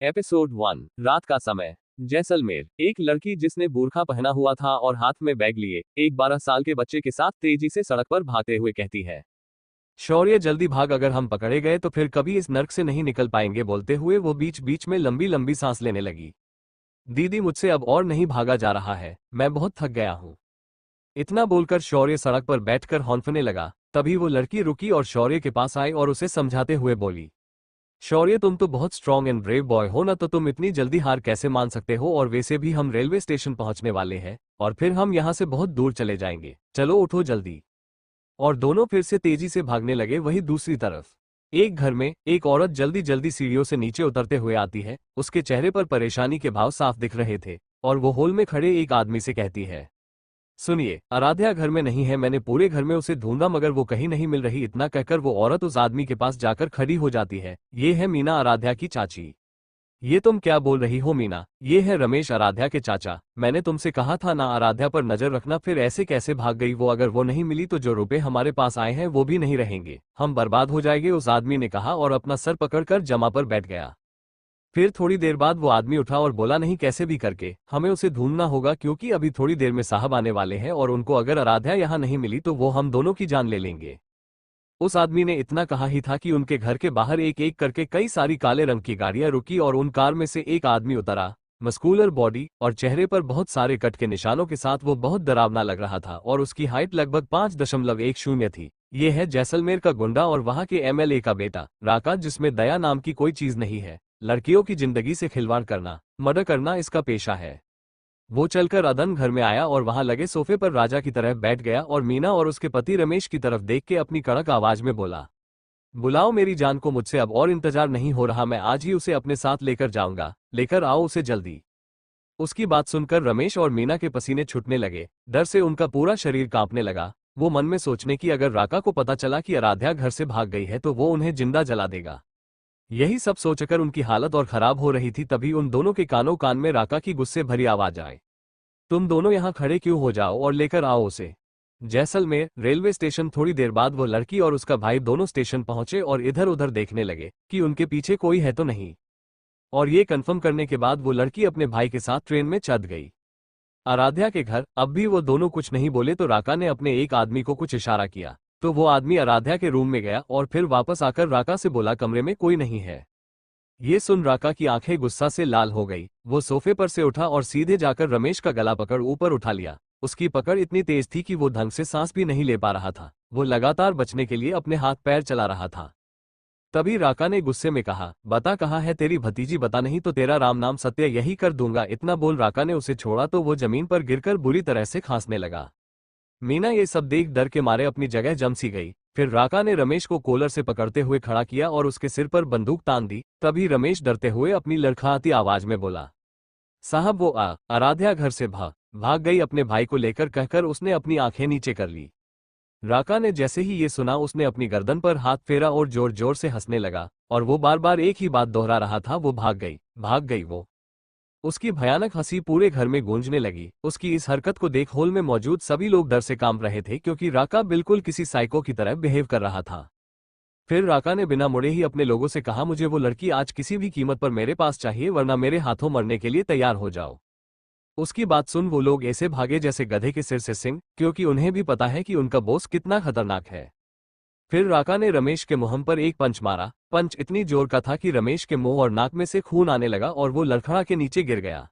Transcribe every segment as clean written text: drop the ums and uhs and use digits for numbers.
Episode 1। रात का समय। जैसलमेर। एक लड़की जिसने बुर्का पहना हुआ था और हाथ में बैग लिए एक 12 साल के बच्चे के साथ तेजी से सड़क पर भागते हुए कहती है, शौर्य जल्दी भाग, अगर हम पकड़े गए तो फिर कभी इस नर्क से नहीं निकल पाएंगे। बोलते हुए वो बीच बीच में लंबी लंबी सांस लेने लगी। दीदी, मुझसे अब और नहीं भागा जा रहा है, मैं बहुत थक गया हूँ। इतना बोलकर शौर्य सड़क पर बैठकर हौंफने लगा। तभी वो लड़की रुकी और शौर्य के पास आई और उसे समझाते हुए बोली, शौर्य, तुम तो बहुत स्ट्रांग एंड ब्रेव बॉय हो ना, तो तुम इतनी जल्दी हार कैसे मान सकते हो? और वैसे भी हम रेलवे स्टेशन पहुंचने वाले हैं और फिर हम यहां से बहुत दूर चले जाएंगे। चलो उठो जल्दी। और दोनों फिर से तेजी से भागने लगे। वहीं दूसरी तरफ एक घर में एक औरत जल्दी जल्दी सीढ़ियों से नीचे उतरते हुए आती है। उसके चेहरे पर परेशानी के भाव साफ दिख रहे थे और वो हॉल में खड़े एक आदमी से कहती है, सुनिए, आराध्या घर में नहीं है। मैंने पूरे घर में उसे ढूंढा मगर वो कहीं नहीं मिल रही। इतना कहकर वो औरत उस आदमी के पास जाकर खड़ी हो जाती है। ये है मीना, आराध्या की चाची। ये तुम क्या बोल रही हो मीना? ये है रमेश, आराध्या के चाचा। मैंने तुमसे कहा था ना आराध्या पर नजर रखना, फिर ऐसे कैसे भाग गई वो? अगर वो नहीं मिली तो जो रुपए हमारे पास आए हैं वो भी नहीं रहेंगे, हम बर्बाद हो जाएंगे, उस आदमी ने कहा और अपना सर पकड़कर जमा पर बैठ गया। फिर थोड़ी देर बाद वो आदमी उठा और बोला, नहीं, कैसे भी करके हमें उसे ढूंढना होगा, क्योंकि अभी थोड़ी देर में साहब आने वाले हैं और उनको अगर आराध्या यहाँ नहीं मिली तो वो हम दोनों की जान ले लेंगे। उस आदमी ने इतना कहा ही था कि उनके घर के बाहर एक एक करके कई सारी काले रंग की गाड़ियां रुकी और उन कार में से एक आदमी उतरा। मस्कुलर बॉडी और चेहरे पर बहुत सारे कट के निशानों के साथ वो बहुत डरावना लग रहा था और उसकी हाइट लगभग 5.10 थी। ये है जैसलमेर का गुंडा और वहां के एमएलए का बेटा राका, जिसमें दया नाम की कोई चीज नहीं है। लड़कियों की जिंदगी से खिलवाड़ करना, मर्डर करना इसका पेशा है। वो चलकर अदन घर में आया और वहां लगे सोफे पर राजा की तरह बैठ गया और मीना और उसके पति रमेश की तरफ देख के अपनी कड़क आवाज में बोला, बुलाओ मेरी जान को, मुझसे अब और इंतजार नहीं हो रहा, मैं आज ही उसे अपने साथ लेकर जाऊंगा, लेकर आओ उसे जल्दी। उसकी बात सुनकर रमेश और मीना के पसीने छूटने लगे। डर से उनका पूरा शरीर कांपने लगा। वो मन में सोचने की अगर राका को पता चला कि आराध्या घर से भाग गई है तो वो उन्हें जिंदा जला देगा। यही सब सोचकर उनकी हालत और खराब हो रही थी। तभी उन दोनों के कानों कान में राका की गुस्से भरी आवाज आए, तुम दोनों यहाँ खड़े क्यों हो, जाओ और लेकर आओ उसे। Jaisalmer railway station. थोड़ी देर बाद वो लड़की और उसका भाई दोनों स्टेशन पहुंचे और इधर उधर देखने लगे कि उनके पीछे कोई है तो नहीं। और ये कंफर्म करने के बाद वो लड़की अपने भाई के साथ ट्रेन में चढ़ गई आराध्या के घर। अब भी वो दोनों कुछ नहीं बोले तो राका ने अपने एक आदमी को कुछ इशारा किया तो वो आदमी आराध्या के रूम में गया और फिर वापस आकर राका से बोला, कमरे में कोई नहीं है। ये सुन राका की आंखें गुस्सा से लाल हो गई। वो सोफे पर से उठा और सीधे जाकर रमेश का गला पकड़ ऊपर उठा लिया। उसकी पकड़ इतनी तेज थी कि वो ढंग से सांस भी नहीं ले पा रहा था। वो लगातार बचने के लिए अपने हाथ पैर चला रहा था। तभी राका ने गुस्से में कहा, बता कहाँ है तेरी भतीजी, बता नहीं तो तेरा राम नाम सत्य यही कर दूंगा। इतना बोल राका ने उसे छोड़ा तो वो जमीन पर गिरकर बुरी तरह से खांसने लगा। मीना ये सब देख डर के मारे अपनी जगह जम सी गई। फिर राका ने रमेश को कॉलर से पकड़ते हुए खड़ा किया और उसके सिर पर बंदूक तान दी। तभी रमेश डरते हुए अपनी लड़खड़ाती आवाज में बोला, साहब वो आराध्या घर से भाग गई अपने भाई को लेकर, कहकर उसने अपनी आंखें नीचे कर ली। राका ने जैसे ही ये सुना उसने अपनी गर्दन पर हाथ फेरा और जोर जोर से हंसने लगा और वो बार बार एक ही बात दोहरा रहा था, वो भाग गई वो। उसकी भयानक हंसी पूरे घर में गूंजने लगी। उसकी इस हरकत को देख हॉल में मौजूद सभी लोग डर से कांप रहे थे, क्योंकि राका बिल्कुल किसी साइको की तरह बिहेव कर रहा था। फिर राका ने बिना मुड़े ही अपने लोगों से कहा, मुझे वो लड़की आज किसी भी कीमत पर मेरे पास चाहिए, वरना मेरे हाथों मरने के लिए तैयार हो जाओ। उसकी बात सुन वो लोग ऐसे भागे जैसे गधे के सिर से सिंह, क्योंकि उन्हें भी पता है कि उनका बॉस कितना खतरनाक है। फिर राका ने रमेश के मुंह पर एक पंच मारा। पंच इतनी जोर का था कि रमेश के मुंह और नाक में से खून आने लगा और वो लड़खड़ा के नीचे गिर गया।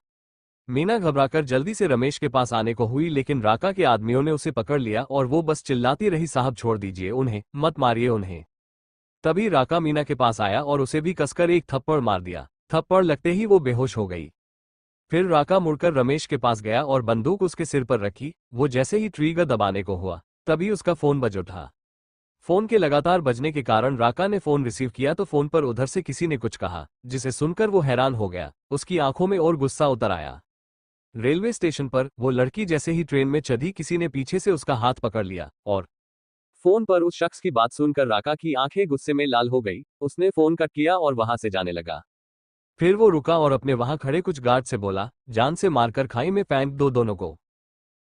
मीना घबराकर जल्दी से रमेश के पास आने को हुई, लेकिन राका के आदमियों ने उसे पकड़ लिया और वो बस चिल्लाती रही, साहब छोड़ दीजिए उन्हें, मत मारिए उन्हें। तभी राका मीना के पास आया और उसे भी कसकर एक थप्पड़ मार दिया। थप्पड़ लगते ही वो बेहोश हो गई। फिर राका मुड़कर रमेश के पास गया और बंदूक उसके सिर पर रखी। वो जैसे ही ट्रिगर दबाने को हुआ तभी उसका फोन बज उठा। फोन के लगातार बजने के कारण राका ने फोन रिसीव किया तो फोन पर उधर से किसी ने कुछ कहा, जिसे सुनकर वो हैरान हो गया। उसकी आंखों में और गुस्सा उतर आया। रेलवे स्टेशन पर वो लड़की जैसे ही ट्रेन में चढ़ी, किसी ने पीछे से उसका हाथ पकड़ लिया और फोन पर उस शख्स की बात सुनकर राका की आंखें गुस्से में लाल हो गई। उसने फोन कट किया और वहां से जाने लगा। फिर वो रुका और अपने वहां खड़े कुछ गार्ड से बोला, जान से मारकर खाई में फेंक दो दोनों को।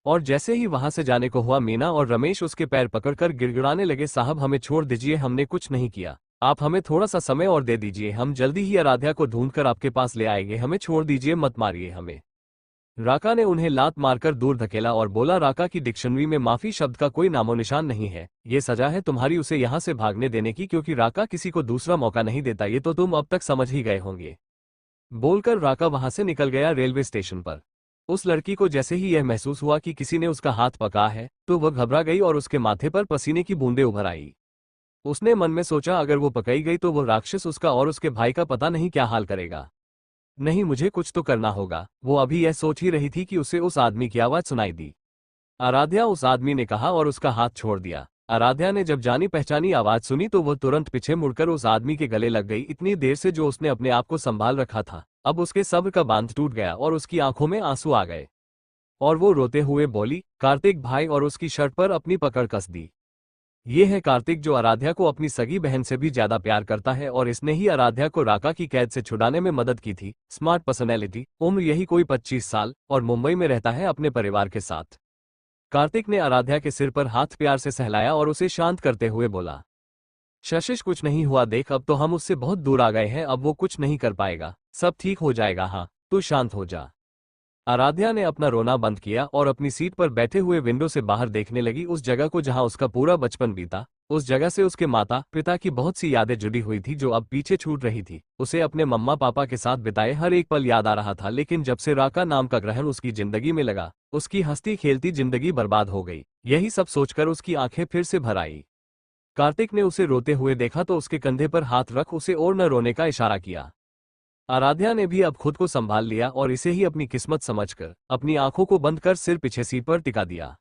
और जैसे ही वहां से जाने को हुआ, मीना और रमेश उसके पैर पकड़कर गिड़गिड़ाने लगे, साहब हमें छोड़ दीजिए, हमने कुछ नहीं किया, आप हमें थोड़ा सा समय और दे दीजिए, हम जल्दी ही आराध्या को ढूंढकर आपके पास ले आएंगे, हमें छोड़ दीजिए, मत मारिए हमें। राका ने उन्हें लात मारकर दूर धकेला और बोला, राका की डिक्शनरी में माफी शब्द का कोई नामो निशान नहीं है। ये सजा है तुम्हारी उसे यहाँ से भागने देने की, क्योंकि राका किसी को दूसरा मौका नहीं देता, ये तो तुम अब तक समझ ही गए होंगे। बोलकर राका वहां से निकल गया रेलवे स्टेशन पर। उस लड़की को जैसे ही यह महसूस हुआ कि किसी ने उसका हाथ पकड़ा है, तो वह घबरा गई और उसके माथे पर पसीने की बूंदें उभर आई। उसने मन में सोचा, अगर वो पकड़ी गई तो वो राक्षस उसका और उसके भाई का पता नहीं क्या हाल करेगा। नहीं, मुझे कुछ तो करना होगा। वो अभी यह सोच ही रही थी कि उसे उस आदमी की आवाज सुनाई दी। आराध्या, उस आदमी ने कहा और उसका हाथ छोड़ दिया। आराध्या ने जब जानी पहचानी आवाज सुनी तो वह तुरंत पीछे मुड़कर उस आदमी के गले लग गई। इतनी देर से जो उसने अपने आप को संभाल रखा था, अब उसके सब्र का बांध टूट गया और उसकी आंखों में आंसू आ गए। और वो रोते हुए बोली, कार्तिक भाई, और उसकी शर्ट पर अपनी पकड़ कस दी। ये है कार्तिक, जो आराध्या को अपनी सगी बहन से भी ज्यादा प्यार करता है और इसने ही आराध्या को राका की कैद से छुड़ाने में मदद की थी। स्मार्ट पर्सनैलिटी, उम्र यही कोई 25 साल, और मुंबई में रहता है अपने परिवार के साथ। कार्तिक ने आराध्या के सिर पर हाथ प्यार से सहलाया और उसे शांत करते हुए बोला, शशिश, कुछ नहीं हुआ, देख अब तो हम उससे बहुत दूर आ गए हैं, अब वो कुछ नहीं कर पाएगा, सब ठीक हो जाएगा, हाँ तू शांत हो जा। आराध्या ने अपना रोना बंद किया और अपनी सीट पर बैठे हुए विंडो से बाहर देखने लगी, उस जगह को जहां उसका पूरा बचपन बीता। उस जगह से उसके माता पिता की बहुत सी यादें जुड़ी हुई थी जो अब पीछे छूट रही थी। उसे अपने मम्मा पापा के साथ बिताए हर एक पल याद आ रहा था, लेकिन जब से राका नाम का ग्रहण उसकी जिंदगी में लगा, उसकी हंसती खेलती जिंदगी बर्बाद हो गई। यही सब सोचकर उसकी आंखें फिर से भर आई। कार्तिक ने उसे रोते हुए देखा तो उसके कंधे पर हाथ रख उसे और न रोने का इशारा किया। आराध्या ने भी अब खुद को संभाल लिया और इसे ही अपनी किस्मत समझकर अपनी आंखों को बंद कर सिर पीछे सीट पर टिका दिया।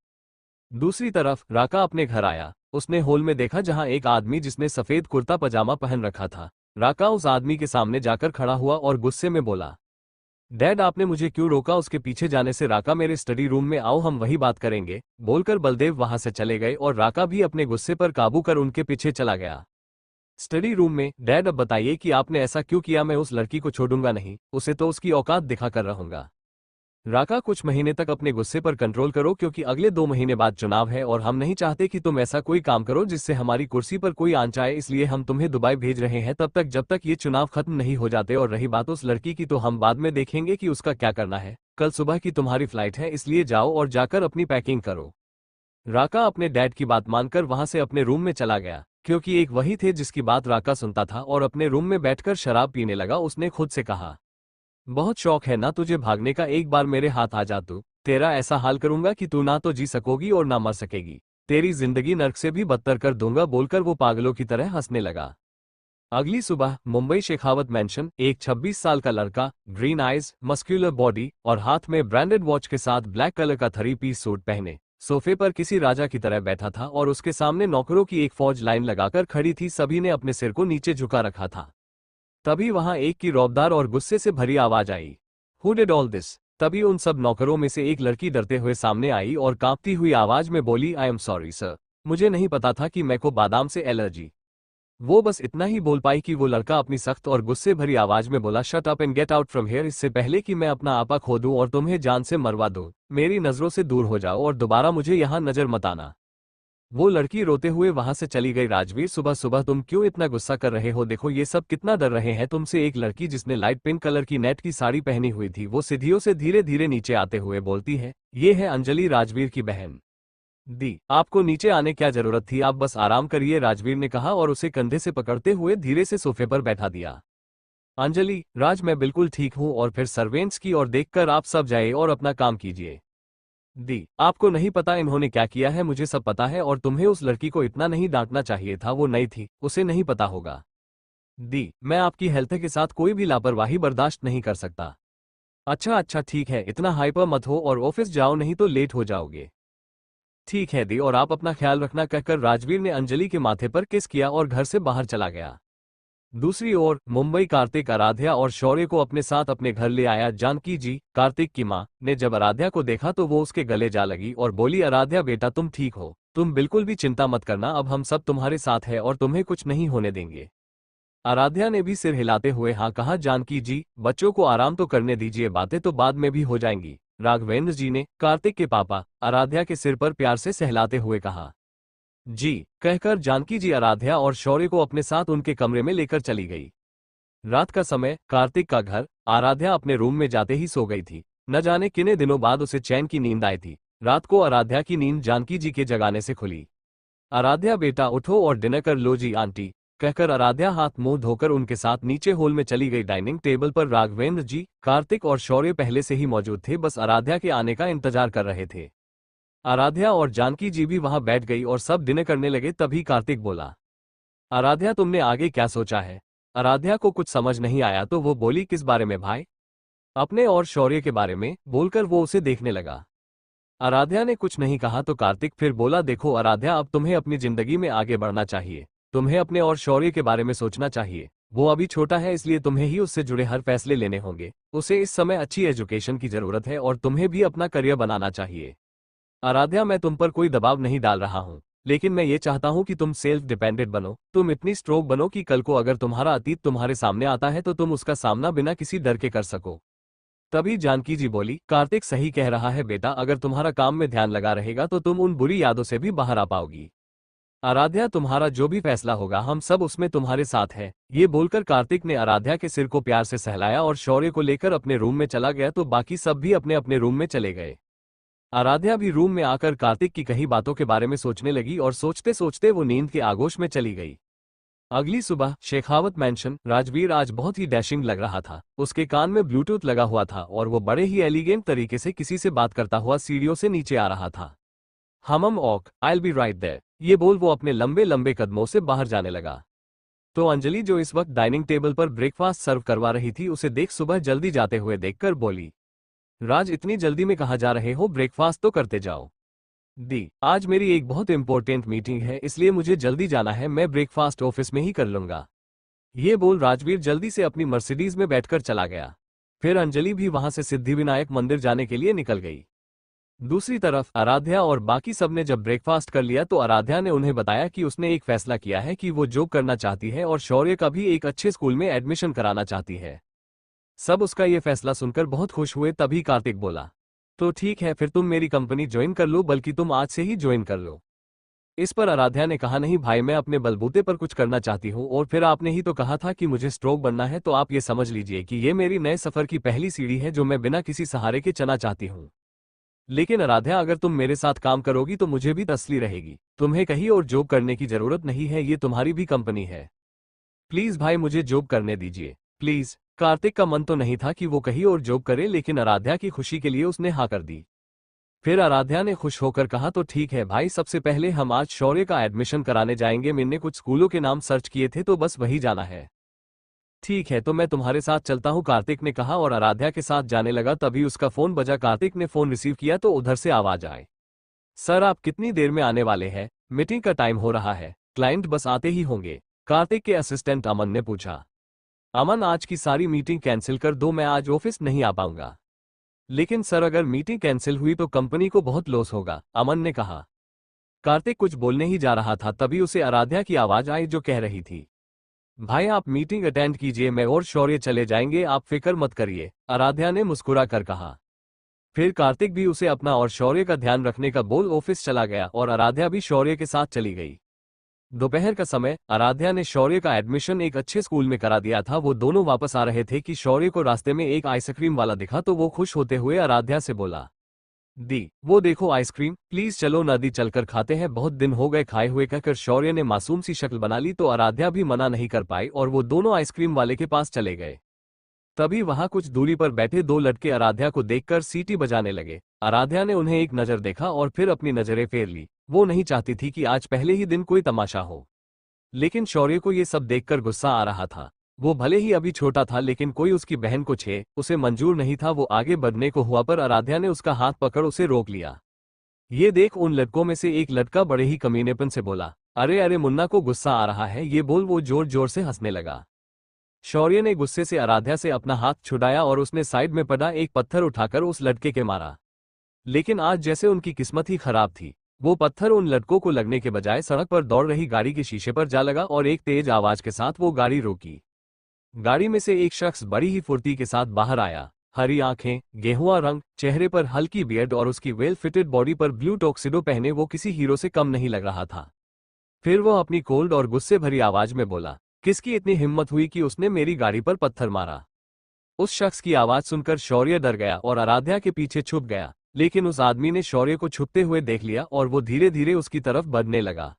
दूसरी तरफ राका अपने घर आया। उसने हॉल में देखा जहां एक आदमी जिसने सफेद कुर्ता पजामा पहन रखा था। राका उस आदमी के सामने जाकर खड़ा हुआ और गुस्से में बोला, डैड, आपने मुझे क्यों रोका? उसके पीछे जाने से राका, मेरे स्टडी रूम में आओ, हम वही बात करेंगे। बोलकर बलदेव वहां से चले गए और राका भी अपने गुस्से पर काबू कर उनके पीछे चला गया। स्टडी रूम में, डैड अब बताइए कि आपने ऐसा क्यों किया? मैं उस लड़की को छोड़ूंगा नहीं, उसे तो उसकी औकात दिखा कर रहूंगा। राका, कुछ महीने तक अपने गुस्से पर कंट्रोल करो, क्योंकि अगले 2 महीने बाद चुनाव है और हम नहीं चाहते कि तुम ऐसा कोई काम करो जिससे हमारी कुर्सी पर कोई आंच आए, इसलिए हम तुम्हें दुबई भेज रहे हैं तब तक जब तक ये चुनाव खत्म नहीं हो जाते। और रही बात उस लड़की की, तो हम बाद में देखेंगे कि उसका क्या करना है। कल सुबह की तुम्हारी फ्लाइट है, इसलिए जाओ और जाकर अपनी पैकिंग करो। राका अपने डैड की बात मानकर वहां से अपने रूम में चला गया, क्योंकि एक वही थे जिसकी बात राका सुनता था, और अपने रूम में बैठकर शराब पीने लगा। उसने खुद से कहा, बहुत शौक है ना तुझे भागने का, एक बार मेरे हाथ आ जा तू, तेरा ऐसा हाल करूंगा कि तू ना तो जी सकोगी और ना मर सकेगी, तेरी जिंदगी नर्क से भी बदतर कर दूंगा। बोलकर वो पागलों की तरह हंसने लगा। अगली सुबह मुंबई शेखावत मेंशन, एक 26 साल का लड़का, ग्रीन आइज, मस्क्यूलर बॉडी और हाथ में ब्रांडेड वॉच के साथ ब्लैक कलर का 3 पीस सूट पहने सोफे पर किसी राजा की तरह बैठा था और उसके सामने नौकरों की एक फौज लाइन लगाकर खड़ी थी। सभी ने अपने सिर को नीचे झुका रखा था। तभी वहां एक की रौबदार और गुस्से से भरी आवाज आई, हु डिड ऑल दिस? तभी उन सब नौकरों में से एक लड़की डरते हुए सामने आई और कांपती हुई आवाज में बोली, आई एम सॉरी सर, मुझे नहीं पता था कि मैं को बादाम से एलर्जी। वो बस इतना ही बोल पाई कि वो लड़का अपनी सख्त और गुस्से भरी आवाज में बोला, shut up and gate out from here, इससे पहले कि मैं अपना आपा खो दूं और तुम्हें जान से मरवा दूं, मेरी नजरों से दूर हो जाओ और दोबारा मुझे यहां नजर मत आना। वो लड़की रोते हुए वहां से चली गई। राजवीर, सुबह सुबह तुम क्यों इतना गुस्सा कर रहे हो? देखो ये सब कितना डर रहे हैं तुमसे। एक लड़की जिसने लाइट पिंक कलर की नेट की साड़ी पहनी हुई थी, वो सीढ़ियों से धीरे धीरे नीचे आते हुए बोलती है, ये है अंजलि, राजवीर की बहन। दी, आपको नीचे आने क्या जरूरत थी, आप बस आराम करिए, राजवीर ने कहा और उसे कंधे से पकड़ते हुए धीरे से सोफे पर बैठा दिया। अंजलि, राज, मैं बिल्कुल ठीक हूं, और फिर सर्वेंट्स की ओर देखकर आप सब जाइए और अपना काम कीजिए। दी, आपको नहीं पता इन्होंने क्या किया है, मुझे सब पता है, और तुम्हें उस लड़की को इतना नहीं डांटना चाहिए था, वो नई थी, उसे नहीं पता होगा। दी, मैं आपकी हेल्थ के साथ कोई भी लापरवाही बर्दाश्त नहीं कर सकता। अच्छा अच्छा ठीक है, इतना हाइपर मत हो और ऑफिस जाओ, नहीं तो लेट हो जाओगे। ठीक है दी, और आप अपना ख्याल रखना, कहकर राजवीर ने अंजलि के माथे पर किस किया और घर से बाहर चला गया। दूसरी ओर मुंबई, कार्तिक आराध्या और शौर्य को अपने साथ अपने घर ले आया। जानकी जी, कार्तिक की मां, ने जब आराध्या को देखा तो वो उसके गले जा लगी और बोली, आराध्या बेटा, तुम ठीक हो, तुम बिल्कुल भी चिंता मत करना, अब हम सब तुम्हारे साथ हैं और तुम्हें कुछ नहीं होने देंगे। आराध्या ने भी सिर हिलाते हुए हाँ कहा। जानकी जी, बच्चों को आराम तो करने दीजिए, बातें तो बाद में भी हो जाएंगी, राघवेंद्र जी ने, कार्तिक के पापा, आराध्या के सिर पर प्यार से सहलाते हुए कहा। जी कहकर जानकी जी आराध्या और शौर्य को अपने साथ उनके कमरे में लेकर चली गई। रात का समय, कार्तिक का घर। आराध्या अपने रूम में जाते ही सो गई थी। न जाने कितने दिनों बाद उसे चैन की नींद आई थी। रात को आराध्या की नींद जानकी जी के जगाने से खुली। आराध्या बेटा उठो और डिनर कर लो जी आंटी, कहकर आराध्या हाथ मुंह धोकर उनके साथ नीचे हॉल में चली गई। डाइनिंग टेबल पर राघवेंद्र जी, कार्तिक और शौर्य पहले से ही मौजूद थे, बस आराध्या के आने का इंतजार कर रहे थे। आराध्या और जानकी जी भी वहां बैठ गई और सब डिनर करने लगे। तभी कार्तिक बोला, आराध्या तुमने आगे क्या सोचा है? आराध्या को कुछ समझ नहीं आया तो वो बोली, किस बारे में भाई? अपने और शौर्य के बारे में, बोलकर वो उसे देखने लगा। आराध्या ने कुछ नहीं कहा तो कार्तिक फिर बोला, देखो आराध्या, अब तुम्हें अपनी जिंदगी में आगे बढ़ना चाहिए। तुम्हें अपने और शौर्य के बारे में सोचना चाहिए। वो अभी छोटा है, इसलिए तुम्हें ही उससे जुड़े हर फैसले लेने होंगे। उसे इस समय अच्छी एजुकेशन की जरूरत है और तुम्हें भी अपना करियर बनाना चाहिए। आराध्या, मैं तुम पर कोई दबाव नहीं डाल रहा हूँ, लेकिन मैं ये चाहता हूँ कि तुम सेल्फ डिपेंडेंट बनो। तुम इतनी स्ट्रोंग बनो कि कल को अगर तुम्हारा अतीत तुम्हारे सामने आता है तो तुम उसका सामना बिना किसी डर के कर सको। तभी जानकी जी बोली, कार्तिक सही कह रहा है बेटा, अगर तुम्हारा काम में ध्यान लगा रहेगा तो तुम उन बुरी यादों से भी बाहर आ पाओगी। आराध्या, तुम्हारा जो भी फैसला होगा हम सब उसमें तुम्हारे साथ है। ये बोलकर कार्तिक ने आराध्या के सिर को प्यार से सहलाया और शौर्य को लेकर अपने रूम में चला गया तो बाकी सब भी अपने अपने रूम में चले गए। आराध्या भी रूम में आकर कार्तिक की कही बातों के बारे में सोचने लगी और सोचते सोचते वो नींद के आगोश में चली गई। अगली सुबह शेखावत मैंशन। राजवीर आज बहुत ही डैशिंग लग रहा था। उसके कान में ब्लूटूथ लगा हुआ था और वो बड़े ही एलिगेंट तरीके से किसी से बात करता हुआ सीढ़ियों से नीचे आ रहा था। Hmm okay, I will be right there, ये बोल वो अपने लंबे लंबे कदमों से बाहर जाने लगा। तो अंजलि, जो इस वक्त डाइनिंग टेबल पर ब्रेकफास्ट सर्व करवा रही थी, उसे देख सुबह जल्दी जाते हुए देखकर बोली, राज इतनी जल्दी में कहाँ जा रहे हो? ब्रेकफास्ट तो करते जाओ। दी, आज मेरी एक बहुत इंपॉर्टेंट मीटिंग है, इसलिए मुझे जल्दी जाना है। मैं ब्रेकफास्ट ऑफिस में ही कर लूंगा। ये बोल राजवीर जल्दी से अपनी मर्सिडीज में बैठकर चला गया। फिर अंजलि भी वहां से सिद्धिविनायक मंदिर जाने के लिए निकल गई। दूसरी तरफ आराध्या और बाकी सबने जब ब्रेकफास्ट कर लिया तो आराध्या ने उन्हें बताया कि उसने एक फैसला किया है कि वो जॉब करना चाहती है और शौर्य का भी एक अच्छे स्कूल में एडमिशन कराना चाहती है। सब उसका ये फैसला सुनकर बहुत खुश हुए। तभी कार्तिक बोला, तो ठीक है, फिर तुम मेरी कंपनी ज्वाइन कर लो, बल्कि तुम आज से ही ज्वाइन कर लो। इस पर आराध्या ने कहा, नहीं भाई, मैं अपने बलबूते पर कुछ करना चाहती हूँ और फिर आपने ही तो कहा था कि मुझे स्ट्रोंग बनना है, तो आप ये समझ लीजिए कि ये मेरी नए सफर की पहली सीढ़ी है जो मैं बिना किसी सहारे के चलना चाहती हूँ। लेकिन आराध्या, अगर तुम मेरे साथ काम करोगी तो मुझे भी तसल्ली रहेगी। तुम्हें कहीं और जॉब करने की जरूरत नहीं है, ये तुम्हारी भी कंपनी है। प्लीज भाई, मुझे जॉब करने दीजिए प्लीज। कार्तिक का मन तो नहीं था कि वो कहीं और जॉब करे, लेकिन आराध्या की खुशी के लिए उसने हाँ कर दी। फिर आराध्या ने खुश होकर कहा, तो ठीक है भाई, सबसे पहले हम आज शौर्य का एडमिशन कराने जाएंगे। मैंने कुछ स्कूलों के नाम सर्च किए थे तो बस वही जाना है। ठीक है, तो मैं तुम्हारे साथ चलता हूँ, कार्तिक ने कहा और आराध्या के साथ जाने लगा। तभी उसका फोन बजा। कार्तिक ने फोन रिसीव किया तो उधर से आवाज आए, सर आप कितनी देर में आने वाले हैं? मीटिंग का टाइम हो रहा है, क्लाइंट बस आते ही होंगे। कार्तिक के असिस्टेंट अमन ने पूछा, अमन आज की सारी मीटिंग कैंसिल कर दो, मैं आज ऑफिस नहीं आ पाऊंगा। लेकिन सर अगर मीटिंग कैंसिल हुई तो कंपनी को बहुत लॉस होगा, अमन ने कहा। कार्तिक कुछ बोलने ही जा रहा था, तभी उसे आराध्या की आवाज आई जो कह रही थी, भाई आप मीटिंग अटेंड कीजिए, मैं और शौर्य चले जाएंगे, आप फिक्र मत करिए, आराध्या ने मुस्कुरा कर कहा। फिर कार्तिक भी उसे अपना और शौर्य का ध्यान रखने का बोल ऑफिस चला गया और आराध्या भी शौर्य के साथ चली गई। दोपहर का समय, आराध्या ने शौर्य का एडमिशन एक अच्छे स्कूल में करा दिया था। वो दोनों वापस आ रहे थे कि शौर्य को रास्ते में एक आइसक्रीम वाला दिखा तो वो खुश होते हुए आराध्या से बोला, दी वो देखो आइसक्रीम, प्लीज चलो नदी चलकर खाते हैं, बहुत दिन हो गए खाए हुए, कहकर शौर्य ने मासूम सी शक्ल बना ली तो आराध्या भी मना नहीं कर पाई और वो दोनों आइसक्रीम वाले के पास चले गए। तभी वहां कुछ दूरी पर बैठे दो लड़के आराध्या को देखकर सीटी बजाने लगे। आराध्या ने उन्हें एक नजर देखा और फिर अपनी नजरें फेर ली। वो नहीं चाहती थी कि आज पहले ही दिन कोई तमाशा हो, लेकिन शौर्य को ये सब देखकर गुस्सा आ रहा था। वो भले ही अभी छोटा था, लेकिन कोई उसकी बहन को छे उसे मंजूर नहीं था। वो आगे बढ़ने को हुआ पर आराध्या ने उसका हाथ पकड़ उसे रोक लिया। ये देख उन लड़कों में से एक लड़का बड़े ही कमीनेपन से बोला, अरे अरे, मुन्ना को गुस्सा आ रहा है। ये बोल वो जोर जोर से हंसने लगा। शौर्य ने गुस्से से आराध्या से अपना हाथ छुड़ाया और उसने साइड में पड़ा एक पत्थर उठाकर उस लड़के के मारा। लेकिन आज जैसे उनकी किस्मत ही खराब थी, वो पत्थर उन लड़कों को लगने के बजाय सड़क पर दौड़ रही गाड़ी के शीशे पर जा लगा और एक तेज आवाज के साथ वो गाड़ी रोकी। गाड़ी में से एक शख्स बड़ी ही फुर्ती के साथ बाहर आया। हरी आंखें, गेहुआ रंग, चेहरे पर हल्की बियर्ड और उसकी वेल फिटेड बॉडी पर ब्लू टॉक्सिडो पहने वो किसी हीरो से कम नहीं लग रहा था। फिर वो अपनी कोल्ड और गुस्से भरी आवाज में बोला, किसकी इतनी हिम्मत हुई कि उसने मेरी गाड़ी पर पत्थर मारा। उस शख्स की आवाज सुनकर शौर्य डर गया और आराध्या के पीछे छुप गया, लेकिन उस आदमी ने शौर्य को छुपते हुए देख लिया और वो धीरे धीरे उसकी तरफ बढ़ने लगा।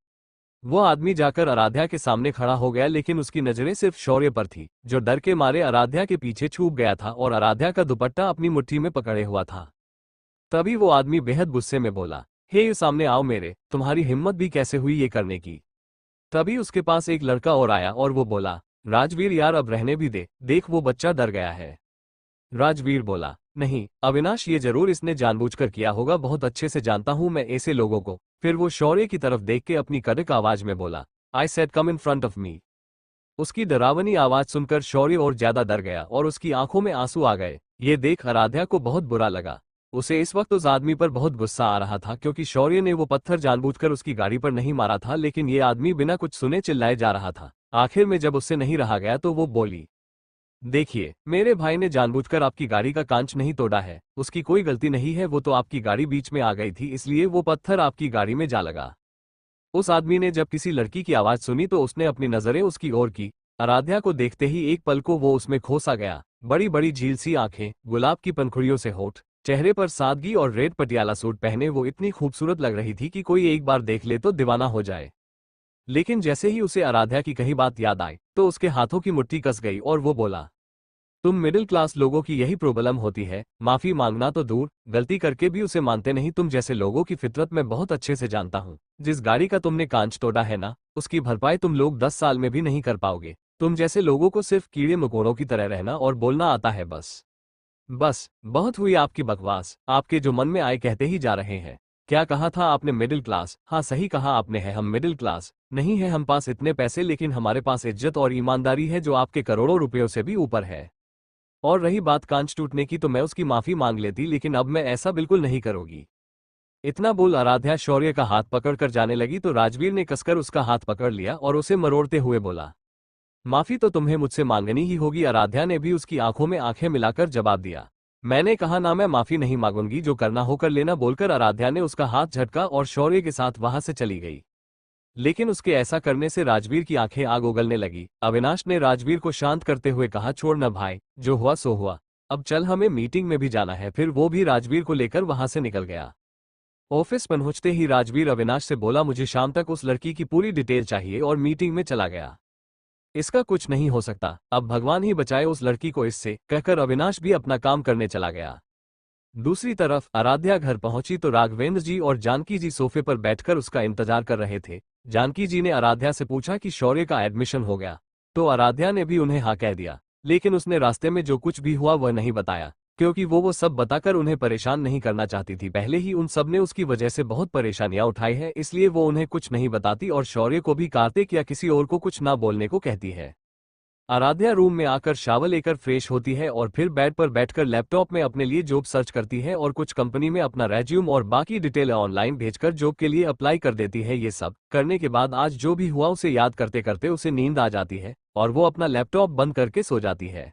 वो आदमी जाकर आराध्या के सामने खड़ा हो गया, लेकिन उसकी नजरें सिर्फ शौर्य पर थी, जो डर के मारे आराध्या के पीछे छुप गया था और आराध्या का दुपट्टा अपनी मुट्ठी में पकड़े हुआ था। तभी वो आदमी बेहद गुस्से में बोला, हे सामने आओ मेरे, तुम्हारी हिम्मत भी कैसे हुई ये करने की। तभी उसके पास एक लड़का और आया और वो बोला, राजवीर यार अब रहने भी दे, देख वो बच्चा डर गया है। राजवीर बोला, नहीं अविनाश, ये जरूर इसने जानबूझकर किया होगा, बहुत अच्छे से जानता हूं मैं ऐसे लोगों को। फिर वो शौर्य की तरफ देख के अपनी कड़क आवाज में बोला, I said come in front of me. उसकी डरावनी आवाज सुनकर शौर्य और ज्यादा डर गया और उसकी आंखों में आंसू आ गए। ये देख आराध्या को बहुत बुरा लगा। उसे इस वक्त उस आदमी पर बहुत गुस्सा आ रहा था, क्योंकि शौर्य ने वो पत्थर जानबूझकर उसकी गाड़ी पर नहीं मारा था, लेकिन ये आदमी बिना कुछ सुने चिल्लाए जा रहा था। आखिर में जब उससे नहीं रहा गया तो वो बोली, देखिए मेरे भाई ने जानबूझकर आपकी गाड़ी का कांच नहीं तोड़ा है, उसकी कोई गलती नहीं है, वो तो आपकी गाड़ी बीच में आ गई थी, इसलिए वो पत्थर आपकी गाड़ी में जा लगा। उस आदमी ने जब किसी लड़की की आवाज सुनी तो उसने अपनी नजरें उसकी ओर की। आराध्या को देखते ही एक पल को वो उसमें खो सा गया। बड़ी बड़ी झील सी आंखें, गुलाब की पंखुड़ियों से होठ, चेहरे पर सादगी और रेड पटियाला सूट पहने वो इतनी खूबसूरत लग रही थी कि कोई एक बार देख ले तो दीवाना हो जाए। लेकिन जैसे ही उसे आराध्या की कही बात याद आई तो उसके हाथों की मुट्ठी कस गई और वो बोला, तुम मिडिल क्लास लोगों की यही प्रॉब्लम होती है, माफी मांगना तो दूर, गलती करके भी उसे मानते नहीं। तुम जैसे लोगों की फितरत मैं बहुत अच्छे से जानता हूँ। जिस गाड़ी का तुमने कांच तोड़ा है ना, उसकी भरपाई तुम लोग 10 साल में भी नहीं कर पाओगे। तुम जैसे लोगों को सिर्फ कीड़े मकोड़ों की तरह रहना और बोलना आता है, बस बस बहुत हुई आपकी बकवास, आपके जो मन में आए कहते ही जा रहे हैं। क्या कहा था आपने, मिडिल क्लास? हाँ सही कहा आपने, है हम मिडिल क्लास नहीं है हम पास इतने पैसे, लेकिन हमारे पास इज्जत और ईमानदारी है जो आपके करोड़ों रुपयों से भी ऊपर है। और रही बात कांच टूटने की, तो मैं उसकी माफी मांग लेती, लेकिन अब मैं ऐसा बिल्कुल नहीं करूंगी। इतना बोल आराध्या शौर्य का हाथ पकड़कर जाने लगी तो राजवीर ने कसकर उसका हाथ पकड़ लिया और उसे मरोड़ते हुए बोला, माफी तो तुम्हें मुझसे मांगनी ही होगी। आराध्या ने भी उसकी आंखों में आंखें मिलाकर जवाब दिया, मैंने कहा ना, मैं माफी नहीं मांगूंगी, जो करना होकर लेना, बोलकर आराध्या ने उसका हाथ झटका और शौर्य के साथ वहां से चली गई। लेकिन उसके ऐसा करने से राजवीर की आंखें आग उगलने लगी। अविनाश ने राजवीर को शांत करते हुए कहा, छोड़ न भाई, जो हुआ सो हुआ, अब चल, हमें मीटिंग में भी जाना है। फिर वो भी राजवीर को लेकर वहां से निकल गया। ऑफिस पहुंचते ही राजवीर अविनाश से बोला, मुझे शाम तक उस लड़की की पूरी डिटेल चाहिए, और मीटिंग में चला गया। इसका कुछ नहीं हो सकता, अब भगवान ही बचाए उस लड़की को इससे, कहकर अविनाश भी अपना काम करने चला गया। दूसरी तरफ आराध्या घर पहुंची तो राघवेंद्र जी और जानकी जी सोफे पर बैठकर उसका इंतजार कर रहे थे। जानकी जी ने आराध्या से पूछा कि शौर्य का एडमिशन हो गया, तो आराध्या ने भी उन्हें हाँ कह दिया। लेकिन उसने रास्ते में जो कुछ भी हुआ वह नहीं बताया, क्योंकि वो सब बताकर उन्हें परेशान नहीं करना चाहती थी। पहले ही उन सब ने उसकी वजह से बहुत परेशानियां उठाई है, इसलिए वो उन्हें कुछ नहीं बताती और शौर्य को भी कार्तिक या किसी और को कुछ ना बोलने को कहती है। आराध्या रूम में आकर शावर लेकर फ्रेश होती है और फिर बेड पर बैठकर लैपटॉप में अपने लिए जॉब सर्च करती है और कुछ कंपनी में अपना रेज्यूम और बाकी डिटेल ऑनलाइन भेजकर जॉब के लिए अप्लाई कर देती है। ये सब करने के बाद आज जो भी हुआ उसे याद करते करते उसे नींद आ जाती है और वो अपना लैपटॉप बंद करके सो जाती है।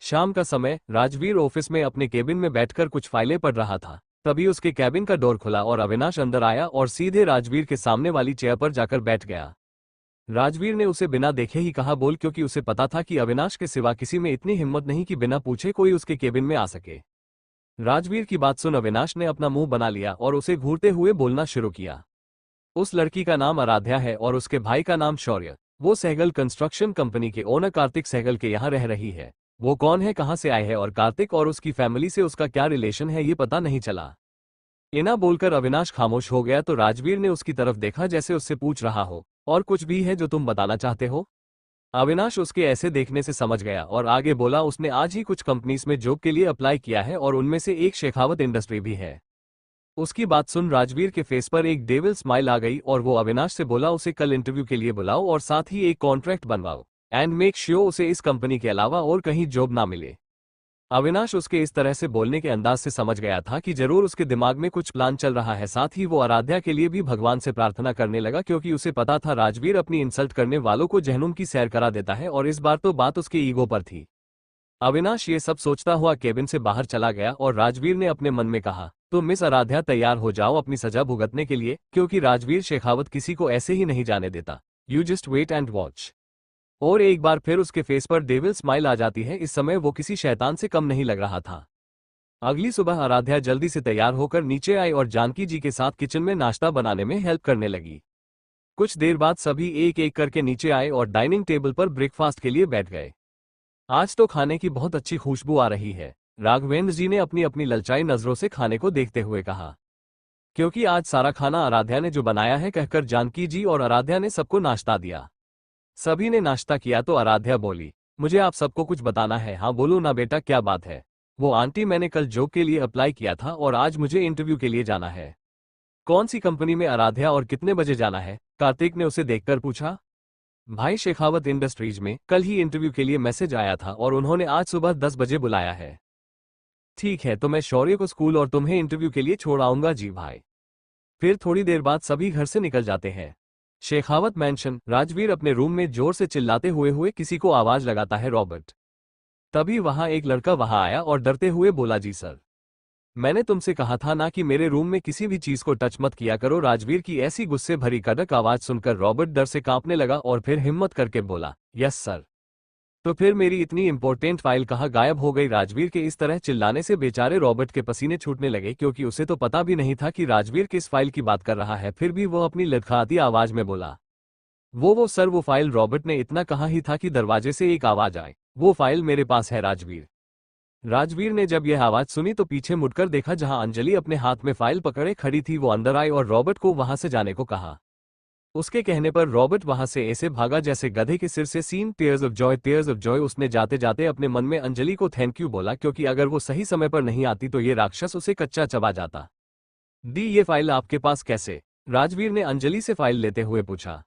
शाम का समय, राजवीर ऑफिस में अपने केबिन में बैठकर कुछ फाइलें पढ़ रहा था। तभी उसके कैबिन का डोर खुला और अविनाश अंदर आया और सीधे राजवीर के सामने वाली चेयर पर जाकर बैठ गया। राजवीर ने उसे बिना देखे ही कहा, बोल, क्योंकि उसे पता था कि अविनाश के सिवा किसी में इतनी हिम्मत नहीं कि बिना पूछे कोई उसके केबिन में आ सके। राजवीर की बात सुन अविनाश ने अपना मुंह बना लिया और उसे घूरते हुए बोलना शुरू किया, उस लड़की का नाम आराध्या है और उसके भाई का नाम शौर्य। वो सहगल कंस्ट्रक्शन कंपनी के ओनर कार्तिक सहगल के यहाँ रह रही है। वो कौन है, कहाँ से आए है और कार्तिक और उसकी फैमिली से उसका क्या रिलेशन है ये पता नहीं चला। इना बोलकर अविनाश खामोश हो गया तो राजवीर ने उसकी तरफ देखा जैसे उससे पूछ रहा हो, और कुछ भी है जो तुम बताना चाहते हो? अविनाश उसके ऐसे देखने से समझ गया और आगे बोला, उसने आज ही कुछ कंपनीज में जॉब के लिए अप्लाई किया है और उनमें से एक शेखावत इंडस्ट्री भी है। उसकी बात सुन राजवीर के फेस पर एक डेविल स्माइल आ गई और वो अविनाश से बोला, उसे कल इंटरव्यू के लिए बुलाओ और साथ ही एक कॉन्ट्रैक्ट बनवाओ एंड मेक श्योर उसे इस कंपनी के अलावा और कहीं जॉब ना मिले। अविनाश उसके इस तरह से बोलने के अंदाज से समझ गया था कि जरूर उसके दिमाग में कुछ प्लान चल रहा है। साथ ही वो आराध्या के लिए भी भगवान से प्रार्थना करने लगा, क्योंकि उसे पता था राजवीर अपनी इंसल्ट करने वालों को जहन्नुम की सैर करा देता है और इस बार तो बात उसके ईगो पर थी। अविनाश ये सब सोचता हुआ केबिन से बाहर चला गया और राजवीर ने अपने मन में कहा, तो मिस आराध्या तैयार हो जाओ अपनी सजा भुगतने के लिए, क्योंकि राजवीर शेखावत किसी को ऐसे ही नहीं जाने देता। You just wait and watch. और एक बार फिर उसके फेस पर डेविल स्माइल आ जाती है। इस समय वो किसी शैतान से कम नहीं लग रहा था। अगली सुबह आराध्या जल्दी से तैयार होकर नीचे आई और जानकी जी के साथ किचन में नाश्ता बनाने में हेल्प करने लगी। कुछ देर बाद सभी एक एक करके नीचे आए और डाइनिंग टेबल पर ब्रेकफास्ट के लिए बैठ गए। आज तो खाने की बहुत अच्छी खुशबू आ रही है, राघवेंद्र जी ने अपनी अपनी ललचाई नजरों से खाने को देखते हुए कहा। क्योंकि आज सारा खाना आराध्या ने जो बनाया है, कहकर जानकी जी और आराध्या ने सबको नाश्ता दिया। सभी ने नाश्ता किया तो आराध्या बोली, मुझे आप सबको कुछ बताना है। हाँ बोलो ना बेटा, क्या बात है? वो आंटी, मैंने कल जॉब के लिए अप्लाई किया था और आज मुझे इंटरव्यू के लिए जाना है। कौन सी कंपनी में आराध्या, और कितने बजे जाना है? कार्तिक ने उसे देखकर पूछा। भाई शेखावत इंडस्ट्रीज में कल ही इंटरव्यू के लिए मैसेज आया था और उन्होंने आज सुबह 10 बजे बुलाया है। ठीक है, तो मैं शौर्य को स्कूल और तुम्हें इंटरव्यू के लिए छोड़ आऊंगा। जी भाई। फिर थोड़ी देर बाद सभी घर से निकल जाते हैं। शेखावत मैंशन। राजवीर अपने रूम में जोर से चिल्लाते हुए किसी को आवाज लगाता है, रॉबर्ट। तभी वहां एक लड़का वहां आया और डरते हुए बोला, जी सर, मैंने तुमसे कहा था ना कि मेरे रूम में किसी भी चीज को टच मत किया करो। राजवीर की ऐसी गुस्से भरी कड़क आवाज सुनकर रॉबर्ट डर से कांपने लगा और फिर हिम्मत करके बोला, यस सर। तो फिर मेरी इतनी इंपॉर्टेंट फाइल कहाँ गायब हो गई? राजवीर के इस तरह चिल्लाने से बेचारे रॉबर्ट के पसीने छूटने लगे, क्योंकि उसे तो पता भी नहीं था कि राजवीर किस फाइल की बात कर रहा है। फिर भी वो अपनी लड़खड़ाती आवाज में बोला, वो सर, वो फाइल। रॉबर्ट ने इतना कहा ही था कि दरवाजे से एक आवाज आई, वो फाइल मेरे पास है राजवीर। राजवीर ने जब यह आवाज सुनी तो पीछे मुड़कर देखा, जहां अंजलि अपने हाथ में फाइल पकड़े खड़ी थी। वो अंदर आई और रॉबर्ट को वहां से जाने को कहा। उसके कहने पर रॉबर्ट वहां से ऐसे भागा जैसे गधे के सिर से सीन। Tears of joy, tears of joy. उसने जाते जाते अपने मन में अंजलि को थैंक यू बोला, क्योंकि अगर वो सही समय पर नहीं आती तो ये राक्षस उसे कच्चा चबा जाता। दी, ये फाइल आपके पास कैसे? राजवीर ने अंजलि से फाइल लेते हुए पूछा।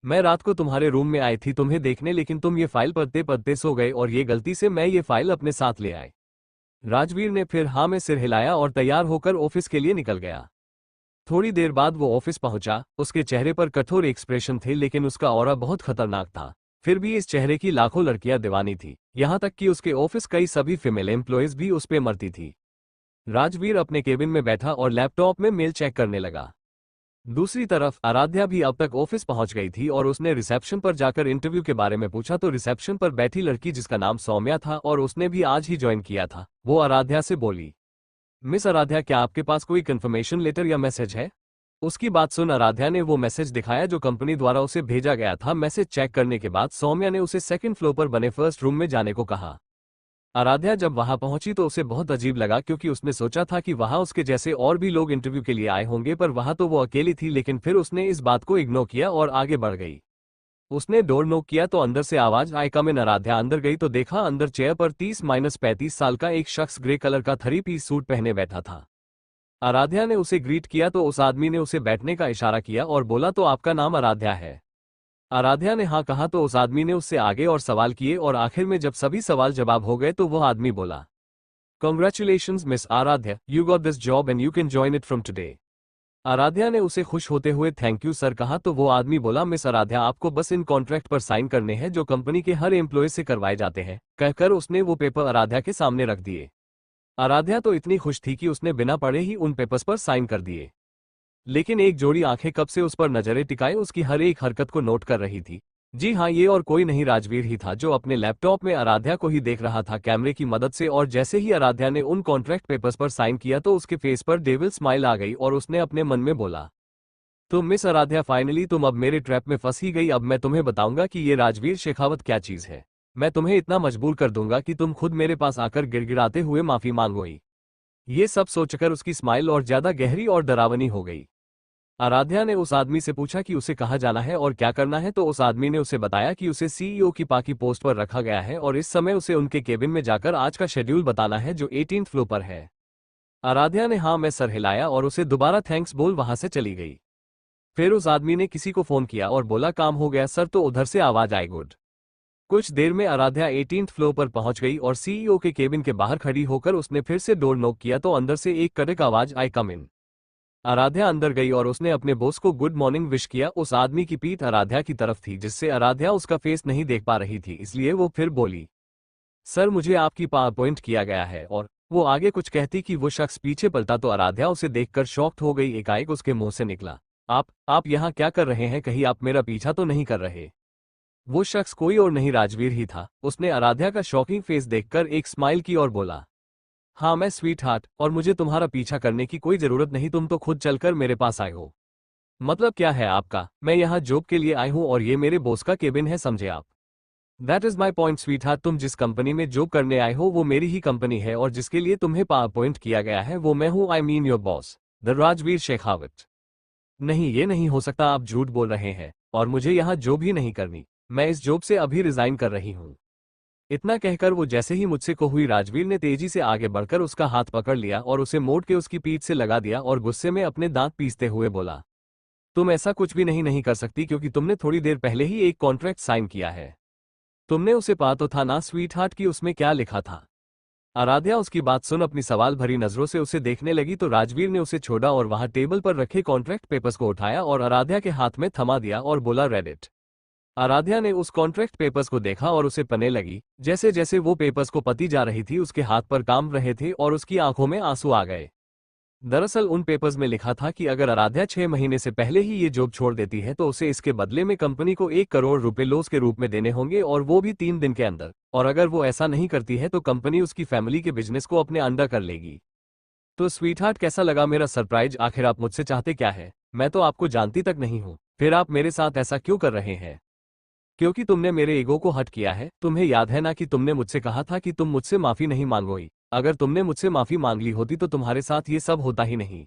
मैं रात को तुम्हारे रूम में आई थी तुम्हें देखने, लेकिन तुम ये फाइल पढ़ते पढ़ते सो गए और ये गलती से मैं ये फाइल अपने साथ ले आए। राजवीर ने फिर हाँ में सिर हिलाया और तैयार होकर ऑफिस के लिए निकल गया। थोड़ी देर बाद वो ऑफिस पहुंचा। उसके चेहरे पर कठोर एक्सप्रेशन थे, लेकिन उसका ऑरा बहुत खतरनाक था। फिर भी इस चेहरे की लाखों लड़कियां दीवानी थी, यहां तक कि उसके ऑफिस कई सभी फीमेल एम्प्लॉयज भी उस पे मरती थी। राजवीर अपने केबिन में बैठा और लैपटॉप में मेल चेक करने लगा। दूसरी तरफ आराध्या भी अब तक ऑफिस पहुंच गई थी और उसने रिसेप्शन पर जाकर इंटरव्यू के बारे में पूछा तो रिसेप्शन पर बैठी लड़की, जिसका नाम सौम्या था और उसने भी आज ही ज्वाइन किया था, वो आराध्या से बोली, मिस आराध्या, क्या आपके पास कोई कंफर्मेशन लेटर या मैसेज है? उसकी बात सुन आराध्या ने वो मैसेज दिखाया जो कंपनी द्वारा उसे भेजा गया था। मैसेज चेक करने के बाद सौम्या ने उसे सेकंड फ्लोर पर बने फर्स्ट रूम में जाने को कहा। आराध्या जब वहां पहुंची तो उसे बहुत अजीब लगा, क्योंकि उसने सोचा था कि वहां उसके जैसे और भी लोग इंटरव्यू के लिए आए होंगे, पर वहां तो वो अकेली थी। लेकिन फिर उसने इस बात को इग्नोर किया और आगे बढ़ गई। उसने डोर नॉक किया तो अंदर से आवाज आई, कम इन। आराध्या अंदर गई तो देखा अंदर चेयर पर 30-35 साल का एक शख्स ग्रे कलर का 3-पीस सूट पहने बैठा था। आराध्या ने उसे ग्रीट किया तो उस आदमी ने उसे बैठने का इशारा किया और बोला, तो आपका नाम आराध्या है? आराध्या ने हाँ कहा तो उस आदमी ने उससे आगे और सवाल किए और आखिर में जब सभी सवाल जवाब हो गए तो वह आदमी बोला, congratulations miss Aaradhya, you got this job and you can join it from today. Aaradhya ने उसे खुश होते हुए थैंक यू सर कहा तो वो आदमी बोला, मिस आराध्या, आपको बस इन कॉन्ट्रैक्ट पर साइन करने हैं जो कंपनी के हर एम्प्लॉय से करवाए जाते हैं। कहकर उसने वो पेपर आराध्या के सामने रख दिए। आराध्या तो इतनी खुश थी कि उसने बिना पढ़े ही उन पेपर्स पर साइन कर दिए। लेकिन एक जोड़ी आंखें कब से उस पर नजरें टिकाए उसकी हर एक हरकत को नोट कर रही थी। जी हाँ, ये और कोई नहीं राजवीर ही था, जो अपने लैपटॉप में आराध्या को ही देख रहा था कैमरे की मदद से। और जैसे ही आराध्या ने उन कॉन्ट्रैक्ट पेपर्स पर साइन किया तो उसके फेस पर डेविल स्माइल आ गई और उसने अपने मन में बोला, तो मिस आराध्या, फाइनली तुम अब मेरे ट्रैप में फंस ही गई। अब मैं तुम्हें बताऊंगा कि ये राजवीर शेखावत क्या चीज है। मैं तुम्हें इतना मजबूर कर दूंगा कि तुम खुद मेरे पास आकर गिड़गिड़ाते हुए माफी मांगोगी। ये सब सोचकर उसकी स्माइल और ज्यादा गहरी और डरावनी हो गई। आराध्या ने उस आदमी से पूछा कि उसे कहाँ जाना है और क्या करना है, तो उस आदमी ने उसे बताया कि उसे सीईओ की पाकी पोस्ट पर रखा गया है और इस समय उसे उनके केबिन में जाकर आज का शेड्यूल बताना है जो 18th फ्लोर पर है। आराध्या ने हाँ में सर हिलाया और उसे दोबारा थैंक्स बोल वहां से चली गई। फिर उस आदमी ने किसी को फोन किया और बोला, काम हो गया सर, तो उधर से आवाज आई, गुड। कुछ देर में आराध्या 18th फ्लोर पर पहुंच गई और सीईओ के केबिन के बाहर खड़ी होकर उसने फिर से डोर नॉक किया तो अंदर से एक कड़क आवाज आई, कम इन। आराध्या अंदर गई और उसने अपने बॉस को गुड मॉर्निंग विश किया। उस आदमी की पीठ आराध्या की तरफ थी, जिससे आराध्या उसका फेस नहीं देख पा रही थी, इसलिए वो फिर बोली, सर मुझे आपकी पावर पॉइंट किया गया है और वो आगे कुछ कहती कि वो शख्स पीछे पलटा तो आराध्या उसे देखकर शॉक्ड हो गई। एकाएक उसके मुंह से निकला, आप यहाँ क्या कर रहे हैं? कहीं आप मेरा पीछा तो नहीं कर रहे? वो शख्स कोई और नहीं राजवीर ही था। उसने आराध्या का शॉकिंग फेस देखकर एक स्माइल की और बोला, हाँ मैं स्वीट हार्ट, और मुझे तुम्हारा पीछा करने की कोई जरूरत नहीं, तुम तो खुद चलकर मेरे पास आए हो। मतलब क्या है आपका? मैं यहाँ जॉब के लिए आई हूँ और ये मेरे बॉस का केबिन है, समझे आप? That is my point sweet heart, तुम जिस कंपनी में जॉब करने आए हो वो मेरी ही कंपनी है और जिसके लिए तुम्हें अपॉइंट किया गया है वो मैं हूँ। I mean your boss, the Rajveer Shekhawat. नहीं, ये नहीं हो सकता, आप झूठ बोल रहे हैं और मुझे यहाँ जॉब ही नहीं करनी। मैं इस जॉब से अभी रिजाइन कर रही हूँ। इतना कहकर वो जैसे ही मुझसे को हुई, राजवीर ने तेजी से आगे बढ़कर उसका हाथ पकड़ लिया और उसे मोड़ के उसकी पीठ से लगा दिया और गुस्से में अपने दांत पीसते हुए बोला, तुम ऐसा कुछ भी नहीं कर सकती क्योंकि तुमने थोड़ी देर पहले ही एक कॉन्ट्रैक्ट साइन किया है। तुमने उसे पा तो था ना स्वीट हार्ट की उसमें क्या लिखा था? आराध्या उसकी बात सुन अपनी सवाल भरी नजरों से उसे देखने लगी तो राजवीर ने उसे छोड़ा और वहां टेबल पर रखे कॉन्ट्रैक्ट पेपर्स को उठाया और आराध्या के हाथ में थमा दिया और बोला, रेड इट। आराध्या ने उस कॉन्ट्रैक्ट पेपर्स को देखा और उसे पने लगी। जैसे जैसे वो पेपर्स को पती जा रही थी उसके हाथ पर काम रहे थे और उसकी आंखों में आंसू आ गए। दरअसल उन पेपर्स में लिखा था कि अगर आराध्या 6 महीने से पहले ही ये जॉब छोड़ देती है तो उसे इसके बदले में कंपनी को 1 करोड़ रुपए लॉस के रूप में देने होंगे और वो भी 3 दिन के अंदर। और अगर वो ऐसा नहीं करती है तो कंपनी उसकी फैमिली के बिजनेस को अपने अंडर कर लेगी। तो स्वीटहार्ट, कैसा लगा मेरा सरप्राइज? आखिर आप मुझसे चाहते क्या है? मैं तो आपको जानती तक नहीं हूँ, फिर आप मेरे साथ ऐसा क्यों कर रहे हैं? क्योंकि तुमने मेरे ईगो को हर्ट किया है। तुम्हें याद है ना कि तुमने मुझसे कहा था कि तुम मुझसे माफी नहीं मांगोगी। अगर तुमने मुझसे माफी मांग ली होती तो तुम्हारे साथ ये सब होता ही नहीं।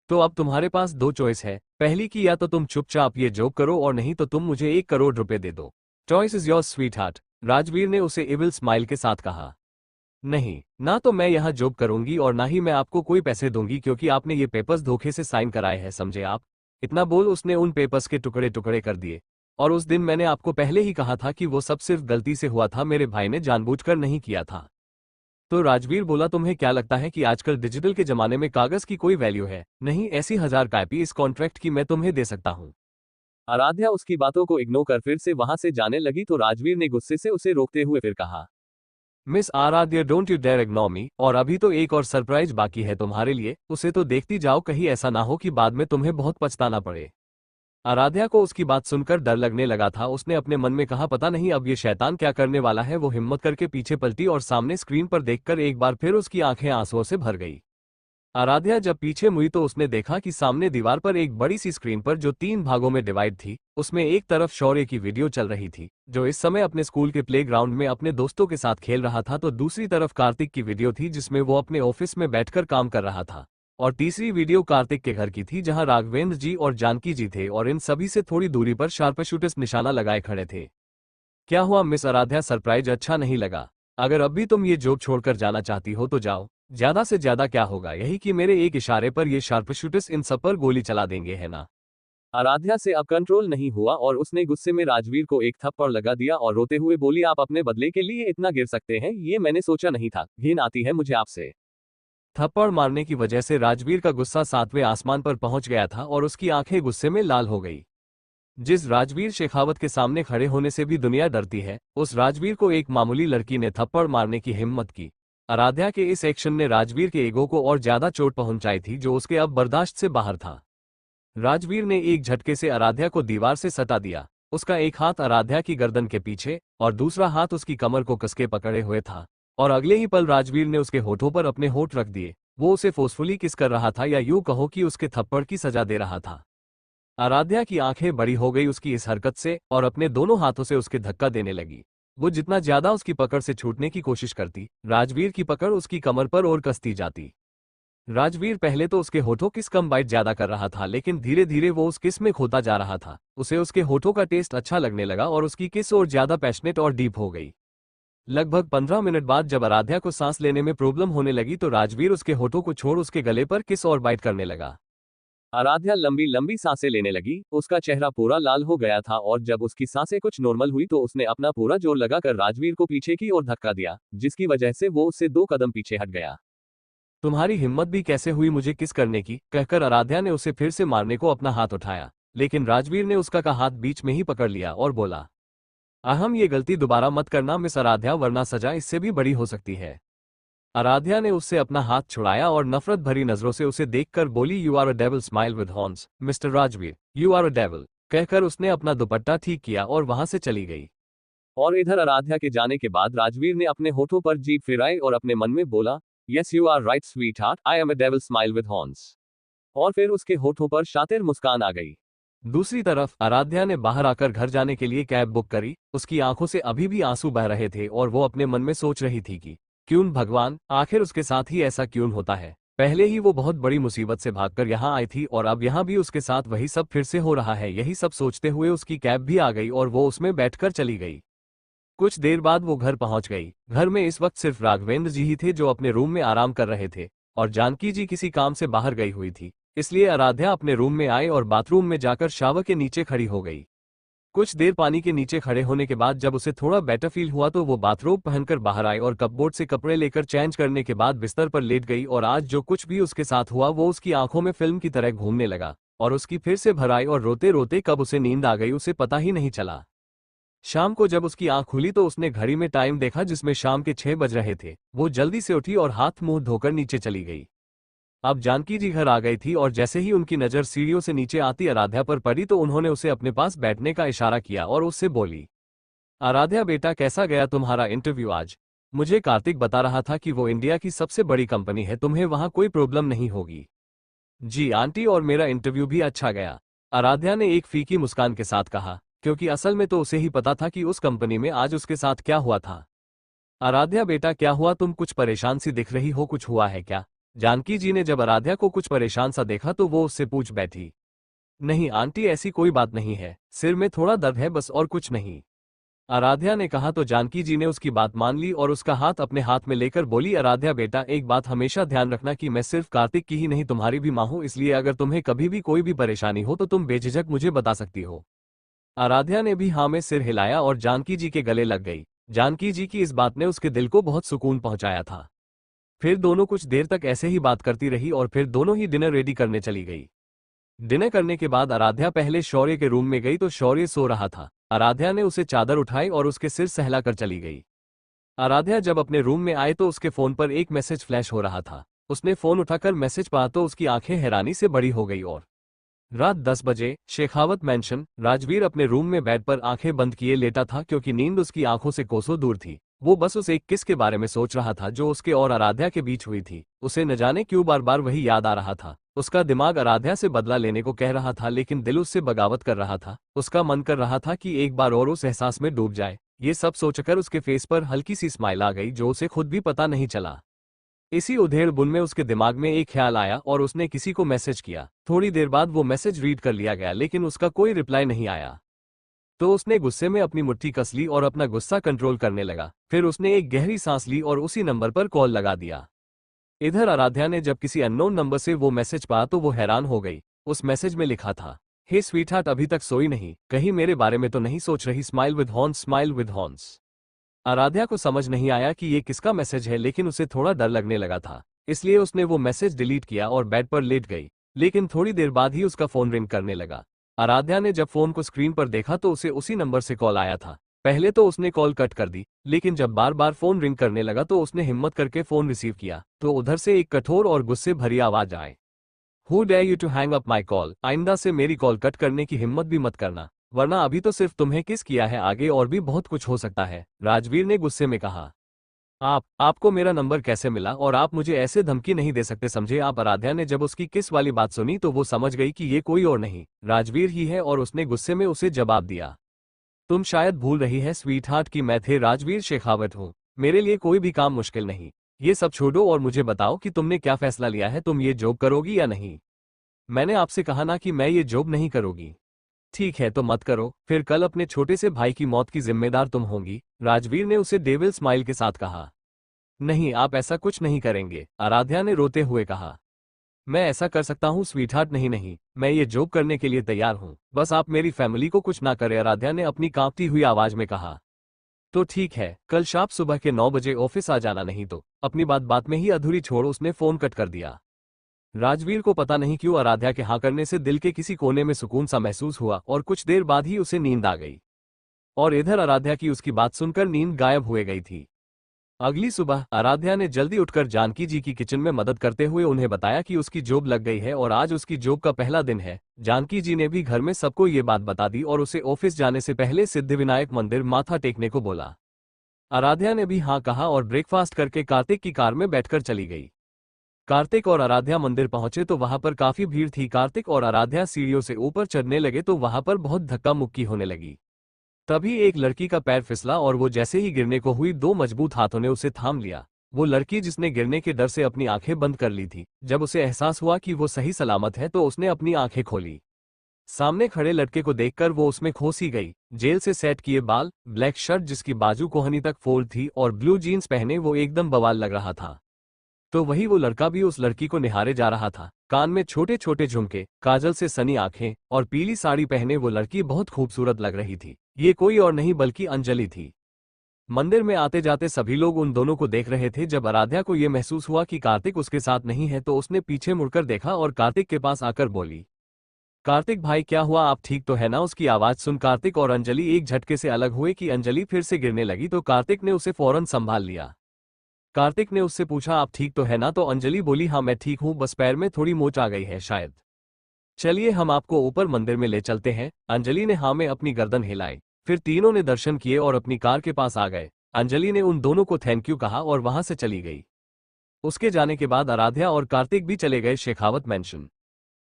तो अब तुम्हारे पास 2 चॉइस है, पहली की या तो तुम चुपचाप ये जॉब करो और नहीं तो तुम मुझे 1 करोड़ रुपए दे दो। Choice is yours sweet heart, Rajveer ने उसे इविल स्माइल के साथ कहा। नहीं, ना तो मैं यहाँ जॉब करूंगी और ना ही मैं आपको कोई पैसे दूंगी क्योंकि आपने ये पेपर्स धोखे से साइन कराए हैं, समझे आप? इतना बोल उसने उन पेपर्स के टुकड़े टुकड़े कर दिए। और उस दिन मैंने आपको पहले ही कहा था कि वो सब सिर्फ गलती से हुआ था, मेरे भाई ने जानबूझकर नहीं किया था। तो राजवीर बोला, तुम्हें क्या लगता है कि आजकल डिजिटल के जमाने में कागज की कोई वैल्यू है? नहीं, ऐसी 1000 कॉपी इस कॉन्ट्रैक्ट की मैं तुम्हें दे सकता हूँ। आराध्या उसकी बातों को इग्नोर कर फिर से वहां से जाने लगी तो राजवीर ने गुस्से से उसे रोकते हुए फिर कहा, miss Aaradhya, don't you dare ignore me, और अभी तो एक और सरप्राइज बाकी है तुम्हारे लिए, उसे तो देखती जाओ, कहीं ऐसा ना हो कि बाद में तुम्हें बहुत पछताना पड़े। आराध्या को उसकी बात सुनकर डर लगने लगा था। उसने अपने मन में कहा, पता नहीं अब ये शैतान क्या करने वाला है। वो हिम्मत करके पीछे पलटी और सामने स्क्रीन पर देखकर एक बार फिर उसकी आंखें आंसुओं से भर गई। आराध्या जब पीछे मुड़ी तो उसने देखा कि सामने दीवार पर एक बड़ी सी स्क्रीन पर जो 3 भागों में डिवाइड थी, उसमें एक तरफ शौर्य की वीडियो चल रही थी जो इस समय अपने स्कूल के प्लेग्राउंड में अपने दोस्तों के साथ खेल रहा था, तो दूसरी तरफ कार्तिक की वीडियो थी जिसमें वो अपने ऑफिस में बैठकर काम कर रहा था, और तीसरी वीडियो कार्तिक के घर की थी जहां राघवेंद्र जी और जानकी जी थे और इन सभी से थोड़ी दूरी पर शार्पशूटर्स निशाना लगाए खड़े थे। क्या हुआ मिस आराध्या, सरप्राइज अच्छा नहीं लगा? अगर अब भी तुम ये जॉब छोड़कर जाना चाहती हो तो जाओ, ज्यादा से ज्यादा क्या होगा, यही कि मेरे एक इशारे पर ये शार्पशूटर्स इन सब पर गोली चला देंगे, है ना? आराध्या से अब कंट्रोल नहीं हुआ और उसने गुस्से में राजवीर को एक थप्पड़ लगा दिया और रोते हुए बोली, आप अपने बदले के लिए इतना गिर सकते हैं, ये मैंने सोचा नहीं था, घिन आती है मुझे आपसे। थप्पड़ मारने की वजह से राजवीर का गुस्सा 7वें आसमान पर पहुंच गया था और उसकी आंखें गुस्से में लाल हो गई। जिस राजवीर शेखावत के सामने खड़े होने से भी दुनिया डरती है, उस राजवीर को एक मामूली लड़की ने थप्पड़ मारने की हिम्मत की। आराध्या के इस एक्शन ने राजवीर के ईगो को और ज्यादा चोट पहुंचाई थी जो उसके अब बर्दाश्त से बाहर था। राजवीर ने एक झटके से आराध्या को दीवार से सटा दिया। उसका एक हाथ आराध्या की गर्दन के पीछे और दूसरा हाथ उसकी कमर को कसके पकड़े हुए था, और अगले ही पल राजवीर ने उसके होठों पर अपने होठ रख दिए। वो उसे फोर्सफुली किस कर रहा था, या यूं कहो कि उसके थप्पड़ की सजा दे रहा था। आराध्या की आंखें बड़ी हो गई उसकी इस हरकत से और अपने दोनों हाथों से उसके धक्का देने लगी। वो जितना ज्यादा उसकी पकड़ से छूटने की कोशिश करती, राजवीर की पकड़ उसकी कमर पर और कसती जाती। राजवीर पहले तो उसके होठों किस कम बाइट ज्यादा कर रहा था, लेकिन धीरे धीरे वो उस किस में खोता जा रहा था। उसे उसके होठों का टेस्ट अच्छा लगने लगा और उसकी किस और ज्यादा पैशनेट और डीप हो गई। लगभग 15 मिनट बाद जब आराध्या को सांस लेने में प्रॉब्लम होने लगी तो राजवीर उसके होठों को छोड़ उसके गले पर किस और बाइट करने लगा। आराध्या लंबी लंबी सांसें लेने लगी, उसका चेहरा पूरा लाल हो गया था और जब उसकी सांसें कुछ नॉर्मल हुई तो उसने अपना पूरा जोर लगाकर राजवीर को पीछे की ओर धक्का दिया, जिसकी वजह से वो उससे 2 कदम पीछे हट गया। तुम्हारी हिम्मत भी कैसे हुई मुझे किस करने की, कहकर आराध्या ने उसे फिर से मारने को अपना हाथ उठाया, लेकिन राजवीर ने उसका हाथ बीच में ही पकड़ लिया और बोला, अहम, ये गलती दोबारा मत करना मिस आराध्या, वरना सजा इससे भी बड़ी हो सकती है। आराध्या ने उससे अपना हाथ छुड़ाया और नफरत भरी नजरों से उसे देखकर बोली, you are a devil smile with horns mister Rajveer, you are a devil. कहकर उसने अपना दुपट्टा ठीक किया और वहां से चली गई। और इधर आराध्या के जाने के बाद राजवीर ने अपने होठों पर जीभ फिराई और अपने मन में बोला, yes you are right sweetheart, I am a devil smile with horns. और फिर उसके होठों पर शातिर मुस्कान आ गई। दूसरी तरफ आराध्या ने बाहर आकर घर जाने के लिए कैब बुक करी। उसकी आंखों से अभी भी आंसू बह रहे थे और वो अपने मन में सोच रही थी कि क्यों भगवान, आखिर उसके साथ ही ऐसा क्यों होता है। पहले ही वो बहुत बड़ी मुसीबत से भागकर यहाँ आई थी और अब यहाँ भी उसके साथ वही सब फिर से हो रहा है। यही सब सोचते हुए उसकी कैब भी आ गई और वो उसमें बैठकर चली गई। कुछ देर बाद वो घर पहुंच गई। घर में इस वक्त सिर्फ राघवेंद्र जी ही थे जो अपने रूम में आराम कर रहे थे और जानकी जी किसी काम से बाहर गई हुई थी। इसलिए आराध्या अपने रूम में आई और बाथरूम में जाकर शावर के नीचे खड़ी हो गई। कुछ देर पानी के नीचे खड़े होने के बाद जब उसे थोड़ा बेटर फील हुआ तो वो बाथरोब पहनकर बाहर आई और कपबोर्ड से कपड़े लेकर चेंज करने के बाद बिस्तर पर लेट गई। और आज जो कुछ भी उसके साथ हुआ वो उसकी आंखों में फिल्म की तरह घूमने लगा और उसकी फिर से भर आई और रोते रोते कब उसे नींद आ गई उसे पता ही नहीं चला। शाम को जब उसकी आंख खुली तो उसने घड़ी में टाइम देखा जिसमें शाम के 6 बज रहे थे। वो जल्दी से उठी और हाथ मुंह धोकर नीचे चली गई। अब जानकी जी घर आ गई थी और जैसे ही उनकी नजर सीढ़ियों से नीचे आती आराध्या पर पड़ी तो उन्होंने उसे अपने पास बैठने का इशारा किया और उससे बोली, आराध्या बेटा कैसा गया तुम्हारा इंटरव्यू आज? मुझे कार्तिक बता रहा था कि वो इंडिया की सबसे बड़ी कंपनी है, तुम्हें वहां कोई प्रॉब्लम नहीं होगी। जी आंटी, और मेरा इंटरव्यू भी अच्छा गया, आराध्या ने एक फीकी मुस्कान के साथ कहा, क्योंकि असल में तो उसे ही पता था कि उस कंपनी में आज उसके साथ क्या हुआ था। आराध्या बेटा क्या हुआ, तुम कुछ परेशान सी दिख रही हो, कुछ हुआ है क्या? जानकी जी ने जब आराध्या को कुछ परेशान सा देखा तो वो उससे पूछ बैठी। नहीं आंटी, ऐसी कोई बात नहीं है, सिर में थोड़ा दर्द है बस, और कुछ नहीं, आराध्या ने कहा। तो जानकी जी ने उसकी बात मान ली और उसका हाथ अपने हाथ में लेकर बोली, आराध्या बेटा एक बात हमेशा ध्यान रखना कि मैं सिर्फ कार्तिक की ही नहीं तुम्हारी भी माँ हूँ, इसलिए अगर तुम्हें कभी भी कोई भी परेशानी हो तो तुम बेझिझक मुझे बता सकती हो। आराध्या ने भी हाँ में सिर हिलाया और जानकी जी के गले लग गई। जानकी जी की इस बात ने उसके दिल को बहुत सुकून पहुंचाया था। फिर दोनों कुछ देर तक ऐसे ही बात करती रही और फिर दोनों ही डिनर रेडी करने चली गई। डिनर करने के बाद आराध्या पहले शौर्य के रूम में गई तो शौर्य सो रहा था। आराध्या ने उसे चादर उठाई और उसके सिर सहलाकर चली गई। आराध्या जब अपने रूम में आए तो उसके फोन पर एक मैसेज फ्लैश हो रहा था। उसने फोन उठाकर मैसेज पढ़ा तो उसकी आंखें हैरानी से बड़ी हो गई। और रात 10 बजे शेखावत मैंशन। राजवीर अपने रूम में बेड पर आंखें बंद किए लेटा था क्योंकि नींद उसकी आंखों से कोसों दूर थी। वो बस उस एक किस के बारे में सोच रहा था जो उसके और आराध्या के बीच हुई थी। उसे न जाने क्यों बार बार वही याद आ रहा था। उसका दिमाग आराध्या से बदला लेने को कह रहा था लेकिन दिल उससे बगावत कर रहा था। उसका मन कर रहा था कि एक बार और उस एहसास में डूब जाए। ये सब सोचकर उसके फेस पर हल्की सी स्माइल आ गई जो उसे खुद भी पता नहीं चला। इसी उधेड़ बुन में उसके दिमाग में एक ख्याल आया और उसने किसी को मैसेज किया। थोड़ी देर बाद वो मैसेज रीड कर लिया गया लेकिन उसका कोई रिप्लाई नहीं आया। तो उसने गुस्से में अपनी मुट्ठी कस ली और अपना गुस्सा कंट्रोल करने लगा। फिर उसने एक गहरी सांस ली और उसी नंबर पर कॉल लगा दिया। इधर आराध्या ने जब किसी अननोन नंबर से वो मैसेज पाया तो वो हैरान हो गई। उस मैसेज में लिखा था, हे स्वीटहार्ट, अभी तक सोई नहीं, कहीं मेरे बारे में तो नहीं सोच रही, smile with horns, smile with horns. Aaradhya को समझ नहीं आया कि ये किसका मैसेज है लेकिन उसे थोड़ा डर लगने लगा था, इसलिए उसने वो मैसेज डिलीट किया और बेड पर लेट गई। लेकिन थोड़ी देर बाद ही उसका फोन रिंग करने लगा। आराध्या ने जब फोन को स्क्रीन पर देखा तो उसे उसी नंबर से कॉल आया था। पहले तो उसने कॉल कट कर दी लेकिन जब बार बार फोन रिंग करने लगा तो उसने हिम्मत करके फोन रिसीव किया तो उधर से एक कठोर और गुस्से भरी आवाज आए, who dare you to hang up my call, आइंदा से मेरी कॉल कट करने की हिम्मत भी मत करना, वरना अभी तो सिर्फ तुम्हें किस किया है, आगे और भी बहुत कुछ हो सकता है। राजवीर ने गुस्से में कहा, आपको मेरा नंबर कैसे मिला और आप मुझे ऐसे धमकी नहीं दे सकते, समझे आप। आराध्या ने जब उसकी किस वाली बात सुनी तो वो समझ गई कि ये कोई और नहीं राजवीर ही है और उसने गुस्से में उसे जवाब दिया, तुम शायद भूल रही है स्वीटहार्ट कि मैं थे राजवीर शेखावत हूँ, मेरे लिए कोई भी काम मुश्किल नहीं। ये सब छोड़ो और मुझे बताओ कि तुमने क्या फैसला लिया है, तुम ये जॉब करोगी या नहीं? मैंने आपसे कहा ना कि मैं ये जॉब नहीं करूंगी। ठीक है तो मत करो, फिर कल अपने छोटे से भाई की मौत की जिम्मेदार तुम होंगी, राजवीर ने उसे डेविल स्माइल के साथ कहा। नहीं, आप ऐसा कुछ नहीं करेंगे, आराध्या ने रोते हुए कहा। मैं ऐसा कर सकता हूँ स्वीटहार्ट, नहीं नहीं, मैं ये जॉब करने के लिए तैयार हूँ, बस आप मेरी फैमिली को कुछ ना करें, आराध्या ने अपनी कांपती हुई आवाज में कहा। तो ठीक है, कल शाम सुबह के 9 बजे ऑफिस आ जाना, नहीं तो। अपनी बात में ही अधूरी छोड़ उसने फोन कट कर दिया। राजवीर को पता नहीं क्यों आराध्या के हाँ करने से दिल के किसी कोने में सुकून सा महसूस हुआ और कुछ देर बाद ही उसे नींद आ गई। और इधर आराध्या की उसकी बात सुनकर नींद गायब हुए गई थी। अगली सुबह आराध्या ने जल्दी उठकर जानकी जी की किचन में मदद करते हुए उन्हें बताया कि उसकी जॉब लग गई है और आज उसकी जॉब का पहला दिन है। जानकी जी ने भी घर में सबको ये बात बता दी और उसे ऑफिस जाने से पहले सिद्धिविनायक मंदिर माथा टेकने को बोला। आराध्या ने भी हाँ कहा और ब्रेकफास्ट करके कार्तिक की कार में बैठकर चली गई। कार्तिक और आराध्या मंदिर पहुंचे तो वहां पर काफी भीड़ थी। कार्तिक और आराध्या सीढ़ियों से ऊपर चढ़ने लगे तो वहां पर बहुत धक्का मुक्की होने लगी। तभी एक लड़की का पैर फिसला और वो जैसे ही गिरने को हुई, दो मजबूत हाथों ने उसे थाम लिया। वो लड़की जिसने गिरने के डर से अपनी आंखें बंद कर ली थी, जब उसे एहसास हुआ कि वो सही सलामत है तो उसने अपनी आंखें खोली। सामने खड़े लड़के को देखकर वो उसमें खो सी गई। जेल से सेट किए बाल, ब्लैक शर्ट जिसकी बाजू कोहनी तक फोल्ड थी और ब्लू जीन्स पहने वो एकदम बवाल लग रहा था। तो वही वो लड़का भी उस लड़की को निहारे जा रहा था। कान में छोटे छोटे झुमके, काजल से सनी आंखें और पीली साड़ी पहने वो लड़की बहुत खूबसूरत लग रही थी। ये कोई और नहीं बल्कि अंजलि थी। मंदिर में आते जाते सभी लोग उन दोनों को देख रहे थे। जब आराध्या को यह महसूस हुआ कि कार्तिक उसके साथ नहीं है तो उसने पीछे मुड़कर देखा और कार्तिक के पास आकर बोली, कार्तिक भाई क्या हुआ, आप ठीक तो है ना। उसकी आवाज सुन कार्तिक और अंजलि एक झटके से अलग हुए कि अंजलि फिर से गिरने लगी तो कार्तिक ने उसे फौरन संभाल लिया। कार्तिक ने उससे पूछा, आप ठीक तो है ना। तो अंजलि बोली, हाँ मैं ठीक हूँ, बस पैर में थोड़ी मोच आ गई है शायद। चलिए हम आपको ऊपर मंदिर में ले चलते हैं। अंजलि ने हाँ में अपनी गर्दन हिलाई। फिर तीनों ने दर्शन किए और अपनी कार के पास आ गए। अंजलि ने उन दोनों को थैंक यू कहा और वहां से चली गई। उसके जाने के बाद आराध्या और कार्तिक भी चले गए शेखावत मैंशन।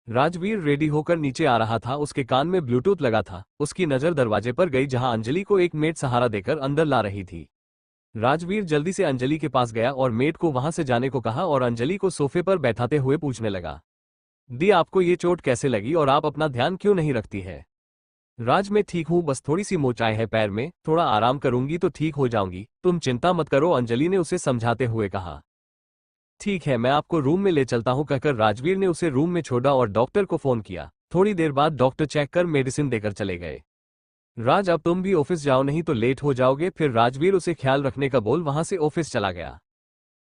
राजवीर रेडी होकर नीचे आ रहा था। उसके कान में ब्लूटूथ लगा था। उसकी नजर दरवाजे पर गई जहां अंजलि को एक मेड सहारा देकर अंदर ला रही थी। राजवीर जल्दी से अंजलि के पास गया और मेड को वहां से जाने को कहा और अंजलि को सोफे पर बैठाते हुए पूछने लगा, दी आपको ये चोट कैसे लगी और आप अपना ध्यान क्यों नहीं रखती है। राज मैं ठीक हूँ, बस थोड़ी सी मोचाई है पैर में, थोड़ा आराम करूंगी तो ठीक हो जाऊंगी, तुम चिंता मत करो, अंजलि ने उसे समझाते हुए कहा। ठीक है मैं आपको रूम में ले चलता हूं, कहकर राजवीर ने उसे रूम में छोड़ा और डॉक्टर को फोन किया। थोड़ी देर बाद डॉक्टर चेक कर मेडिसिन देकर चले गए। राज अब तुम भी ऑफिस जाओ नहीं तो लेट हो जाओगे। फिर राजवीर उसे ख्याल रखने का बोल वहां से ऑफिस चला गया।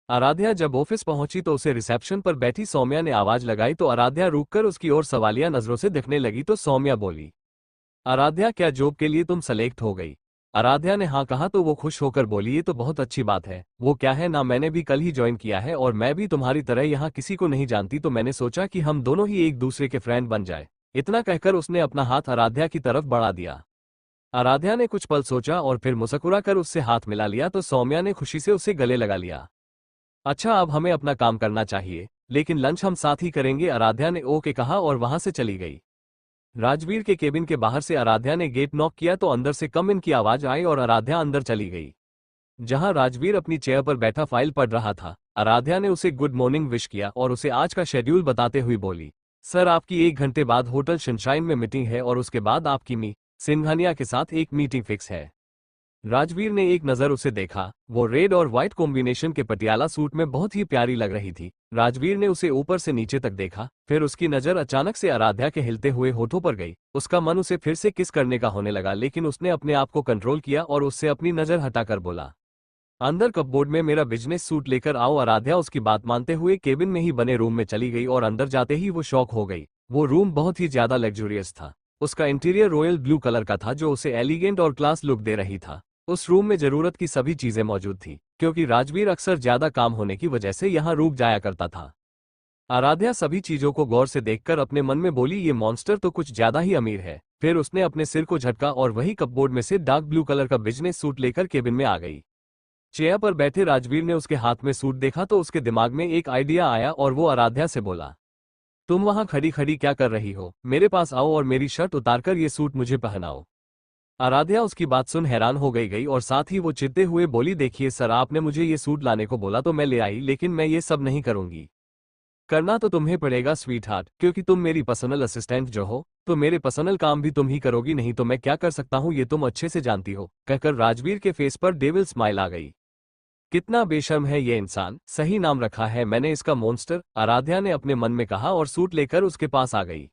आराध्या जब ऑफिस पहुंची तो उसे रिसेप्शन पर बैठी सौम्या ने आवाज लगाई तो आराध्या रुककर उसकी ओर सवालिया नजरों से देखने लगी तो सौम्या बोली, आराध्या क्या जॉब के लिए तुम सेलेक्ट हो गई। आराध्या ने हाँ कहा तो वो खुश होकर बोली, ये तो बहुत अच्छी बात है। वो क्या है ना, मैंने भी कल ही ज्वाइन किया है और मैं भी तुम्हारी तरह यहाँ किसी को नहीं जानती तो मैंने सोचा कि हम दोनों ही एक दूसरे के फ्रेंड बन जाए। इतना कहकर उसने अपना हाथ आराध्या की तरफ बढ़ा दिया। आराध्या ने कुछ पल सोचा और फिर मुस्कुरा कर उससे हाथ मिला लिया तो सौम्या ने खुशी से उसे गले लगा लिया। अच्छा अब हमें अपना काम करना चाहिए, लेकिन लंच हम साथ ही करेंगे, आराध्या ने ओके कहा और वहां से चली गई। राजवीर के केबिन के बाहर से आराध्या ने गेट नॉक किया तो अंदर से कम इन की आवाज आई और आराध्या अंदर चली गई। जहां राजवीर अपनी चेयर पर बैठा फाइल पढ़ रहा था, आराध्या ने उसे गुड मॉर्निंग विश किया और उसे आज का शेड्यूल बताते हुए बोली, सर आपकी 1 घंटे बाद होटल सनशाइन में मीटिंग है और उसके बाद आपकी मी सिंघानिया के साथ एक मीटिंग फिक्स है। राजवीर ने एक नजर उसे देखा। वो रेड और व्हाइट कॉम्बिनेशन के पटियाला सूट में बहुत ही प्यारी लग रही थी। राजवीर ने उसे ऊपर से नीचे तक देखा, फिर उसकी नजर अचानक से आराध्या के हिलते हुए होठों पर गई। उसका मन उसे फिर से किस करने का होने लगा, लेकिन उसने अपने आप को कंट्रोल किया और उससे अपनी नजर हटाकर बोला, अंदर कपबोर्ड में मेरा बिजनेस सूट लेकर आओ। आराध्या उसकी बात मानते हुए केबिन में ही बने रूम में चली गई और अंदर जाते ही वो शॉक हो गई। वो रूम बहुत ही ज्यादा लग्जूरियस था। उसका इंटीरियर रॉयल ब्लू कलर का था जो उसे एलिगेंट और क्लास लुक दे रही था। उस रूम में जरूरत की सभी चीजें मौजूद थी, क्योंकि राजवीर अक्सर ज्यादा काम होने की वजह से यहाँ रुक जाया करता था। आराध्या सभी चीजों को गौर से देखकर अपने मन में बोली, ये मॉन्स्टर तो कुछ ज्यादा ही अमीर है। फिर उसने अपने सिर को झटका और वही कपबोर्ड में से डार्क ब्लू कलर का बिजनेस सूट लेकर केबिन में आ गई। चेयर पर बैठे राजवीर ने उसके हाथ में सूट देखा तो उसके दिमाग में एक आइडिया आया और वो आराध्या से बोला, तुम वहां खड़ी खड़ी क्या कर रही हो, मेरे पास आओ और मेरी शर्ट उतारकर ये सूट मुझे पहनाओ। आराध्या उसकी बात सुन हैरान हो गई और साथ ही वो चिढ़ते हुए बोली, देखिए सर आपने मुझे ये सूट लाने को बोला तो मैं ले आई, लेकिन मैं ये सब नहीं करूंगी। करना तो तुम्हें पड़ेगा स्वीट हार्ट, क्योंकि तुम मेरी पर्सनल असिस्टेंट जो हो तो मेरे पर्सनल काम भी तुम ही करोगी, नहीं तो मैं क्या कर सकता हूँ ये तुम अच्छे से जानती हो। कहकर राजवीर के फेस पर डेविल स्माइल आ गई। कितना बेशर्म है ये इंसान, सही नाम रखा है मैंने इसका मॉन्स्टर, आराध्या ने अपने मन में कहा और सूट लेकर उसके पास आ गई।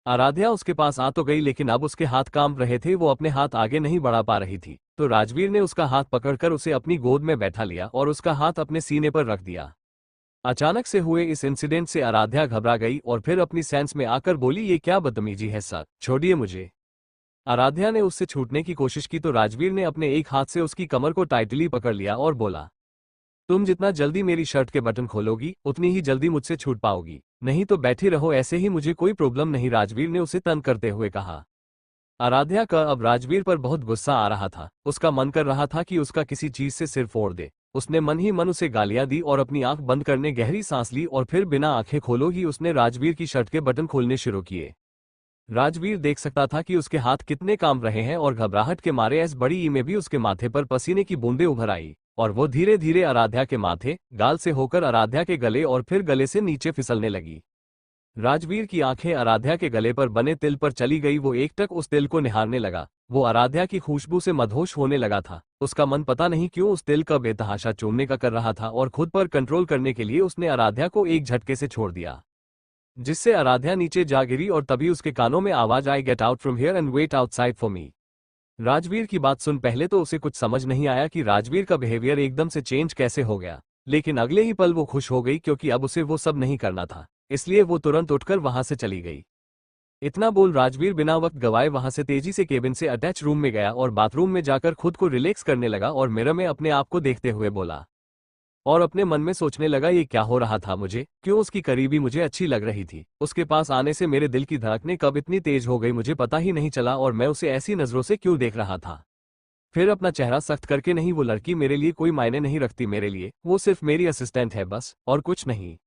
आराध्या उसके पास आ तो गई लेकिन अब उसके हाथ कांप रहे थे, वो अपने हाथ आगे नहीं बढ़ा पा रही थी। तो राजवीर ने उसका हाथ पकड़कर उसे अपनी गोद में बैठा लिया और उसका हाथ अपने सीने पर रख दिया। अचानक से हुए इस इंसिडेंट से आराध्या घबरा गई और फिर अपनी सेंस में आकर बोली, ये क्या बदतमीजी है सर, छोड़िए मुझे। आराध्या ने उससे छूटने की कोशिश की तो राजवीर ने अपने एक हाथ से उसकी कमर को टाइटली पकड़ लिया और बोला, तुम जितना जल्दी मेरी शर्ट के बटन खोलोगी उतनी ही जल्दी मुझसे छूट पाओगी, नहीं तो बैठी रहो ऐसे ही, मुझे कोई प्रॉब्लम नहीं, राजवीर ने उसे तंग करते हुए कहा। आराध्या का अब राजवीर पर बहुत गुस्सा आ रहा था। उसका मन कर रहा था कि उसका किसी चीज से सिर फोड़ दे। उसने मन ही मन उसे गालियां दी और अपनी आंख बंद करने गहरी सांस ली और फिर बिना आंखें खोलो ही उसने राजवीर की शर्ट के बटन खोलने शुरू किए। राजवीर देख सकता था कि उसके हाथ कितने काम रहे हैं और घबराहट के मारे इस बड़ी ई में भी उसके माथे पर पसीने की बूंदें उभर आई और वो धीरे धीरे आराध्या के माथे, गाल से होकर आराध्या के गले और फिर गले से नीचे फिसलने लगी। राजवीर की आंखें आराध्या के गले पर बने तिल पर चली गई। वो एकटक उस तिल को निहारने लगा। वो आराध्या की खुशबू से मदहोश होने लगा था। उसका मन पता नहीं क्यों उस तिल का बेतहाशा चूमने का कर रहा था और खुद पर कंट्रोल करने के लिए उसने आराध्या को एक झटके से छोड़ दिया, जिससे आराध्या नीचे जा गिरी और तभी उसके कानों में आवाज आई, get out from here and wait outside for me. Rajveer की बात सुन पहले तो उसे कुछ समझ नहीं आया कि राजवीर का बिहेवियर एकदम से चेंज कैसे हो गया, लेकिन अगले ही पल वो खुश हो गई क्योंकि अब उसे वो सब नहीं करना था, इसलिए वो तुरंत उठकर वहां से चली गई। इतना बोल राजवीर बिना वक्त गवाए वहां से तेजी से केबिन से अटैच रूम में गया और बाथरूम में जाकर खुद को रिलैक्स करने लगा और मिरर में अपने आप को देखते हुए बोला और अपने मन में सोचने लगा, ये क्या हो रहा था मुझे, क्यों उसकी करीबी मुझे अच्छी लग रही थी, उसके पास आने से मेरे दिल की धड़कनें कब इतनी तेज हो गई मुझे पता ही नहीं चला और मैं उसे ऐसी नजरों से क्यों देख रहा था। फिर अपना चेहरा सख्त करके, नहीं वो लड़की मेरे लिए कोई मायने नहीं रखती, मेरे लिए वो सिर्फ मेरी असिस्टेंट है बस और कुछ नहीं।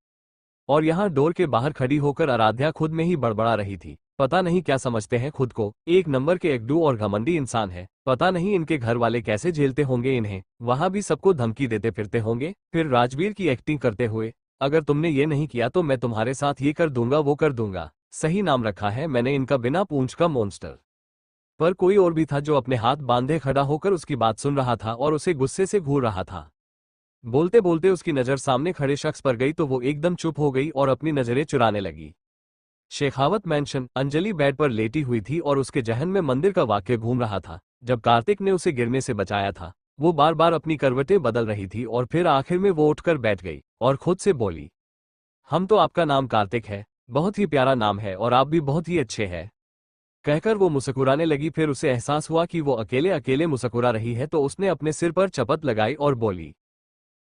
और यहाँ डोर के बाहर खड़ी होकर आराध्या खुद में ही बड़बड़ा रही थी, पता नहीं क्या समझते हैं खुद को, एक नंबर के एकडू और घमंडी इंसान है, पता नहीं इनके घर वाले कैसे झेलते होंगे इन्हें, वहां भी सबको धमकी देते फिरते होंगे। फिर राजवीर की एक्टिंग करते हुए, अगर तुमने ये नहीं किया तो मैं तुम्हारे साथ ये कर दूंगा वो कर दूंगा, सही नाम रखा है मैंने इनका, बिना पूंछ का मॉन्स्टर। पर कोई और भी था जो अपने हाथ बांधे खड़ा होकर उसकी बात सुन रहा था और उसे गुस्से से घूर रहा था। बोलते बोलते उसकी नजर सामने खड़े शख्स पर गई तो वो एकदम चुप हो गई और अपनी नजरें चुराने लगी। शेखावत मैंशन। अंजलि बेड पर लेटी हुई थी और उसके जहन में मंदिर का वाक्य घूम रहा था। जब कार्तिक ने उसे गिरने से बचाया था, वो बार बार अपनी करवटें बदल रही थी और फिर आखिर में वो उठकर बैठ गई और खुद से बोली, हम तो आपका नाम कार्तिक है, बहुत ही प्यारा नाम है और आप भी बहुत ही अच्छे हैं। कहकर वो मुस्कुराने लगी। फिर उसे एहसास हुआ कि वो अकेले अकेले मुस्कुरा रही है तो उसने अपने सिर पर चपत लगाई और बोली,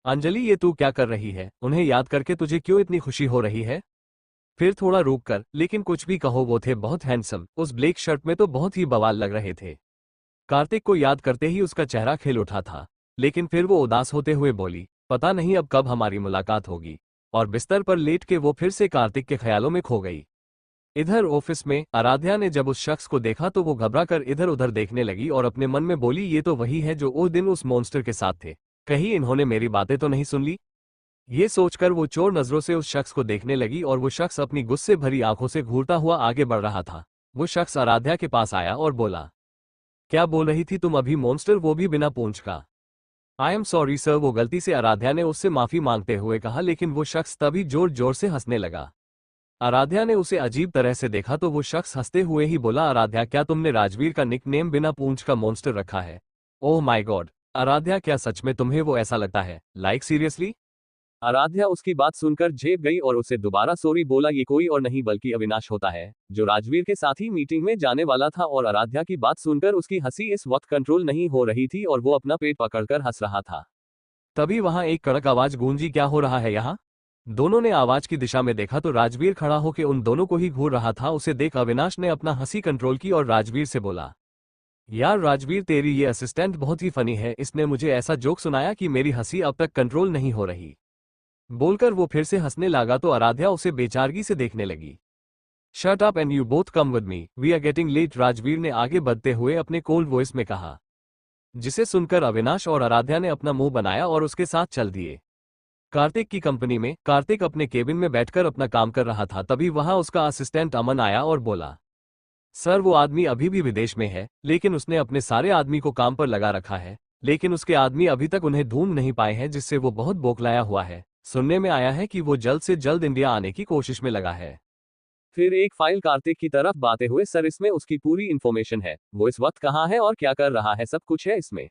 अंजलि ये तू क्या कर रही है, उन्हें याद करके तुझे क्यों इतनी खुशी हो रही है? फिर थोड़ा रुक कर, लेकिन कुछ भी कहो वो थे बहुत हैंडसम, उस ब्लैक शर्ट में तो बहुत ही बवाल लग रहे थे। कार्तिक को याद करते ही उसका चेहरा खिल उठा था, लेकिन फिर वो उदास होते हुए बोली, पता नहीं अब कब हमारी मुलाकात होगी। और बिस्तर पर लेट के वो फिर से कार्तिक के ख्यालों में खो गई। इधर ऑफिस में आराध्या ने जब उस शख्स को देखा तो वो घबरा कर इधर उधर देखने लगी और अपने मन में बोली, ये तो वही है जो उस दिन उस मॉन्स्टर के साथ थे, कहीं इन्होंने मेरी बातें तो नहीं सुन ली। ये सोचकर वो चोर नजरों से उस शख्स को देखने लगी और वो शख्स अपनी गुस्से भरी आंखों से घूरता हुआ आगे बढ़ रहा था। वो शख्स आराध्या के पास आया और बोला, क्या बोल रही थी तुम अभी, मॉन्स्टर, वो भी बिना पूंछ का? आई एम सॉरी सर, वो गलती से, आराध्या ने उससे माफी मांगते हुए कहा, लेकिन वो शख्स तभी जोर जोर से हंसने लगा। आराध्या ने उसे अजीब तरह से देखा तो वो शख्स हंसते हुए ही बोला, आराध्या क्या तुमने राजवीर का निकनेम बिना पूंछ का मॉन्स्टर रखा है? ओह माय गॉड आराध्या, क्या सच में तुम्हें वो ऐसा लगता है, लाइक सीरियसली? आराध्या उसकी बात सुनकर झेप गई और उसे दोबारा सॉरी बोला, ये कोई और नहीं बल्कि अविनाश होता है, जो राजवीर के साथ ही मीटिंग में जाने वाला था। और आराध्या की बात सुनकर उसकी हंसी इस वक्त कंट्रोल नहीं हो रही थी और वो अपना पेट पकड़कर हंस रहा था। तभी वहां एक कड़क आवाज गूंजी, क्या हो रहा है यहाँ? दोनों ने आवाज की दिशा में देखा तो राजवीर खड़ा होकर उन दोनों को ही घूर रहा था। उसे देख अविनाश ने अपना हंसी कंट्रोल की और राजवीर से बोला, यार राजवीर तेरी ये असिस्टेंट बहुत ही फनी है, इसने मुझे ऐसा जोक सुनाया कि मेरी हंसी अब तक कंट्रोल नहीं हो रही। बोलकर वो फिर से हंसने लगा तो आराध्या उसे बेचारगी से देखने लगी। Shut up and you both come with me, we are getting late, Rajveer ने आगे बढ़ते हुए अपने कोल्ड वॉइस में कहा, जिसे सुनकर अविनाश और आराध्या ने अपना मुंह बनाया और उसके साथ चल दिए। कार्तिक की कंपनी में कार्तिक अपने केबिन में बैठकर अपना काम कर रहा था। तभी वहां उसका असिस्टेंट अमन आया और बोला, सर वो आदमी अभी भी विदेश में है, लेकिन उसने अपने सारे आदमी को काम पर लगा रखा है, लेकिन उसके आदमी अभी तक उन्हें ढूंढ नहीं पाए हैं, जिससे वो बहुत बौखलाया हुआ है। सुनने में आया है कि वो जल्द से जल्द इंडिया आने की कोशिश में लगा है। फिर एक फाइल कार्तिक की तरफ बातें हुए, सर इसमें उसकी पूरी इन्फॉर्मेशन है, वो इस वक्त कहाँ है और क्या कर रहा है, सब कुछ है इसमें।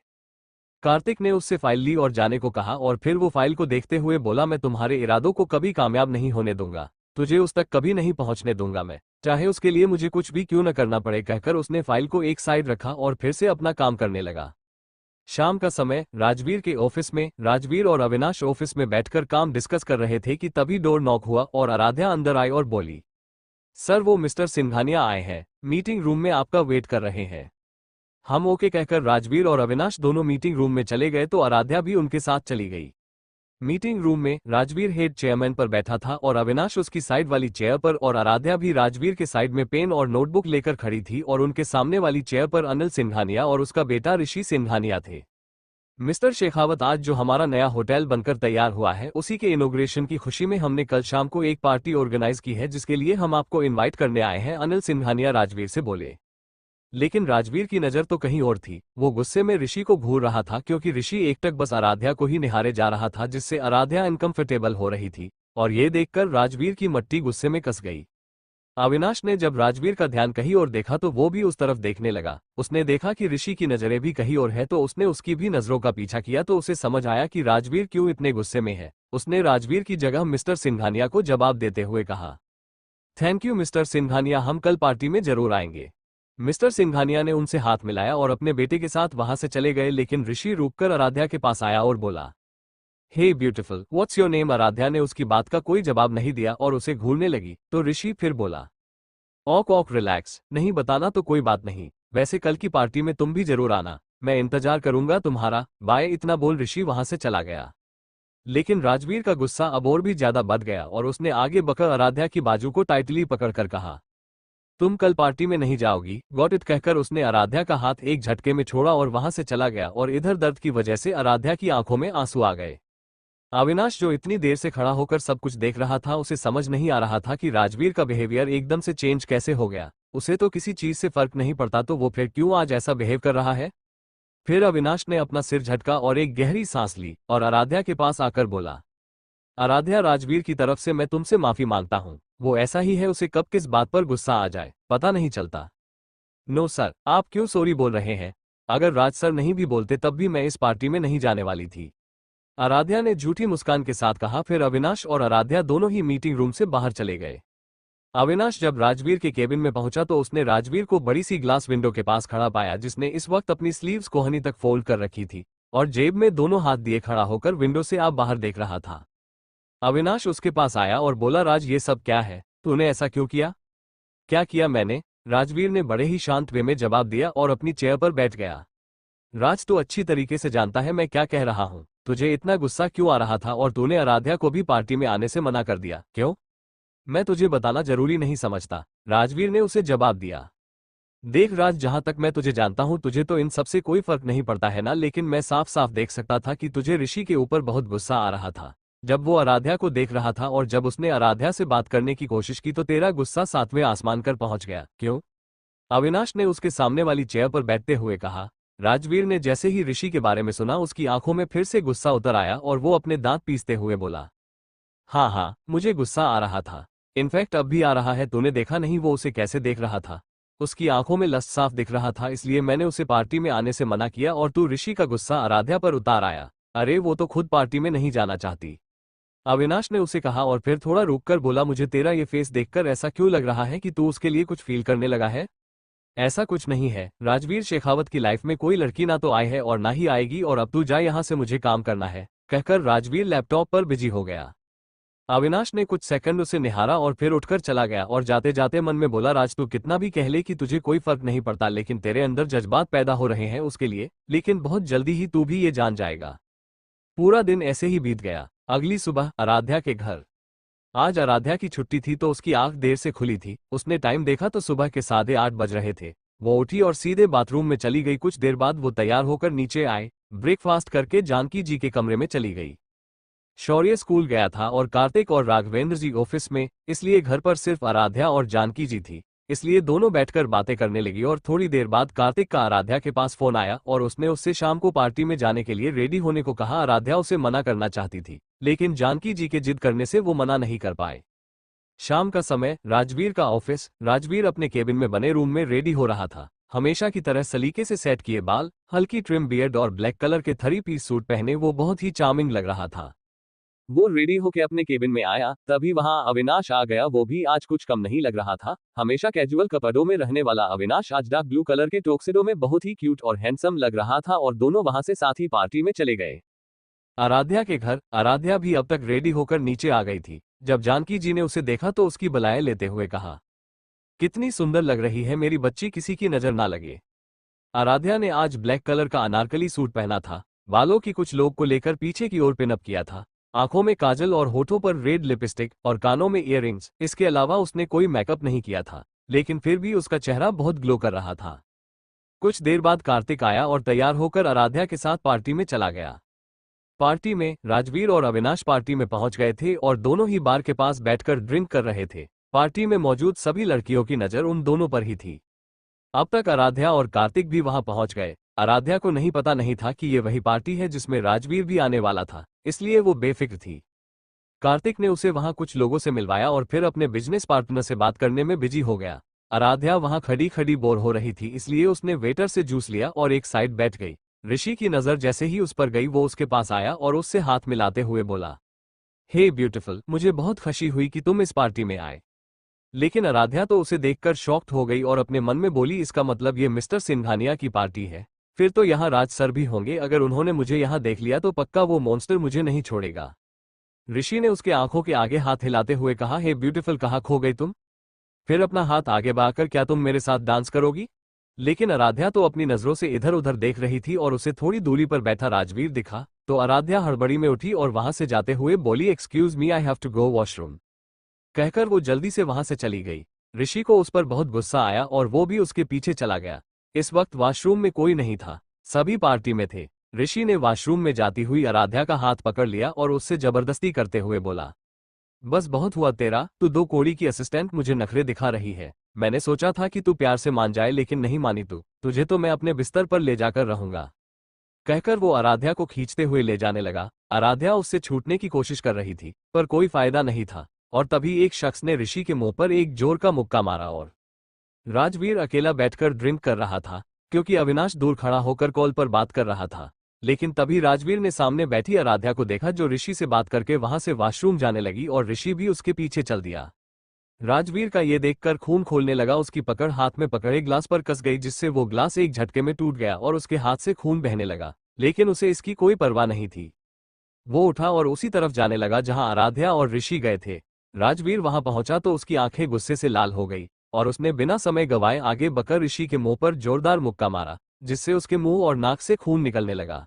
कार्तिक ने उससे फाइल ली और जाने को कहा और फिर वो फाइल को देखते हुए बोला, मैं तुम्हारे इरादों को कभी कामयाब नहीं होने दूंगा, तुझे उस तक कभी नहीं पहुंचने दूंगा मैं, चाहे उसके लिए मुझे कुछ भी क्यों न करना पड़े। कहकर उसने फाइल को एक साइड रखा और फिर से अपना काम करने लगा। शाम का समय राजवीर के ऑफिस में राजवीर और अविनाश ऑफिस में बैठकर काम डिस्कस कर रहे थे कि तभी डोर नॉक हुआ और आराध्या अंदर आई और बोली, सर वो मिस्टर सिंघानिया आए हैं, मीटिंग रूम में आपका वेट कर रहे हैं। हम ओके कहकर राजवीर और अविनाश दोनों मीटिंग रूम में चले गए तो आराध्या भी उनके साथ चली गई। मीटिंग रूम में राजवीर हेड चेयरमैन पर बैठा था और अविनाश उसकी साइड वाली चेयर पर और आराध्या भी राजवीर के साइड में पेन और नोटबुक लेकर खड़ी थी और उनके सामने वाली चेयर पर अनिल सिंघानिया और उसका बेटा ऋषि सिंघानिया थे। मिस्टर शेखावत, आज जो हमारा नया होटल बनकर तैयार हुआ है उसी के इनॉग्रेशन की खुशी में हमने कल शाम को एक पार्टी ऑर्गेनाइज की है जिसके लिए हम आपको इनवाइट करने आए हैं, अनिल सिंघानिया राजवीर से बोले। लेकिन राजवीर की नजर तो कहीं और थी। वो गुस्से में ऋषि को घूर रहा था क्योंकि ऋषि एकटक बस आराध्या को ही निहारे जा रहा था जिससे आराध्या अनकंफर्टेबल हो रही थी और ये देखकर राजवीर की मट्टी गुस्से में कस गई। अविनाश ने जब राजवीर का ध्यान कहीं और देखा तो वो भी उस तरफ देखने लगा। उसने देखा कि ऋषि की नजरें भी कहीं और है तो उसने उसकी भी नजरों का पीछा किया तो उसे समझ आया कि राजवीर क्यों इतने गुस्से में है। उसने राजवीर की जगह मिस्टर सिंघानिया को जवाब देते हुए कहा, थैंक यू मिस्टर सिंघानिया, हम कल पार्टी में जरूर आएंगे। मिस्टर सिंघानिया ने उनसे हाथ मिलाया और अपने बेटे के साथ वहां से चले गए लेकिन ऋषि रुककर आराध्या के पास आया और बोला, hey beautiful, what's your name. Aaradhya ने उसकी बात का कोई जवाब नहीं दिया और उसे घूरने लगी तो ऋषि फिर बोला, ऑक ऑक रिलैक्स, नहीं बताना तो कोई बात नहीं, वैसे कल की पार्टी में तुम भी जरूर आना, मैं इंतजार करूंगा तुम्हारा, बाय। इतना बोल ऋषि वहां से चला गया। लेकिन राजवीर का गुस्सा अब और भी ज्यादा बढ़ गया और उसने आगे बढ़कर आराध्या की बाजू को टाइटली पकड़कर कहा, तुम कल पार्टी में नहीं जाओगी, गॉट इट। कहकर उसने आराध्या का हाथ एक झटके में छोड़ा और वहां से चला गया और इधर दर्द की वजह से आराध्या की आंखों में आंसू आ गए। अविनाश जो इतनी देर से खड़ा होकर सब कुछ देख रहा था उसे समझ नहीं आ रहा था कि राजवीर का बिहेवियर एकदम से चेंज कैसे हो गया। उसे तो किसी चीज से फर्क नहीं पड़ता तो वो फिर क्यों आज ऐसा बिहेव कर रहा है। फिर अविनाश ने अपना सिर झटका और एक गहरी सांस ली और आराध्या के पास आकर बोला, आराध्या, राजवीर की तरफ से मैं तुमसे माफी मांगता हूँ। वो ऐसा ही है, उसे कब किस बात पर गुस्सा आ जाए पता नहीं चलता। नो सर, आप क्यों सॉरी बोल रहे हैं? अगर राज सर नहीं भी बोलते तब भी मैं इस पार्टी में नहीं जाने वाली थी, आराध्या ने झूठी मुस्कान के साथ कहा। फिर अविनाश और आराध्या दोनों ही मीटिंग रूम से बाहर चले गए। अविनाश जब राजवीर के केबिन में पहुंचा तो उसने राजवीर को बड़ी सी ग्लास विंडो के पास खड़ा पाया जिसने इस वक्त अपनी स्लीव्स कोहनी तक फोल्ड कर रखी थी और जेब में दोनों हाथ दिए खड़ा होकर विंडो से आप बाहर देख रहा था। अविनाश उसके पास आया और बोला, राज ये सब क्या है, तूने ऐसा क्यों किया? क्या किया मैंने? राजवीर ने बड़े ही शांत वे में जवाब दिया और अपनी चेयर पर बैठ गया। राज तो अच्छी तरीके से जानता है मैं क्या कह रहा हूं, तुझे इतना गुस्सा क्यों आ रहा था और तूने आराध्या को भी पार्टी में आने से मना कर दिया, क्यों? मैं तुझे बताना जरूरी नहीं समझता, राजवीर ने उसे जवाब दिया। देख राज, जहां तक मैं तुझे जानता हूं तुझे तो इन सबसे कोई फर्क नहीं पड़ता है ना, लेकिन मैं साफ साफ देख सकता था कि तुझे ऋषि के ऊपर बहुत गुस्सा आ रहा था जब वो आराध्या को देख रहा था और जब उसने आराध्या से बात करने की कोशिश की तो तेरा गुस्सा 7वें आसमान पर पहुंच गया, क्यों? अविनाश ने उसके सामने वाली चेयर पर बैठते हुए कहा। राजवीर ने जैसे ही ऋषि के बारे में सुना उसकी आंखों में फिर से गुस्सा उतर आया और वो अपने दांत पीसते हुए बोला, हाँ, मुझे गुस्सा आ रहा था, इनफैक्ट अब भी आ रहा है। तूने देखा नहीं वो उसे कैसे देख रहा था? उसकी आंखों में लस्ट साफ दिख रहा था, इसलिए मैंने उसे पार्टी में आने से मना किया और तू ऋषि का गुस्सा आराध्या पर उतार आया। अरे वो तो खुद पार्टी में नहीं जाना चाहती, अविनाश ने उसे कहा और फिर थोड़ा रुककर बोला, मुझे तेरा ये फेस देखकर ऐसा क्यों लग रहा है कि तू उसके लिए कुछ फील करने लगा है? ऐसा कुछ नहीं है, राजवीर शेखावत की लाइफ में कोई लड़की ना तो आई है और ना ही आएगी और अब तू जा यहाँ से, मुझे काम करना है, कहकर राजवीर लैपटॉप पर बिजी हो गया। अविनाश ने कुछ सेकंड उसे निहारा और फिर उठकर चला गया और जाते जाते मन में बोला, राज तू कितना भी कह ले कि तुझे कोई फर्क नहीं पड़ता लेकिन तेरे अंदर जज्बात पैदा हो रहे हैं उसके लिए, लेकिन बहुत जल्दी ही तू भी ये जान जाएगा। पूरा दिन ऐसे ही बीत गया। अगली सुबह आराध्या के घर। आज आराध्या की छुट्टी थी तो उसकी आंख देर से खुली थी। उसने टाइम देखा तो सुबह के 8:30 बज रहे थे। वो उठी और सीधे बाथरूम में चली गई। कुछ देर बाद वो तैयार होकर नीचे आए, ब्रेकफास्ट करके जानकी जी के कमरे में चली गई। शौर्य स्कूल गया था और कार्तिक और राघवेंद्र जी ऑफिस में, इसलिए घर पर सिर्फ आराध्या और जानकी जी थी। इसलिए दोनों बैठकर बातें करने लगी और थोड़ी देर बाद कार्तिक का आराध्या के पास फोन आया और उसने उससे शाम को पार्टी में जाने के लिए रेडी होने को कहा। आराध्या उसे मना करना चाहती थी लेकिन जानकी जी के जिद करने से वो मना नहीं कर पाए। शाम का समय, राजवीर का ऑफिस। राजवीर अपने केबिन में बने रूम में रेडी हो रहा था। हमेशा की तरह सलीके से सेट किए बाल, हल्की ट्रिम बियर्ड और ब्लैक कलर के 3 पीस सूट पहने वो बहुत ही चार्मिंग लग रहा था। वो रेडी होके अपने केबिन में आया, तभी वहां अविनाश आ गया। वो भी आज कुछ कम नहीं लग रहा था। हमेशा कैजुअल कपड़ों में रहने वाला अविनाश आज डार्क ब्लू कलर के टोक्सिडो में बहुत ही क्यूट और हैंडसम लग रहा था और दोनों वहां से साथ ही पार्टी में चले गए। आराध्या के घर आराध्या भी अब तक रेडी होकर नीचे आ गई थी। जब जानकी जी ने उसे देखा तो उसकी बलाएं लेते हुए कहा, कितनी सुंदर लग रही है मेरी बच्ची, किसी की नजर ना लगे। आराध्या ने आज ब्लैक कलर का अनारकली सूट पहना था, बालों की कुछ लोग को लेकर पीछे की ओर पिनअप किया था, आंखों में काजल और होठों पर रेड लिपस्टिक और कानों में इयररिंग्स। इसके अलावा उसने कोई मेकअप नहीं किया था, लेकिन फिर भी उसका चेहरा बहुत ग्लो कर रहा था। कुछ देर बाद कार्तिक आया और तैयार होकर आराध्या के साथ पार्टी में चला गया। पार्टी में राजवीर और अविनाश पार्टी में पहुंच गए थे और दोनों ही बार के पास बैठकर ड्रिंक कर रहे थे। पार्टी में मौजूद सभी लड़कियों की नजर उन दोनों पर ही थी। अब तक आराध्या और कार्तिक भी वहां पहुंच गए। आराध्या को नहीं पता नहीं था कि ये वही पार्टी है जिसमें राजवीर भी आने वाला था, इसलिए वो बेफिक्र थी। कार्तिक ने उसे वहां कुछ लोगों से मिलवाया और फिर अपने बिजनेस पार्टनर से बात करने में बिजी हो गया। आराध्या वहां खड़ी खड़ी बोर हो रही थी, इसलिए उसने वेटर से जूस लिया और एक साइड बैठ गई। ऋषि की नजर जैसे ही उस पर गई वो उसके पास आया और उससे हाथ मिलाते हुए बोला, हे ब्यूटीफुल, मुझे बहुत खुशी हुई कि तुम इस पार्टी में आए। लेकिन आराध्या तो उसे देखकर शॉक्ड हो गई और अपने मन में बोली, इसका मतलब ये मिस्टर सिंघानिया की पार्टी है, फिर तो यहाँ राज सर भी होंगे। अगर उन्होंने मुझे यहाँ देख लिया तो पक्का वो मॉन्स्टर मुझे नहीं छोड़ेगा। ऋषि ने उसके आंखों के आगे हाथ हिलाते हुए कहा, हे ब्यूटीफुल, कहाँ खो गई तुम? फिर अपना हाथ आगे बढ़ाकर क्या तुम मेरे साथ डांस करोगी? लेकिन आराध्या तो अपनी नजरों से इधर उधर देख रही थी और उसे थोड़ी दूरी पर बैठा राजवीर दिखा तो आराध्या हड़बड़ी में उठी और वहां से जाते हुए बोली, excuse me, I have to go washroom. कहकर वो जल्दी से वहां से चली गई। ऋषि को उस पर बहुत गुस्सा आया और वो भी उसके पीछे चला गया। इस वक्त वॉशरूम में कोई नहीं था, सभी पार्टी में थे। ऋषि ने वॉशरूम में जाती हुई आराध्या का हाथ पकड़ लिया और उससे जबरदस्ती करते हुए बोला, बस बहुत हुआ तेरा, तू दो कौड़ी की असिस्टेंट मुझे नखरे दिखा रही है। मैंने सोचा था कि तू प्यार से मान जाए, लेकिन नहीं मानी तू। तुझे तो मैं अपने बिस्तर पर ले जाकर रहूंगा। कहकर वो आराध्या को खींचते हुए ले जाने लगा। आराध्या उससे छूटने की कोशिश कर रही थी, पर कोई फायदा नहीं था। और तभी एक शख्स ने ऋषि के मुंह पर एक जोर का मुक्का मारा और राजवीर अकेला बैठकर ड्रिंक कर रहा था, क्योंकि अविनाश दूर खड़ा होकर कॉल पर बात कर रहा था। लेकिन तभी राजवीर ने सामने बैठी आराध्या को देखा, जो ऋषि से बात करके वहां से वॉशरूम जाने लगी और ऋषि भी उसके पीछे चल दिया। राजवीर का ये देखकर खून खोलने लगा। उसकी पकड़ हाथ में पकड़े ग्लास पर कस गई, जिससे वो ग्लास एक झटके में टूट गया और उसके हाथ से खून बहने लगा। लेकिन उसे इसकी कोई परवाह नहीं थी। वो उठा और उसी तरफ जाने लगा जहां आराध्या और ऋषि गए थे। राजवीर वहां पहुंचा तो उसकी आंखें गुस्से से लाल हो गई और उसने बिना समय गवाए आगे बढ़कर ऋषि के मुंह पर जोरदार मुक्का मारा, जिससे उसके मुंह और नाक से खून निकलने लगा।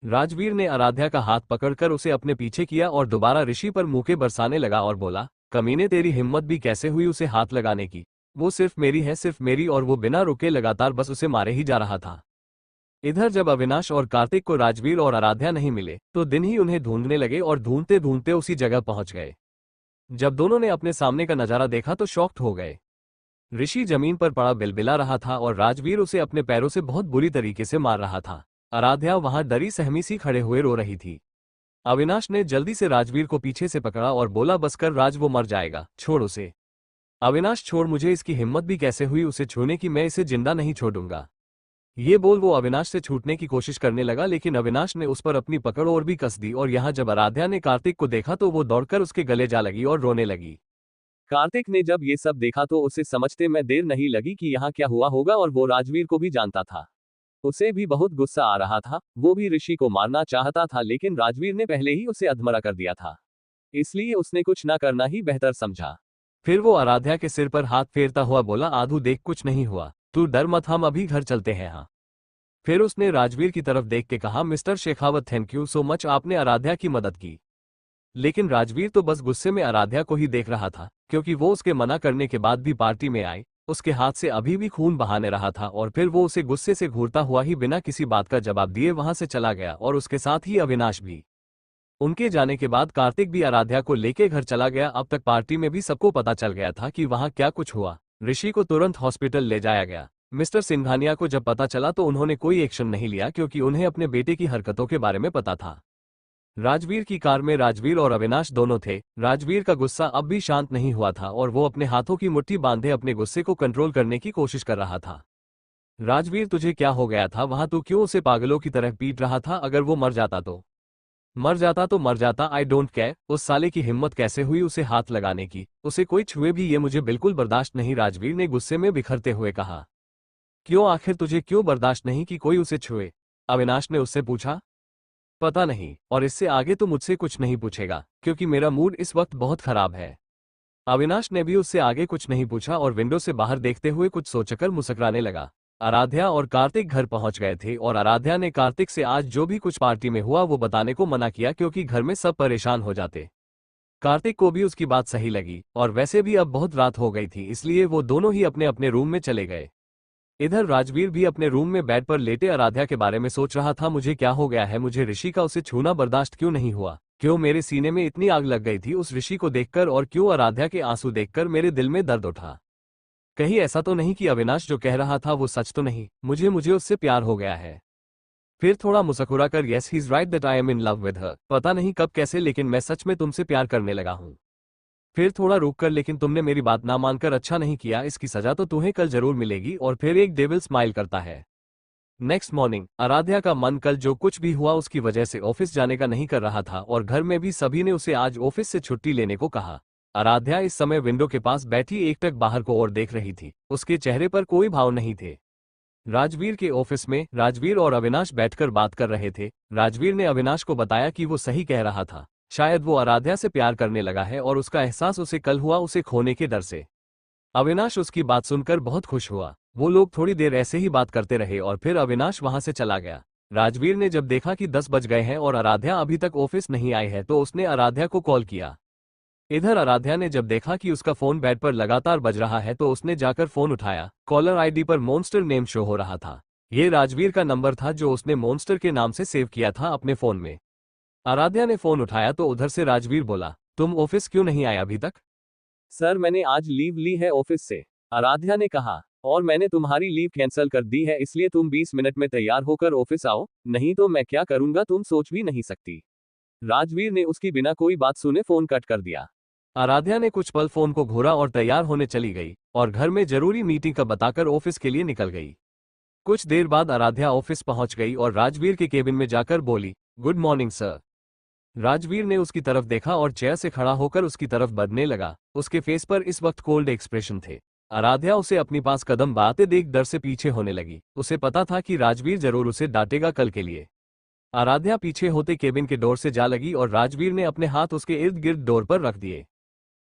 राजवीर ने आराध्या का हाथ पकड़कर उसे अपने पीछे किया और दोबारा ऋषि पर मुक्के बरसाने लगा और बोला, कमीने, तेरी हिम्मत भी कैसे हुई उसे हाथ लगाने की? वो सिर्फ मेरी है, सिर्फ मेरी। और वो बिना रुके लगातार बस उसे मारे ही जा रहा था। इधर जब अविनाश और कार्तिक को राजवीर और आराध्या नहीं मिले तो दिन ही उन्हें ढूंढने लगे और ढूंढते ढूंढते उसी जगह पहुंच गए। जब दोनों ने अपने सामने का नजारा देखा तो शॉक्ड हो गए। ऋषि जमीन पर पड़ा बिलबिला रहा था और राजवीर उसे अपने पैरों से बहुत बुरी तरीके से मार रहा था। आराध्या वहां डरी सहमी सी खड़े हुए रो रही थी। अविनाश ने जल्दी से राजवीर को पीछे से पकड़ा और बोला, बस कर राज, वो मर जाएगा, छोड़ उसे। अविनाश, छोड़ मुझे, इसकी हिम्मत भी कैसे हुई उसे छूने की? मैं इसे जिंदा नहीं छोड़ूंगा। ये बोल वो अविनाश से छूटने की कोशिश करने लगा, लेकिन अविनाश ने उस पर अपनी पकड़ और भी कस दी और यहाँ जब आराध्या ने कार्तिक को देखा तो वो दौड़कर उसके गले जा लगी और रोने लगी। कार्तिक ने जब ये सब देखा तो उसे समझते में देर नहीं लगी कि यहाँ क्या हुआ होगा, और वो राजवीर को भी जानता था। उसे भी बहुत गुस्सा आ रहा था। वो भी ऋषि को मारना चाहता था, लेकिन राजवीर ने पहले ही उसे अधमरा कर दिया था, इसलिए उसने कुछ न करना ही बेहतर समझा। फिर वो आराध्या के सिर पर हाथ फेरता हुआ बोला, आधू देख, कुछ नहीं हुआ, तू डर मत, हम अभी घर चलते हैं। हाँ। फिर उसने राजवीर की तरफ देख के कहा, mister Shekhawat, thank you so much, आपने आराध्या की मदद की। लेकिन राजवीर तो बस गुस्से में आराध्या को ही देख रहा था, क्योंकि वो उसके मना करने के बाद भी पार्टी में आई। उसके हाथ से अभी भी खून बहाने रहा था और फिर वो उसे गुस्से से घूरता हुआ ही बिना किसी बात का जवाब दिए वहां से चला गया, और उसके साथ ही अविनाश भी। उनके जाने के बाद कार्तिक भी आराध्या को लेके घर चला गया। अब तक पार्टी में भी सबको पता चल गया था कि वहां क्या कुछ हुआ। ऋषि को तुरंत हॉस्पिटल ले जाया गया। मिस्टर सिंघानिया को जब पता चला तो उन्होंने कोई एक्शन नहीं लिया, क्योंकि उन्हें अपने बेटे की हरकतों के बारे में पता था। राजवीर की कार में राजवीर और अविनाश दोनों थे। राजवीर का गुस्सा अब भी शांत नहीं हुआ था और वो अपने हाथों की मुट्ठी बांधे अपने गुस्से को कंट्रोल करने की कोशिश कर रहा था। राजवीर, तुझे क्या हो गया था? वहां तू क्यों उसे पागलों की तरह पीट रहा था? अगर वो मर जाता तो? मर जाता तो मर जाता, आई डोंट केयर। उस साले की हिम्मत कैसे हुई उसे हाथ लगाने की, उसे कोई छुए भी, ये मुझे बिल्कुल बर्दाश्त नहीं, राजवीर ने गुस्से में बिखरते हुए कहा। क्यों, आखिर तुझे क्यों बर्दाश्त नहीं कि कोई उसे छुए? अविनाश ने उससे पूछा। पता नहीं, और इससे आगे तो मुझसे कुछ नहीं पूछेगा, क्योंकि मेरा मूड इस वक्त बहुत खराब है। अविनाश ने भी उससे आगे कुछ नहीं पूछा और विंडो से बाहर देखते हुए कुछ सोचकर मुस्कुराने लगा। आराध्या और कार्तिक घर पहुंच गए थे और आराध्या ने कार्तिक से आज जो भी कुछ पार्टी में हुआ वो बताने को मना किया, क्योंकि घर में सब परेशान हो जाते। कार्तिक को भी उसकी बात सही लगी, और वैसे भी अब बहुत रात हो गई थी, इसलिए वो दोनों ही अपने अपने रूम में चले गए। इधर राजवीर भी अपने रूम में बेड पर लेटे आराध्या के बारे में सोच रहा था। मुझे क्या हो गया है, मुझे ऋषि का उसे छूना बर्दाश्त क्यों नहीं हुआ, क्यों मेरे सीने में इतनी आग लग गई थी उस ऋषि को देखकर, और क्यों आराध्या के आंसू देखकर मेरे दिल में दर्द उठा। कहीं ऐसा तो नहीं कि अविनाश जो कह रहा था वो सच तो नहीं, मुझे मुझे उससे प्यार हो गया है। फिर थोड़ा मुस्कुरा कर, yes he is right that I am in love with her, पता नहीं कब कैसे लेकिन मैं सच में तुमसे प्यार करने लगा हूँ। फिर थोड़ा रुक कर, लेकिन तुमने मेरी बात ना मानकर अच्छा नहीं किया, इसकी सजा तो तुम्हें कल जरूर मिलेगी। और फिर एक डेविल स्माइल करता है। नेक्स्ट मॉर्निंग आराध्या का मन कल जो कुछ भी हुआ उसकी वजह से ऑफिस जाने का नहीं कर रहा था, और घर में भी सभी ने उसे आज ऑफिस से छुट्टी लेने को कहा। आराध्या इस समय विंडो के पास बैठी एकटक बाहर को और देख रही थी, उसके चेहरे पर कोई भाव नहीं थे। राजवीर के ऑफिस में राजवीर और अविनाश बैठकर बात कर रहे थे। राजवीर ने अविनाश को बताया कि वो सही कह रहा था, शायद वो आराध्या से प्यार करने लगा है, और उसका एहसास उसे कल हुआ उसे खोने के डर से। अविनाश उसकी बात सुनकर बहुत खुश हुआ। वो लोग थोड़ी देर ऐसे ही बात करते रहे और फिर अविनाश वहां से चला गया। राजवीर ने जब देखा कि 10 बज गए हैं और आराध्या अभी तक ऑफिस नहीं आई है तो उसने आराध्या को कॉल किया। इधर आराध्या ने जब देखा कि उसका फोन बेड पर लगातार बज रहा है तो उसने जाकर फोन उठाया। कॉलर आईडी पर मॉन्स्टर नेम शो हो रहा था। ये राजवीर का नंबर था जो उसने मॉन्स्टर के नाम से सेव किया था अपने फोन में। आराध्या ने फोन उठाया तो उधर से राजवीर बोला, तुम ऑफिस क्यों नहीं आए अभी तक? सर मैंने आज लीव ली है ऑफिस से, आराध्या ने कहा, और मैंने तुम्हारी लीव कैंसिल कर दी है, इसलिए तुम 20 मिनट में तैयार होकर ऑफिस आओ, नहीं तो मैं क्या करूंगा तुम सोच भी नहीं सकती। राजवीर ने उसकी बिना कोई बात सुने फोन कट कर दिया। आराध्या ने कुछ पल फोन को घूरा और तैयार होने चली गई, और घर में जरूरी मीटिंग का बताकर ऑफिस के लिए निकल गई। कुछ देर बाद आराध्या ऑफिस पहुंच गई और राजवीर के केबिन में जाकर बोली, गुड मॉर्निंग सर। राजवीर ने उसकी तरफ देखा और चेयर से खड़ा होकर उसकी तरफ बढ़ने लगा। उसके फेस पर इस वक्त कोल्ड एक्सप्रेशन थे। आराध्या उसे अपनी पास कदम बढ़ाते देख डर से पीछे होने लगी। उसे पता था कि राजवीर जरूर उसे डांटेगा कल के लिए। आराध्या पीछे होते केबिन के डोर से जा लगी और राजवीर ने अपने हाथ उसके इर्द गिर्द डोर पर रख दिए।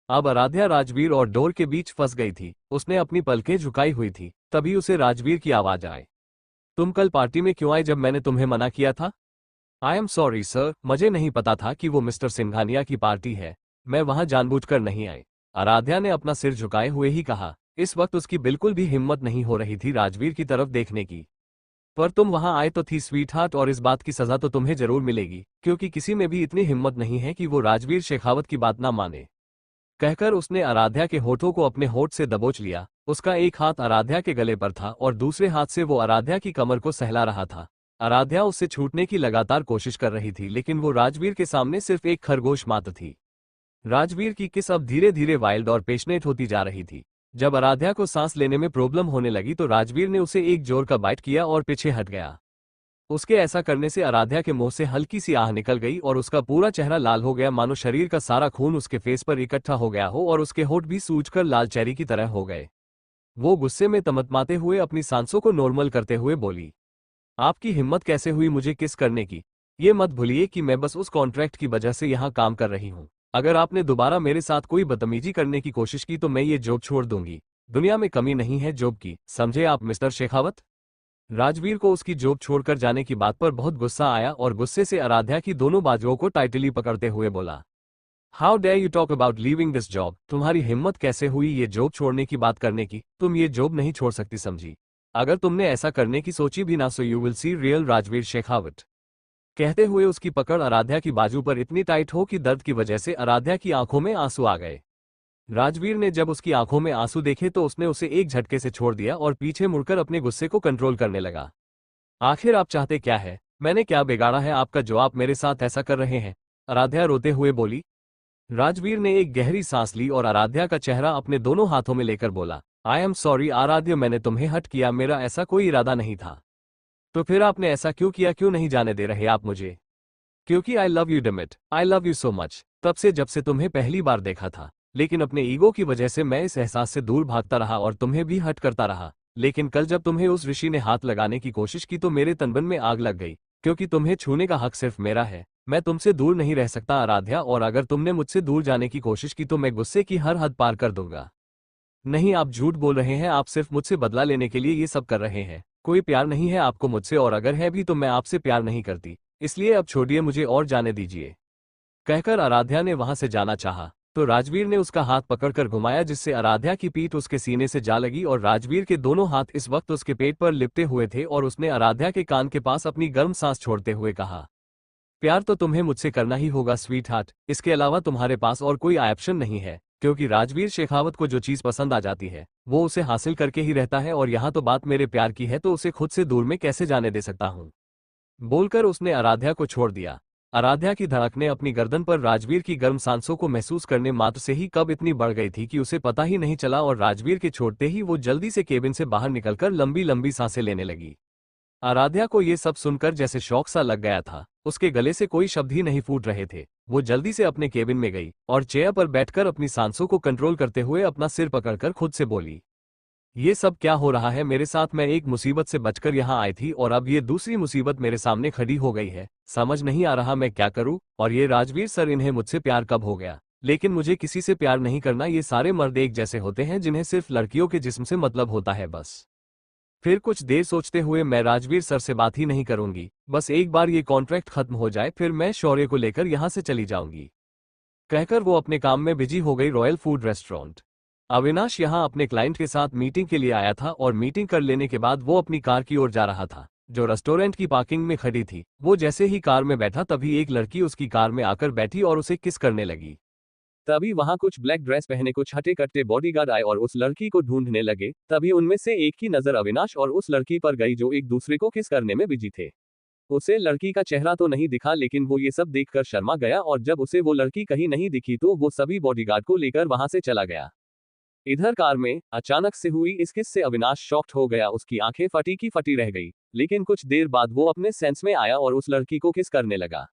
अब आराध्या राजवीर और डोर के बीच फंस गई थी। उसने अपनी पलकें झुकाई हुई थी, तभी उसे राजवीर की आवाज आई, तुम कल पार्टी में क्यों आए जब मैंने तुम्हें मना किया था? आई एम सॉरी सर, मुझे नहीं पता था कि वो मिस्टर सिंघानिया की पार्टी है, मैं वहां जानबूझकर नहीं आई। आराध्या ने अपना सिर झुकाए हुए ही कहा। इस वक्त उसकी बिल्कुल भी हिम्मत नहीं हो रही थी राजवीर की तरफ देखने की। पर तुम वहां आए तो थी स्वीट हार्ट, और इस बात की सजा तो तुम्हें जरूर मिलेगी, क्योंकि किसी में भी इतनी हिम्मत नहीं है कि वो राजवीर शेखावत की बात ना माने। कहकर उसने आराध्या के होठों को अपने होठ से दबोच लिया। उसका एक हाथ आराध्या के गले पर था और दूसरे हाथ से वो आराध्या की कमर को सहला रहा था। आराध्या उससे छूटने की लगातार कोशिश कर रही थी, लेकिन वो राजवीर के सामने सिर्फ एक खरगोश मात्र थी। राजवीर की किस अब धीरे धीरे वाइल्ड और पेशनेट होती जा रही थी। जब आराध्या को सांस लेने में प्रॉब्लम होने लगी तो राजवीर ने उसे एक जोर का बाइट किया और पीछे हट गया। उसके ऐसा करने से आराध्या के मुंह से हल्की सी आह निकल गई और उसका पूरा चेहरा लाल हो गया, मानो शरीर का सारा खून उसके फेस पर इकट्ठा हो गया हो, और उसके होठ भी सूजकर लाल चेरी की तरह हो गए। वो गुस्से में तमतमाते हुए अपनी सांसों को नॉर्मल करते हुए बोली, आपकी हिम्मत कैसे हुई मुझे किस करने की? ये मत भूलिए कि मैं बस उस कॉन्ट्रैक्ट की वजह से यहाँ काम कर रही हूँ। अगर आपने दोबारा मेरे साथ कोई बदतमीजी करने की कोशिश की तो मैं ये जॉब छोड़ दूंगी। दुनिया में कमी नहीं है जॉब की, समझे आप मिस्टर शेखावत? राजवीर को उसकी जॉब छोड़कर जाने की बात पर बहुत गुस्सा आया और गुस्से से आराध्या की दोनों बाजुओं को टाइटली पकड़ते हुए बोला, how dare you talk about leaving this job? तुम्हारी हिम्मत कैसे हुई ये जॉब छोड़ने की बात करने की? तुम ये जॉब नहीं छोड़ सकती, समझी? अगर तुमने ऐसा करने की सोची भी ना so you will see real Rajveer Shekhawat. कहते हुए उसकी पकड़ आराध्या की बाजू पर इतनी टाइट हो कि दर्द की वजह से आराध्या की आंखों में आंसू आ गए। राजवीर ने जब उसकी आंखों में आंसू देखे तो उसने उसे एक झटके से छोड़ दिया और पीछे मुड़कर अपने गुस्से को कंट्रोल करने लगा। आखिर आप चाहते क्या है? मैंने क्या बिगाड़ा है आपका जो आप मेरे साथ ऐसा कर रहे हैं? आराध्या रोते हुए बोली। राजवीर ने एक गहरी सांस ली और आराध्या का चेहरा अपने दोनों हाथों में लेकर बोला, आई एम सॉरी आराध्या, मैंने तुम्हें हर्ट किया, मेरा ऐसा कोई इरादा नहीं था। तो फिर आपने ऐसा क्यों किया? क्यों नहीं जाने दे रहे आप मुझे? क्योंकि I love you damn it, I love you so much. तब से जब से तुम्हें पहली बार देखा था, लेकिन अपने ईगो की वजह से मैं इस एहसास से दूर भागता रहा और तुम्हें भी हट करता रहा। लेकिन कल जब तुम्हें उस ऋषि ने हाथ लगाने की कोशिश की तो मेरे तनबन में आग लग गई, क्योंकि तुम्हें छूने का हक सिर्फ मेरा है। मैं तुमसे दूर नहीं रह सकता आराध्या, और अगर तुमने मुझसे दूर जाने की कोशिश की तो मैं गुस्से की हर हद पार कर दूंगा। नहीं, आप झूठ बोल रहे हैं, आप सिर्फ मुझसे बदला लेने के लिए ये सब कर रहे हैं। कोई प्यार नहीं है आपको मुझसे, और अगर है भी तो मैं आपसे प्यार नहीं करती, इसलिए अब छोड़िए मुझे और जाने दीजिए। कहकर आराध्या ने वहां से जाना चाहा, तो राजवीर ने उसका हाथ पकड़कर घुमाया, जिससे आराध्या की पीठ उसके सीने से जा लगी और राजवीर के दोनों हाथ इस वक्त उसके पेट पर लिपटे हुए थे और उसने आराध्या के कान के पास अपनी गर्म सांस छोड़ते हुए कहा, प्यार तो तुम्हें मुझसे करना ही होगा स्वीट हार्ट, इसके अलावा तुम्हारे पास और कोई ऑप्शन नहीं है। क्योंकि राजवीर शेखावत को जो चीज पसंद आ जाती है वो उसे हासिल करके ही रहता है, और यहाँ तो बात मेरे प्यार की है तो उसे खुद से दूर में कैसे जाने दे सकता हूँ। बोलकर उसने आराध्या को छोड़ दिया। आराध्या की धड़कनें अपनी गर्दन पर राजवीर की गर्म सांसों को महसूस करने मात्र से ही कब इतनी बढ़ गई थी कि उसे पता ही नहीं चला, और राजवीर के छोड़ते ही वो जल्दी से केबिन से बाहर निकलकर लंबी लंबी सांसें लेने लगी। आराध्या को ये सब सुनकर जैसे शौक सा लग गया था, उसके गले से कोई शब्द ही नहीं फूट रहे थे। वो जल्दी से अपने केबिन में गई और चेयर पर बैठकर अपनी सांसों को कंट्रोल करते हुए अपना सिर पकड़कर खुद से बोली, ये सब क्या हो रहा है मेरे साथ? मैं एक मुसीबत से बचकर यहाँ आई थी और अब ये दूसरी मुसीबत मेरे सामने खड़ी हो गई है। समझ नहीं आ रहा मैं क्या करूँ। और ये राजवीर सर, इन्हें मुझसे प्यार कब हो गया? लेकिन मुझे किसी से प्यार नहीं करना, ये सारे मर्द एक जैसे होते हैं जिन्हें सिर्फ लड़कियों के जिस्म से मतलब होता है बस। फिर कुछ देर सोचते हुए मैं राजवीर सर से बात ही नहीं करूंगी, बस एक बार ये कॉन्ट्रैक्ट खत्म हो जाए फिर मैं शौर्य को लेकर यहाँ से चली जाऊंगी। कहकर वो अपने काम में बिजी हो गई रॉयल फूड रेस्टोरेंट। अविनाश यहाँ अपने क्लाइंट के साथ मीटिंग के लिए आया था और मीटिंग कर लेने के बाद वो अपनी कार की ओर जा रहा था, जो रेस्टोरेंट की पार्किंग में खड़ी थी। वो जैसे ही कार में बैठा तभी एक लड़की उसकी कार में आकर बैठी और उसे किस करने लगी। तभी वहां कुछ ब्लैक ड्रेस पहने कुछ हटे कट्टे बॉडीगार्ड आए और उस लड़की को ढूंढने लगे। तभी उनमें से एक की नजर अविनाश और उस लड़की पर गई जो एक दूसरे को किस करने में बिजी थे। उसे लड़की का चेहरा तो नहीं दिखा, लेकिन वो ये सब देखकर शर्मा गया, और जब उसे वो लड़की कहीं नहीं दिखी तो वो सभी बॉडीगार्ड को लेकर वहां से चला गया। इधर कार में अचानक से हुई इस किस से अविनाश शॉक्ड हो गया, उसकी आंखें फटी की फटी रह गई। लेकिन कुछ देर बाद वो अपने सेंस में आया और उस लड़की को किस करने लगा।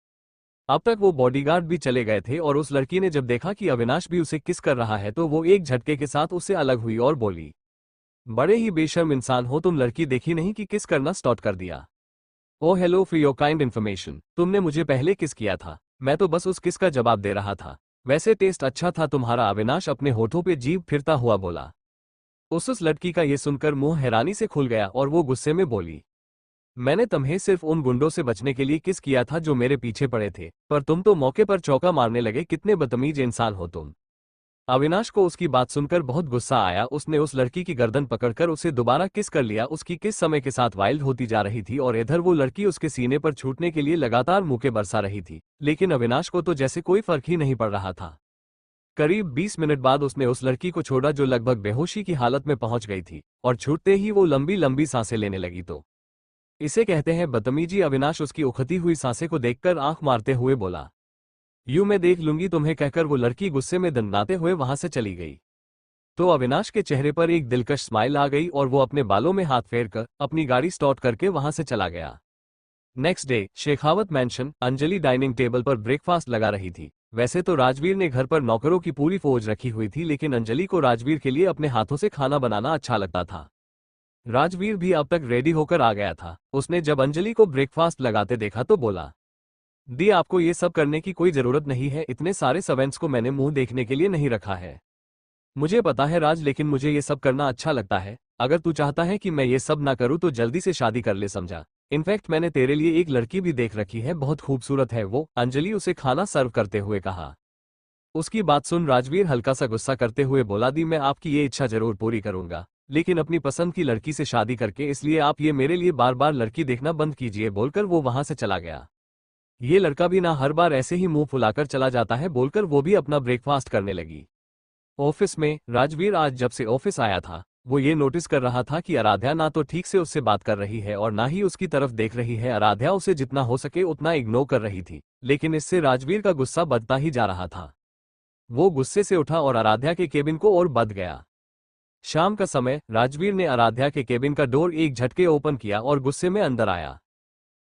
अब तक वो बॉडीगार्ड भी चले गए थे और उस लड़की ने जब देखा कि अविनाश भी उसे किस कर रहा है तो वो एक झटके के साथ उससे अलग हुई और बोली, बड़े ही बेशर्म इंसान हो तुम, लड़की देखी नहीं कि किस करना स्टार्ट कर दिया। Oh hello, for your kind information, तुमने मुझे पहले किस किया था, मैं तो बस उस किस का जवाब दे रहा था। वैसे टेस्ट अच्छा था तुम्हारा, अविनाश अपने होठों पे जीभ फिरता हुआ बोला। उस लड़की का ये सुनकर मुंह हैरानी से खुल गया और वो गुस्से में बोली, मैंने तुम्हें सिर्फ उन गुंडों से बचने के लिए किस किया था जो मेरे पीछे पड़े थे, पर तुम तो मौके पर चौका मारने लगे, कितने बदतमीज इंसान हो तुम। अविनाश को उसकी बात सुनकर बहुत गुस्सा आया। उसने उस लड़की की गर्दन पकड़कर उसे दोबारा किस कर लिया। उसकी किस समय के साथ वाइल्ड होती जा रही थी और इधर वो लड़की उसके सीने पर छूटने के लिए लगातार मुक्के बरसा रही थी, लेकिन अविनाश को तो जैसे कोई फर्क ही नहीं पड़ रहा था। करीब 20 मिनट बाद उसने उस लड़की को छोड़ा जो लगभग बेहोशी की हालत में पहुंच गई थी, और छूटते ही वो लंबी लंबी सांसें लेने लगी। तो इसे कहते हैं बदतमीजी। अविनाश उसकी उखती हुई सांसें को देखकर आंख मारते हुए बोला, यूं मैं देख लूंगी तुम्हें। कहकर वो लड़की गुस्से में दंडाते हुए वहां से चली गई। तो अविनाश के चेहरे पर एक दिलकश स्माइल आ गई और वो अपने बालों में हाथ फेरकर अपनी गाड़ी स्टार्ट करके वहां से चला गया। Next day Shekhawat mention, Anjali dining table पर ब्रेकफास्ट लगा रही थी। वैसे तो राजवीर ने घर पर नौकरों की पूरी फौज रखी हुई थी, लेकिन अंजलि को राजवीर के लिए अपने हाथों से खाना बनाना अच्छा लगता था। राजवीर भी अब तक रेडी होकर आ गया था। उसने जब अंजलि को ब्रेकफास्ट लगाते देखा तो बोला, दी आपको ये सब करने की कोई जरूरत नहीं है, इतने सारे सर्वेंट्स को मैंने मुंह देखने के लिए नहीं रखा है। मुझे पता है राज, लेकिन मुझे ये सब करना अच्छा लगता है। अगर तू चाहता है कि मैं ये सब ना करूँ तो जल्दी से शादी कर ले, समझा। इनफैक्ट मैंने तेरे लिए एक लड़की भी देख रखी है, बहुत खूबसूरत है वो। अंजलि उसे खाना सर्व करते हुए कहा। उसकी बात सुन राजवीर हल्का सा गुस्सा करते हुए बोला, दी मैं आपकी ये इच्छा जरूर पूरी करूंगा, लेकिन अपनी पसंद की लड़की से शादी करके, इसलिए आप ये मेरे लिए बार बार लड़की देखना बंद कीजिए। बोलकर वो वहां से चला गया। ये लड़का भी ना हर बार ऐसे ही मुंह फुलाकर चला जाता है, बोलकर वो भी अपना ब्रेकफास्ट करने लगी। ऑफिस में राजवीर आज जब से ऑफिस आया था वो ये नोटिस कर रहा था कि आराध्या ना तो ठीक से उससे बात कर रही है और ना ही उसकी तरफ देख रही है। आराध्या उसे जितना हो सके उतना इग्नोर कर रही थी, लेकिन इससे राजवीर का गुस्सा बढ़ता ही जा रहा था। वो गुस्से से उठा और आराध्या के केबिन को और बढ़ गया। शाम का समय, राजवीर ने आराध्या के केबिन का डोर एक झटके ओपन किया और गुस्से में अंदर आया।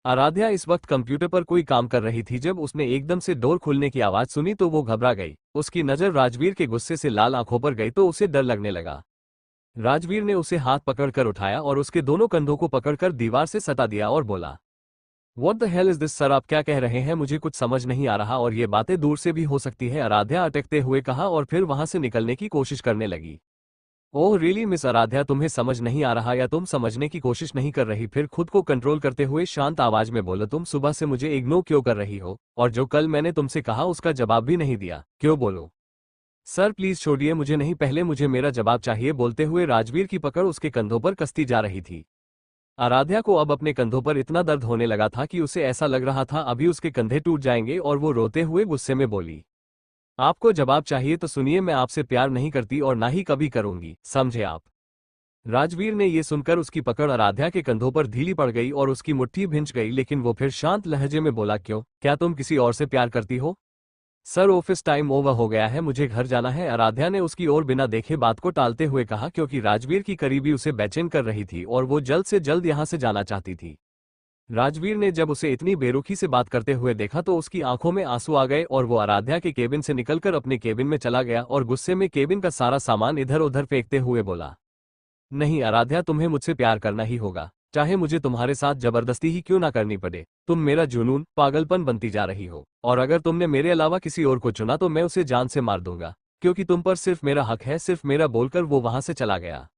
आराध्या इस वक्त कंप्यूटर पर कोई काम कर रही थी जब उसने एकदम से डोर खुलने की आवाज सुनी तो वो घबरा गई। उसकी नजर राजवीर के गुस्से से लाल आंखों पर गई तो उसे डर लगने लगा। राजवीर ने उसे हाथ पकड़कर उठाया और उसके दोनों कंधों को पकड़कर दीवार से सटा दिया और बोला, what the hell is this sir, आप क्या कह रहे हैं, मुझे कुछ समझ नहीं आ रहा और ये बातें दूर से भी हो सकती है, आराध्या अटकते हुए कहा और फिर वहां से निकलने की कोशिश करने लगी। ओह रियली मिस आराध्या, तुम्हें समझ नहीं आ रहा या तुम समझने की कोशिश नहीं कर रही? फिर खुद को कंट्रोल करते हुए शांत आवाज में बोलो, तुम सुबह से मुझे इग्नोर क्यों कर रही हो और जो कल मैंने तुमसे कहा उसका जवाब भी नहीं दिया क्यों? बोलो। सर प्लीज छोड़िए मुझे, नहीं पहले मुझे मेरा जवाब चाहिए। बोलते हुए राजवीर की पकड़ उसके कंधों पर कसती जा रही थी। आराध्या को अब अपने कंधों पर इतना दर्द होने लगा था कि उसे ऐसा लग रहा था अभी उसके कंधे टूट जाएंगे और वो रोते हुए गुस्से में बोली, आपको जवाब चाहिए तो सुनिए, मैं आपसे प्यार नहीं करती और ना ही कभी करूंगी, समझे आप? राजवीर ने ये सुनकर उसकी पकड़ आराध्या के कंधों पर ढीली पड़ गई और उसकी मुट्ठी भिंच गई, लेकिन वो फिर शांत लहजे में बोला, क्यों, क्या तुम किसी और से प्यार करती हो? सर ऑफिस टाइम ओवर हो गया है, मुझे घर जाना है, आराध्या ने उसकी ओर बिना देखे बात को टालते हुए कहा, क्योंकि राजवीर की करीबी उसे बेचैन कर रही थी और वो जल्द से जल्द यहां से जाना चाहती थी। राजवीर ने जब उसे इतनी बेरुखी से बात करते हुए देखा तो उसकी आंखों में आंसू आ गए और वो आराध्या के केबिन से निकलकर अपने केबिन में चला गया और गुस्से में केबिन का सारा सामान इधर उधर फेंकते हुए बोला, नहीं आराध्या, तुम्हें मुझसे प्यार करना ही होगा, चाहे मुझे तुम्हारे साथ जबरदस्ती ही क्यों ना करनी पड़े। तुम मेरा जुनून, पागलपन बनती जा रही हो और अगर तुमने मेरे अलावा किसी और को चुना तो मैं उसे जान से मार दूंगा, क्योंकि तुम पर सिर्फ मेरा हक है, सिर्फ मेरा। बोलकर वो वहां से चला गया।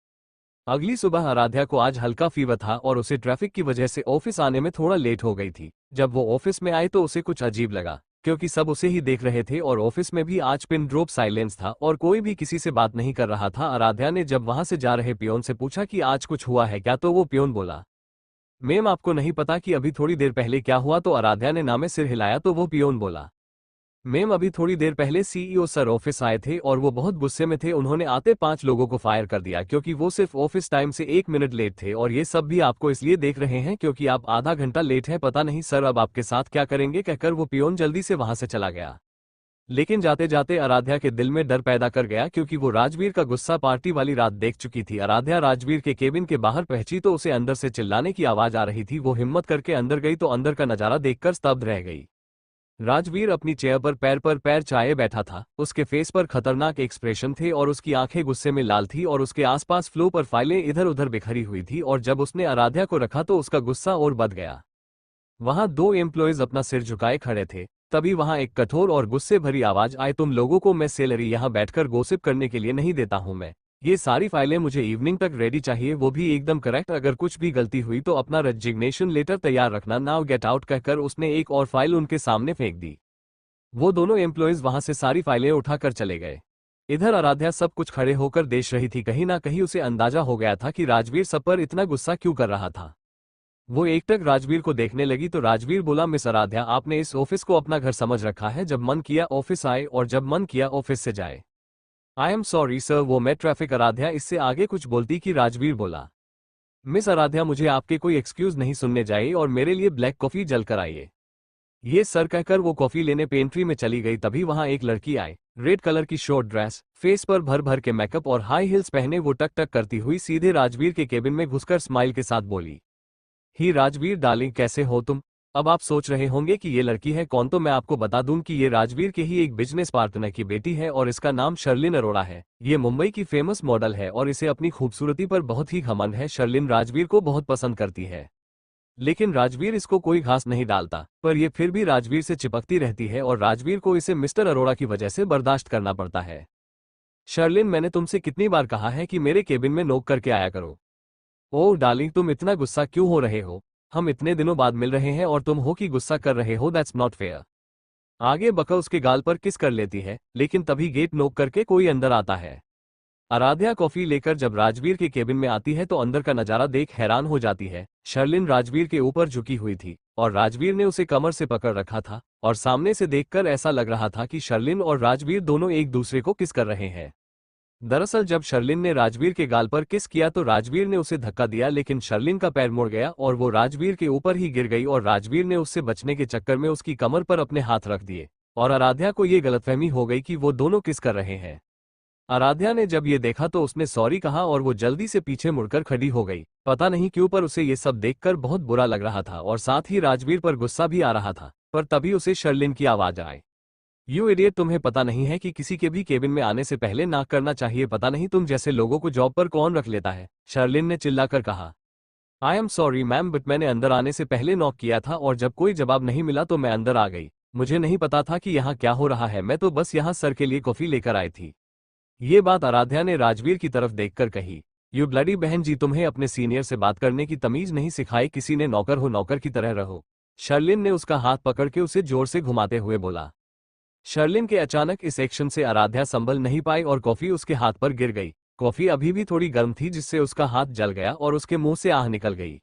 अगली सुबह आराध्या को आज हल्का फीवर था और उसे ट्रैफिक की वजह से ऑफिस आने में थोड़ा लेट हो गई थी। जब वो ऑफिस में आई तो उसे कुछ अजीब लगा, क्योंकि सब उसे ही देख रहे थे और ऑफिस में भी आज पिन ड्रॉप साइलेंस था और कोई भी किसी से बात नहीं कर रहा था। आराध्या ने जब वहां से जा रहे पियोन से पूछा कि आज कुछ हुआ है क्या, तो वो पियोन बोला, मैम आपको नहीं पता कि अभी थोड़ी देर पहले क्या हुआ? तो आराध्या ने नामे सिर हिलाया तो वो पियोन बोला, मैम अभी थोड़ी देर पहले सीईओ सर ऑफिस आए थे और वो बहुत गुस्से में थे, उन्होंने आते 5 लोगों को फायर कर दिया क्योंकि वो सिर्फ ऑफिस टाइम से 1 मिनट लेट थे और ये सब भी आपको इसलिए देख रहे हैं क्योंकि आप आधा घंटा लेट हैं। पता नहीं सर अब आपके साथ क्या करेंगे, कहकर वो पियोन जल्दी से वहां से चला गया। लेकिन जाते जाते आराध्या के दिल में डर पैदा कर गया, क्योंकि वो राजवीर का गुस्सा पार्टी वाली रात देख चुकी थी। आराध्या राजवीर के केबिन के बाहर पहुंची तो उसे अंदर से चिल्लाने की आवाज आ रही थी। वो हिम्मत करके अंदर गई तो अंदर का नजारा देखकर स्तब्ध रह गई। राजवीर अपनी चेयर पर पैर चाये बैठा था, उसके फेस पर खतरनाक एक्सप्रेशन थे और उसकी आंखें गुस्से में लाल थी और उसके आसपास फ्लो पर फाइलें इधर उधर बिखरी हुई थी और जब उसने आराध्या को रखा तो उसका गुस्सा और बढ़ गया। वहां 2 एम्प्लॉयज अपना सिर झुकाए खड़े थे। तभी वहां एक कठोर और गुस्से भरी आवाज आई, तुम लोगों को मैं सैलरी यहां बैठकर गोसिप करने के लिए नहीं देता हूं, मैं ये सारी फाइलें मुझे इवनिंग तक रेडी चाहिए, वो भी एकदम करेक्ट। अगर कुछ भी गलती हुई तो अपना रेजिग्नेशन लेटर तैयार रखना, नाउ गेट आउट, कहकर उसने एक और फाइल उनके सामने फेंक दी। वो दोनों एम्प्लॉयज वहां से सारी फाइलें उठाकर चले गए। इधर आराध्या सब कुछ खड़े होकर देख रही थी। कहीं ना कहीं उसे अंदाजा हो गया था कि राजवीर सब पर इतना गुस्सा क्यों कर रहा था। वो एकटक राजवीर को देखने लगी तो राजवीर बोला, मिस आराध्या आपने इस ऑफिस को अपना घर समझ रखा है, जब मन किया ऑफिस आए और जब मन किया ऑफिस से जाए। आई एम सॉरी सर, वो मैं ट्रैफिक। आराध्या इससे आगे कुछ बोलती कि राजवीर बोला, मिस आराध्या मुझे आपके कोई एक्सक्यूज नहीं सुनने जाइए और मेरे लिए ब्लैक कॉफी जल कर आइए। ये सर कहकर वो कॉफी लेने पेंट्री में चली गई। तभी वहां एक लड़की आई, रेड कलर की शॉर्ट ड्रेस, फेस पर भर भर के मेकअप और हाई हील्स पहने। वो टक टक करती हुई सीधे राजवीर के केबिन में घुसकर स्माइल के साथ बोली, ही राजवीर डार्लिंग कैसे हो तुम? अब आप सोच रहे होंगे कि ये लड़की है कौन, तो मैं आपको बता दूं कि ये राजवीर के ही एक बिजनेस पार्टनर की बेटी है और इसका नाम शर्लिन अरोड़ा है। ये मुंबई की फेमस मॉडल है और इसे अपनी खूबसूरती पर बहुत ही घमंड है। शर्लिन राजवीर को बहुत पसंद करती है, लेकिन राजवीर इसको कोई घास नहीं डालता, पर ये फिर भी राजवीर से चिपकती रहती है और राजवीर को इसे मिस्टर अरोड़ा की वजह से बर्दाश्त करना पड़ता है। शर्लिन मैंने तुमसे कितनी बार कहा है कि मेरे केबिन में नोक करके आया करो। ओह डार्लिंग तुम इतना गुस्सा क्यों हो रहे हो? हम इतने दिनों बाद मिल रहे हैं और तुम हो कि गुस्सा कर रहे हो, दैट्स नॉट फेयर। आगे बका उसके गाल पर किस कर लेती है, लेकिन तभी गेट नोक करके कोई अंदर आता है। आराध्या कॉफी लेकर जब राजवीर के केबिन में आती है तो अंदर का नजारा देख हैरान हो जाती है। शर्लिन राजवीर के ऊपर झुकी हुई थी और राजवीर ने उसे कमर से पकड़ रखा था और सामने से देखकर ऐसा लग रहा था कि शर्लिन और राजवीर दोनों एक दूसरे को किस कर रहे हैं। दरअसल जब शर्लिन ने राजवीर के गाल पर किस किया तो राजवीर ने उसे धक्का दिया, लेकिन शर्लिन का पैर मुड़ गया और वो राजवीर के ऊपर ही गिर गई और राजवीर ने उससे बचने के चक्कर में उसकी कमर पर अपने हाथ रख दिए और आराध्या को ये गलतफहमी हो गई कि वो दोनों किस कर रहे हैं। आराध्या ने जब ये देखा तो उसने सॉरी कहा और वो जल्दी से पीछे मुड़कर खड़ी हो गई। पता नहीं क्यों पर उसे ये सब देखकर बहुत बुरा लग रहा था और साथ ही राजवीर पर गुस्सा भी आ रहा था। पर तभी उसे शर्लिन की आवाज आई। यू इडियट, तुम्हें पता नहीं है कि किसी के भी केबिन में आने से पहले नॉक करना चाहिए? पता नहीं तुम जैसे लोगों को जॉब पर कौन रख लेता है? शर्लिन ने चिल्लाकर कहा। I am sorry ma'am, but मैंने अंदर आने से पहले नॉक किया था और जब कोई जवाब नहीं मिला तो मैं अंदर आ गई। मुझे नहीं पता था कि यहाँ क्या हो रहा है, मैं तो बस यहाँ सर के लिए कॉफी लेकर आई थी। ये बात आराध्या ने राजवीर की तरफ देखकर कही। यू ब्लडी बहन जी, तुम्हें अपने सीनियर से बात करने की तमीज नहीं सिखाई? किसी ने नौकर हो नौकर की तरह रहो। शर्लिन ने उसका हाथ पकड़ के उसे जोर से घुमाते हुए बोला। शर्लिन के अचानक इस एक्शन से आराध्या संभल नहीं पाई और कॉफी उसके हाथ पर गिर गई। कॉफी अभी भी थोड़ी गर्म थी जिससे उसका हाथ जल गया और उसके मुंह से आह निकल गई।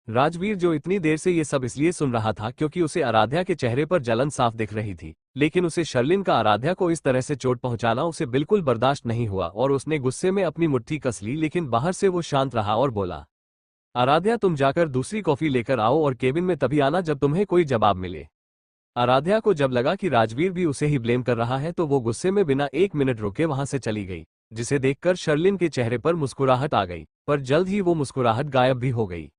राजवीर जो इतनी देर से ये सब इसलिए सुन रहा था क्योंकि उसे आराध्या के चेहरे पर जलन साफ दिख रही थी, लेकिन उसे शर्लिन का आराध्या को इस तरह से चोट पहुंचाना उसे बिल्कुल बर्दाश्त नहीं हुआ और उसने गुस्से में अपनी मुट्ठी कस ली। लेकिन बाहर से वो शांत रहा और बोला, आराध्या तुम जाकर दूसरी कॉफी लेकर आओ और केबिन में तभी आना जब तुम्हें कोई जवाब मिले। आराध्या को जब लगा कि राजवीर भी उसे ही ब्लेम कर रहा है तो वो गुस्से में बिना एक मिनट रुके वहां से चली गई, जिसे देखकर शर्लिन के चेहरे पर मुस्कुराहट आ गई, पर जल्द ही वो मुस्कुराहट गायब भी हो गई।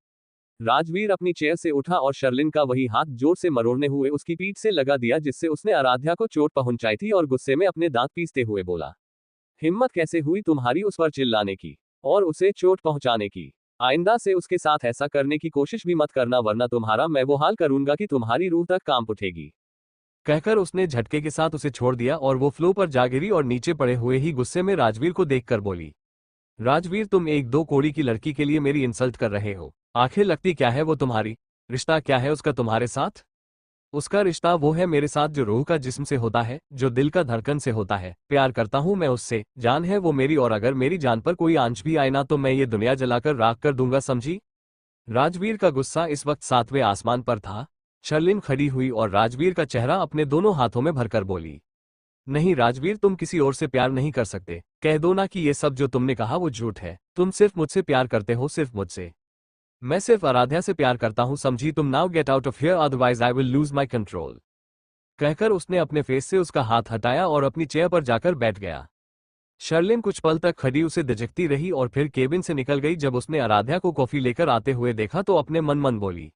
राजवीर अपनी चेयर से उठा और शर्लिन का वही हाथ जोर से मरोड़ने हुए उसकी पीठ से लगा दिया जिससे उसने आराध्या को चोट पहुंचाई थी और गुस्से में अपने दांत पीसते हुए बोला, हिम्मत कैसे हुई तुम्हारी उस पर चिल्लाने की और उसे चोट पहुंचाने की? आइंदा से उसके साथ ऐसा करने की कोशिश भी मत करना वरना तुम्हारा मैं वो हाल करूंगा कि तुम्हारी रूह तक कांप उठेगी। कहकर उसने झटके के साथ उसे छोड़ दिया और वो फ्लो पर जा गिरी और नीचे पड़े हुए ही गुस्से में राजवीर को देखकर बोली, राजवीर तुम एक दो कोड़ी की लड़की के लिए मेरी इंसल्ट कर रहे हो? आखिर लगती क्या है वो तुम्हारी? रिश्ता क्या है उसका तुम्हारे साथ? उसका रिश्ता वो है मेरे साथ जो रूह का जिस्म से होता है, जो दिल का धड़कन से होता है। प्यार करता हूं मैं उससे, जान है वो मेरी, और अगर मेरी जान पर कोई आंच भी आए ना तो मैं ये दुनिया जलाकर राख कर दूंगा, समझी? राजवीर का गुस्सा इस वक्त सातवें आसमान पर था। शर्लिन खड़ी हुई और राजवीर का चेहरा अपने दोनों हाथों में भरकर बोली, नहीं राजवीर, तुम किसी और से प्यार नहीं कर सकते। कह दो ना कि ये सब जो तुमने कहा वो झूठ है। तुम सिर्फ मुझसे प्यार करते हो, सिर्फ मुझसे। मैं सिर्फ आराध्या से प्यार करता हूं, समझी तुम? Now get out of here otherwise I will lose my control. कहकर उसने अपने फेस से उसका हाथ हटाया और अपनी चेयर पर जाकर बैठ गया। शर्लिन कुछ पल तक खड़ी उसे दिजकती रही और फिर केबिन से निकल गई। जब उसने आराध्या को कॉफी लेकर आते हुए देखा तो अपने मन मन बोली,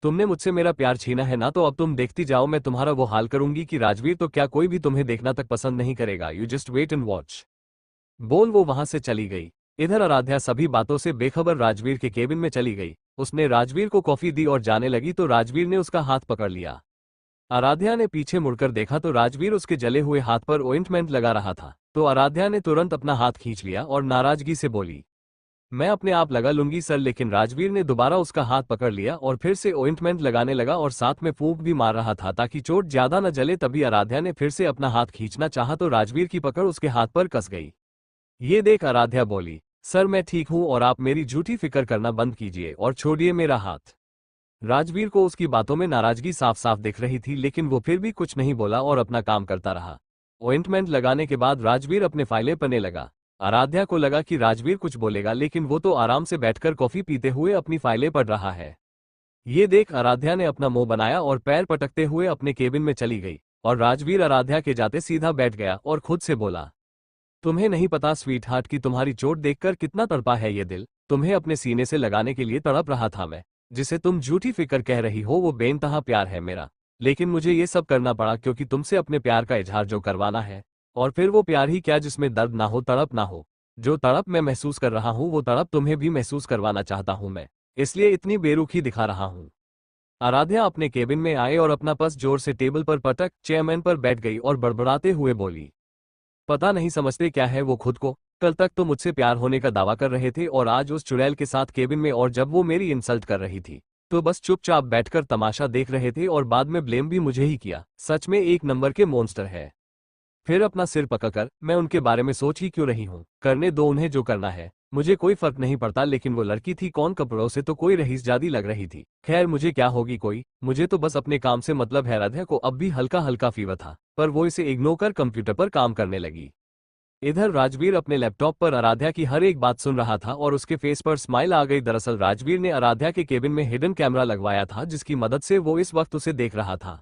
तुमने मुझसे मेरा प्यार छीना है ना, तो अब तुम देखती जाओ मैं तुम्हारा वो हाल करूंगी कि राजवीर तो क्या कोई भी तुम्हें देखना तक पसंद नहीं करेगा। You just wait and watch. बोल वो वहां से चली गई। इधर आराध्या सभी बातों से बेखबर राजवीर के केबिन में चली गई। उसने राजवीर को कॉफी दी और जाने लगी तो राजवीर ने उसका हाथ पकड़ लिया। आराध्या ने पीछे मुड़कर देखा तो राजवीर उसके जले हुए हाथ पर ऑइंटमेंट लगा रहा था, तो आराध्या ने तुरंत अपना हाथ खींच लिया और नाराजगी से बोली, मैं अपने आप लगा लूंगी सर। लेकिन राजवीर ने दोबारा उसका हाथ पकड़ लिया और फिर से ऑइंटमेंट लगाने लगा और साथ में फूंक भी मार रहा था ताकि चोट ज्यादा न जले। तभी आराध्या ने फिर से अपना हाथ खींचना चाहा तो राजवीर की पकड़ उसके हाथ पर कस गई। ये देख आराध्या बोली, सर मैं ठीक हूं और आप मेरी झूठी फिक्र करना बंद कीजिए और छोड़िए मेरा हाथ। राजवीर को उसकी बातों में नाराजगी साफ साफ दिख रही थी, लेकिन वो फिर भी कुछ नहीं बोला और अपना काम करता रहा। ऑइंटमेंट लगाने के बाद राजवीर अपने फाइलें पढ़ने लगा। आराध्या को लगा कि राजवीर कुछ बोलेगा, लेकिन वो तो आराम से बैठकर कॉफी पीते हुए अपनी फाइलें पढ़ रहा है। ये देख आराध्या ने अपना मुंह बनाया और पैर पटकते हुए अपने केबिन में चली गई और राजवीर आराध्या के जाते सीधा बैठ गया और खुद से बोला, तुम्हें नहीं पता स्वीट हार्ट की तुम्हारी चोट देखकर कितना तड़पा है ये दिल। तुम्हें अपने सीने से लगाने के लिए तड़प रहा था मैं। जिसे तुम झूठी फिक्र कह रही हो वो बेइंतहा प्यार है मेरा, लेकिन मुझे ये सब करना पड़ा क्योंकि तुमसे अपने प्यार का इजहार जो करवाना है। और फिर वो प्यार ही क्या जिसमें दर्द ना हो, तड़प ना हो। जो तड़प मैं महसूस कर रहा हूँ वो तड़प तुम्हें भी महसूस करवाना चाहता हूँ मैं, इसलिए इतनी बेरुखी दिखा रहा हूँ। आराध्या अपने केबिन में आए और अपना पर्स जोर से टेबल पर पटक चेयरमैन पर बैठ गई और बड़बड़ाते हुए बोली, पता नहीं समझते क्या है वो खुद को। कल तक तो मुझसे प्यार होने का दावा कर रहे थे और आज उस चुड़ैल के साथ केबिन में, और जब वो मेरी इंसल्ट कर रही थी तो बस चुपचाप बैठकर तमाशा देख रहे थे और बाद में ब्लेम भी मुझे ही किया। सच में एक नंबर के मॉन्स्टर है। फिर अपना सिर पकड़कर मैं उनके बारे में सोच ही क्यों रही हूँ? करने दो उन्हें जो करना है, मुझे कोई फर्क नहीं पड़ता। लेकिन वो लड़की थी कौन, कपड़ों से तो कोई रईसजादी लग रही थी। खैर मुझे क्या होगी कोई, मुझे तो बस अपने काम से मतलब है। आराध्या को अब भी हल्का हल्का फीवर था, पर वो इसे इग्नोर कर कंप्यूटर पर काम करने लगी। इधर राजवीर अपने लैपटॉप पर आराध्या की हर एक बात सुन रहा था और उसके फेस पर स्माइल आ गई। दरअसल राजवीर ने आराध्या के केबिन में हिडन कैमरा लगवाया था जिसकी मदद से वो इस वक्त उसे देख रहा था।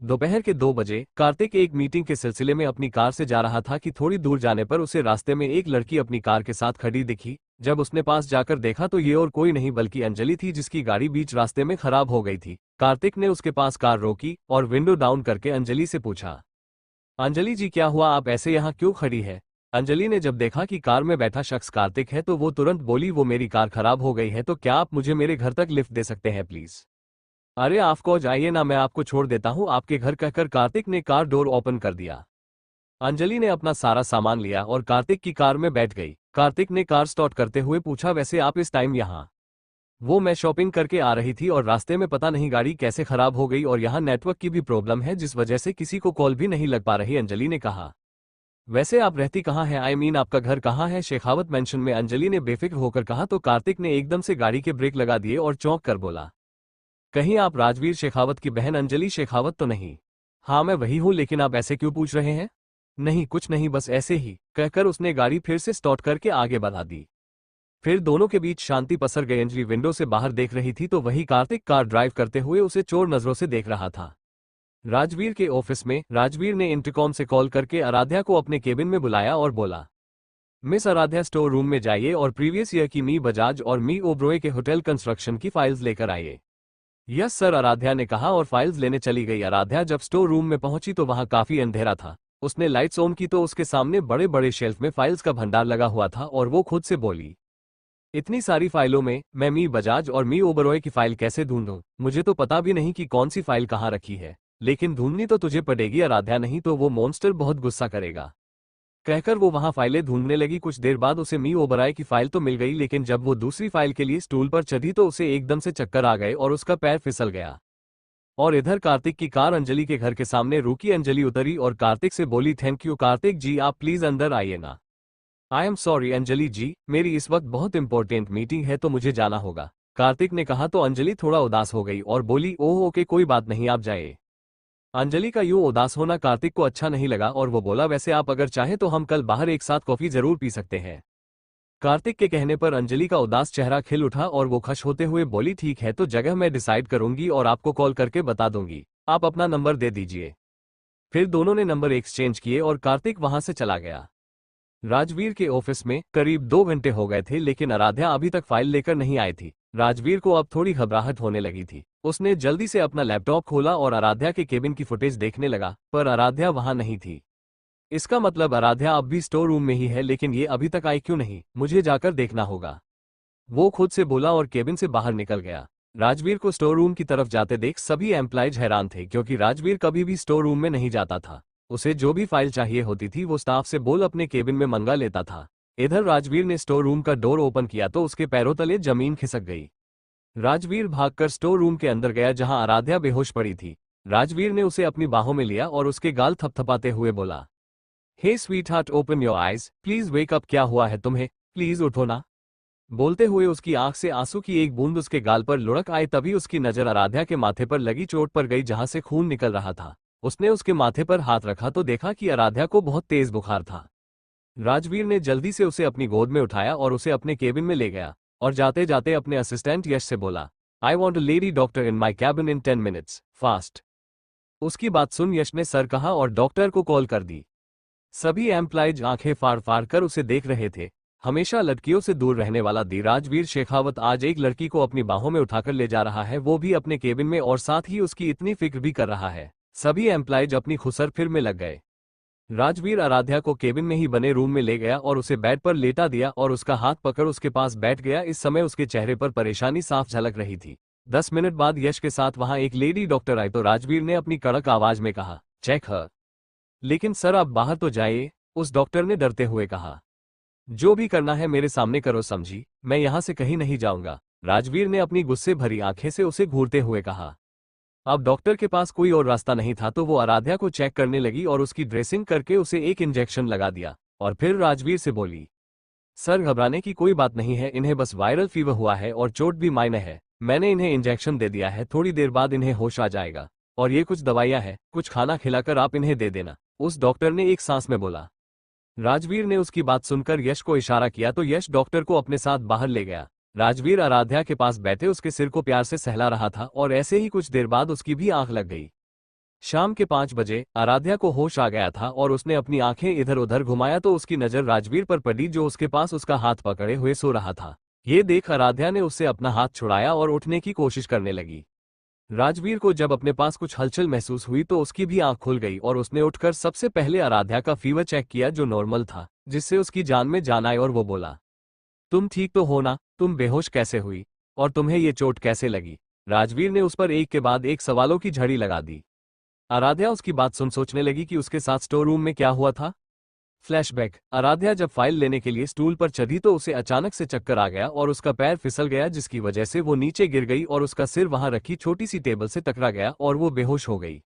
दोपहर के 2 बजे कार्तिक एक मीटिंग के सिलसिले में अपनी कार से जा रहा था कि थोड़ी दूर जाने पर उसे रास्ते में एक लड़की अपनी कार के साथ खड़ी दिखी। जब उसने पास जाकर देखा तो ये और कोई नहीं बल्कि अंजलि थी, जिसकी गाड़ी बीच रास्ते में खराब हो गई थी। कार्तिक ने उसके पास कार रोकी और विंडो डाउन करके अंजलि से पूछा, अंजलि जी क्या हुआ, आप ऐसे यहाँ क्यों खड़ी है? अंजलि ने जब देखा कि कार में बैठा शख्स कार्तिक है तो वो तुरंत बोली, वो मेरी कार खराब हो गई है तो क्या आप मुझे मेरे घर तक लिफ्ट दे सकते हैं प्लीज? अरे आपको जाइए ना, मैं आपको छोड़ देता हूँ आपके घर, कहकर कार्तिक ने कार डोर ओपन कर दिया। अंजलि ने अपना सारा सामान लिया और कार्तिक की कार में बैठ गई। कार्तिक ने कार स्टार्ट करते हुए पूछा, वैसे आप इस टाइम यहाँ? वो मैं शॉपिंग करके आ रही थी और रास्ते में पता नहीं गाड़ी कैसे खराब हो गई और यहाँ नेटवर्क की भी प्रॉब्लम है जिस वजह से किसी को कॉल भी नहीं लग पा रही, अंजलि ने कहा। वैसे आप रहती कहाँ हैं, आई मीन आपका घर कहाँ है? शेखावत मेंशन में, अंजलि ने बेफिक्र होकर कहा। तो कार्तिक ने एकदम से गाड़ी के ब्रेक लगा दिए और चौंक कर बोला, कहीं आप राजवीर शेखावत की बहन अंजलि शेखावत तो नहीं? हाँ मैं वही हूँ, लेकिन आप ऐसे क्यों पूछ रहे हैं? नहीं कुछ नहीं, बस ऐसे ही, कहकर उसने गाड़ी फिर से स्टार्ट करके आगे बढ़ा दी। फिर दोनों के बीच शांति पसर गई। अंजलि विंडो से बाहर देख रही थी तो वही कार्तिक कार ड्राइव करते हुए उसे चोर नजरों से देख रहा था। राजवीर के ऑफिस में राजवीर ने इंटरकॉम से कॉल करके आराध्या को अपने केबिन में बुलाया और बोला, मिस आराध्या स्टोर रूम में जाइए और प्रीवियस ईयर की मी बजाज और मी ओब्रोए के होटल कंस्ट्रक्शन की फाइल्स लेकर आइए। यस सर, आराध्या ने कहा और फाइल्स लेने चली गई। आराध्या जब स्टोर रूम में पहुंची तो वहां काफी अंधेरा था। उसने लाइट्स ऑन की तो उसके सामने बड़े बड़े शेल्फ में फाइल्स का भंडार लगा हुआ था और वो खुद से बोली, इतनी सारी फाइलों में मैं मी बजाज और मी ओबरॉय की फाइल कैसे ढूंढूं? मुझे तो पता भी नहीं कि कौन सी फाइल कहाँ रखी है, लेकिन ढूंढनी तो तुझे पड़ेगी आराध्या, नहीं तो वो मॉन्स्टर बहुत गुस्सा करेगा, कहकर वो वहां फाइलें ढूंढने लगी। कुछ देर बाद उसे मी ओबराय की फाइल तो मिल गई, लेकिन जब वो दूसरी फाइल के लिए स्टूल पर चढ़ी तो उसे एकदम से चक्कर आ गए और उसका पैर फिसल गया। और इधर कार्तिक की कार अंजलि के घर के सामने रुकी। अंजलि उतरी और कार्तिक से बोली, थैंक यू कार्तिक जी, आप प्लीज अंदर आइए ना। आई एम सॉरी अंजलि जी, मेरी इस वक्त बहुत इंपॉर्टेंट मीटिंग है तो मुझे जाना होगा, कार्तिक ने कहा। तो अंजलि थोड़ा उदास हो गई और बोली, ओह ओके कोई बात नहीं, आप जाइए। अंजलि का यूं उदास होना कार्तिक को अच्छा नहीं लगा और वो बोला, वैसे आप अगर चाहें तो हम कल बाहर एक साथ कॉफी जरूर पी सकते हैं। कार्तिक के कहने पर अंजलि का उदास चेहरा खिल उठा और वो खुश होते हुए बोली, ठीक है तो जगह मैं डिसाइड करूंगी और आपको कॉल करके बता दूंगी, आप अपना नंबर दे दीजिए। फिर दोनों ने नंबर एक्सचेंज किए और कार्तिक वहां से चला गया। राजवीर के ऑफिस में करीब 2 घंटे हो गए थे, लेकिन आराध्या अभी तक फाइल लेकर नहीं आई थी। राजवीर को अब थोड़ी घबराहट होने लगी थी। उसने जल्दी से अपना लैपटॉप खोला और आराध्या के केबिन की फुटेज देखने लगा, पर आराध्या वहां नहीं थी। इसका मतलब आराध्या अब भी स्टोर रूम में ही है, लेकिन ये अभी तक आई क्यों नहीं? मुझे जाकर देखना होगा, वो खुद से बोला और केबिन से बाहर निकल गया। राजवीर को स्टोर रूम की तरफ जाते देख सभी एम्प्लॉयज हैरान थे, क्योंकि राजवीर कभी भी स्टोर रूम में नहीं जाता था। उसे जो भी फाइल चाहिए होती थी वो स्टाफ से बोल अपने केबिन में मंगा लेता था। इधर राजवीर ने स्टोर रूम का डोर ओपन किया तो उसके पैरों तले जमीन खिसक गई। राजवीर भागकर स्टोर रूम के अंदर गया जहां आराध्या बेहोश पड़ी थी। राजवीर ने उसे अपनी बाहों में लिया और उसके गाल थपथपाते हुए बोला, hey sweetheart open your eyes, please wake up, क्या हुआ है तुम्हें, प्लीज उठो ना। बोलते हुए उसकी आंख से आंसू की एक बूंद उसके गाल पर लुढ़क आई। तभी उसकी नजर आराध्या के माथे पर लगी चोट पर गई जहां से खून निकल रहा था। उसने उसके माथे पर हाथ रखा तो देखा कि आराध्या को बहुत तेज बुखार था। राजवीर ने जल्दी से उसे अपनी गोद में उठाया और उसे अपने केबिन में ले गया और जाते जाते अपने असिस्टेंट यश से बोला, I want a lady doctor in my cabin in 10 minutes fast. उसकी बात सुन यश ने सर कहा और डॉक्टर को कॉल कर दी। सभी एम्प्लॉयज आंखें फाड़ फाड़ कर उसे देख रहे थे। हमेशा लड़कियों से दूर रहने वाला दी राजवीर शेखावत आज एक लड़की को अपनी बाहों में उठाकर ले जा रहा है, वो भी अपने केबिन में, और साथ ही उसकी इतनी फिक्र भी कर रहा है। सभी एम्प्लॉयज अपनी खुसर फिर में लग गए। राजवीर आराध्या को केबिन में ही बने रूम में ले गया और उसे बेड पर लेटा दिया और उसका हाथ पकड़ उसके पास बैठ गया। इस समय उसके चेहरे पर परेशानी साफ झलक रही थी। 10 मिनट बाद यश के साथ वहां एक लेडी डॉक्टर आई तो राजवीर ने अपनी कड़क आवाज में कहा, चेक हर। लेकिन सर आप बाहर तो जाइए, उस डॉक्टर ने डरते हुए कहा। जो भी करना है मेरे सामने करो समझी, मैं यहां से कहीं नहीं जाऊंगा, राजवीर ने अपनी गुस्से भरी आंखें से उसे घूरते हुए कहा। अब डॉक्टर के पास कोई और रास्ता नहीं था तो वो आराध्या को चेक करने लगी और उसकी ड्रेसिंग करके उसे एक इंजेक्शन लगा दिया और फिर राजवीर से बोली, सर घबराने की कोई बात नहीं है, इन्हें बस वायरल फीवर हुआ है और चोट भी माइनर है। मैंने इन्हें इंजेक्शन दे दिया है, थोड़ी देर बाद इन्हें होश आ जाएगा और ये कुछ दवाइयां हैं, कुछ खाना खिलाकर आप इन्हें दे देना, उस डॉक्टर ने एक सांस में बोला। राजवीर ने उसकी बात सुनकर यश को इशारा किया तो यश डॉक्टर को अपने साथ बाहर ले गया। राजवीर आराध्या के पास बैठे उसके सिर को प्यार से सहला रहा था और ऐसे ही कुछ देर बाद उसकी भी आंख लग गई। शाम के 5 बजे आराध्या को होश आ गया था और उसने अपनी आंखें इधर उधर घुमाया तो उसकी नजर राजवीर पर पड़ी, जो उसके पास उसका हाथ पकड़े हुए सो रहा था। ये देख आराध्या ने उससे अपना हाथ छुड़ाया और उठने की कोशिश करने लगी। राजवीर को जब अपने पास कुछ हलचल महसूस हुई तो उसकी भी आंख खुल गई और उसने उठकर सबसे पहले आराध्या का फीवर चेक किया, जो नॉर्मल था, जिससे उसकी जान में जान आई और वो बोला, तुम ठीक तो हो ना? तुम बेहोश कैसे हुई और तुम्हें ये चोट कैसे लगी? राजवीर ने उस पर एक के बाद एक सवालों की झड़ी लगा दी। आराध्या उसकी बात सुन सोचने लगी कि उसके साथ स्टोर रूम में क्या हुआ था। फ्लैशबैक। आराध्या जब फाइल लेने के लिए स्टूल पर चढ़ी तो उसे अचानक से चक्कर आ गया और उसका पैर फिसल गया, जिसकी वजह से वो नीचे गिर गई और उसका सिर वहां रखी छोटी सी टेबल से टकरा गया और वो बेहोश हो गई।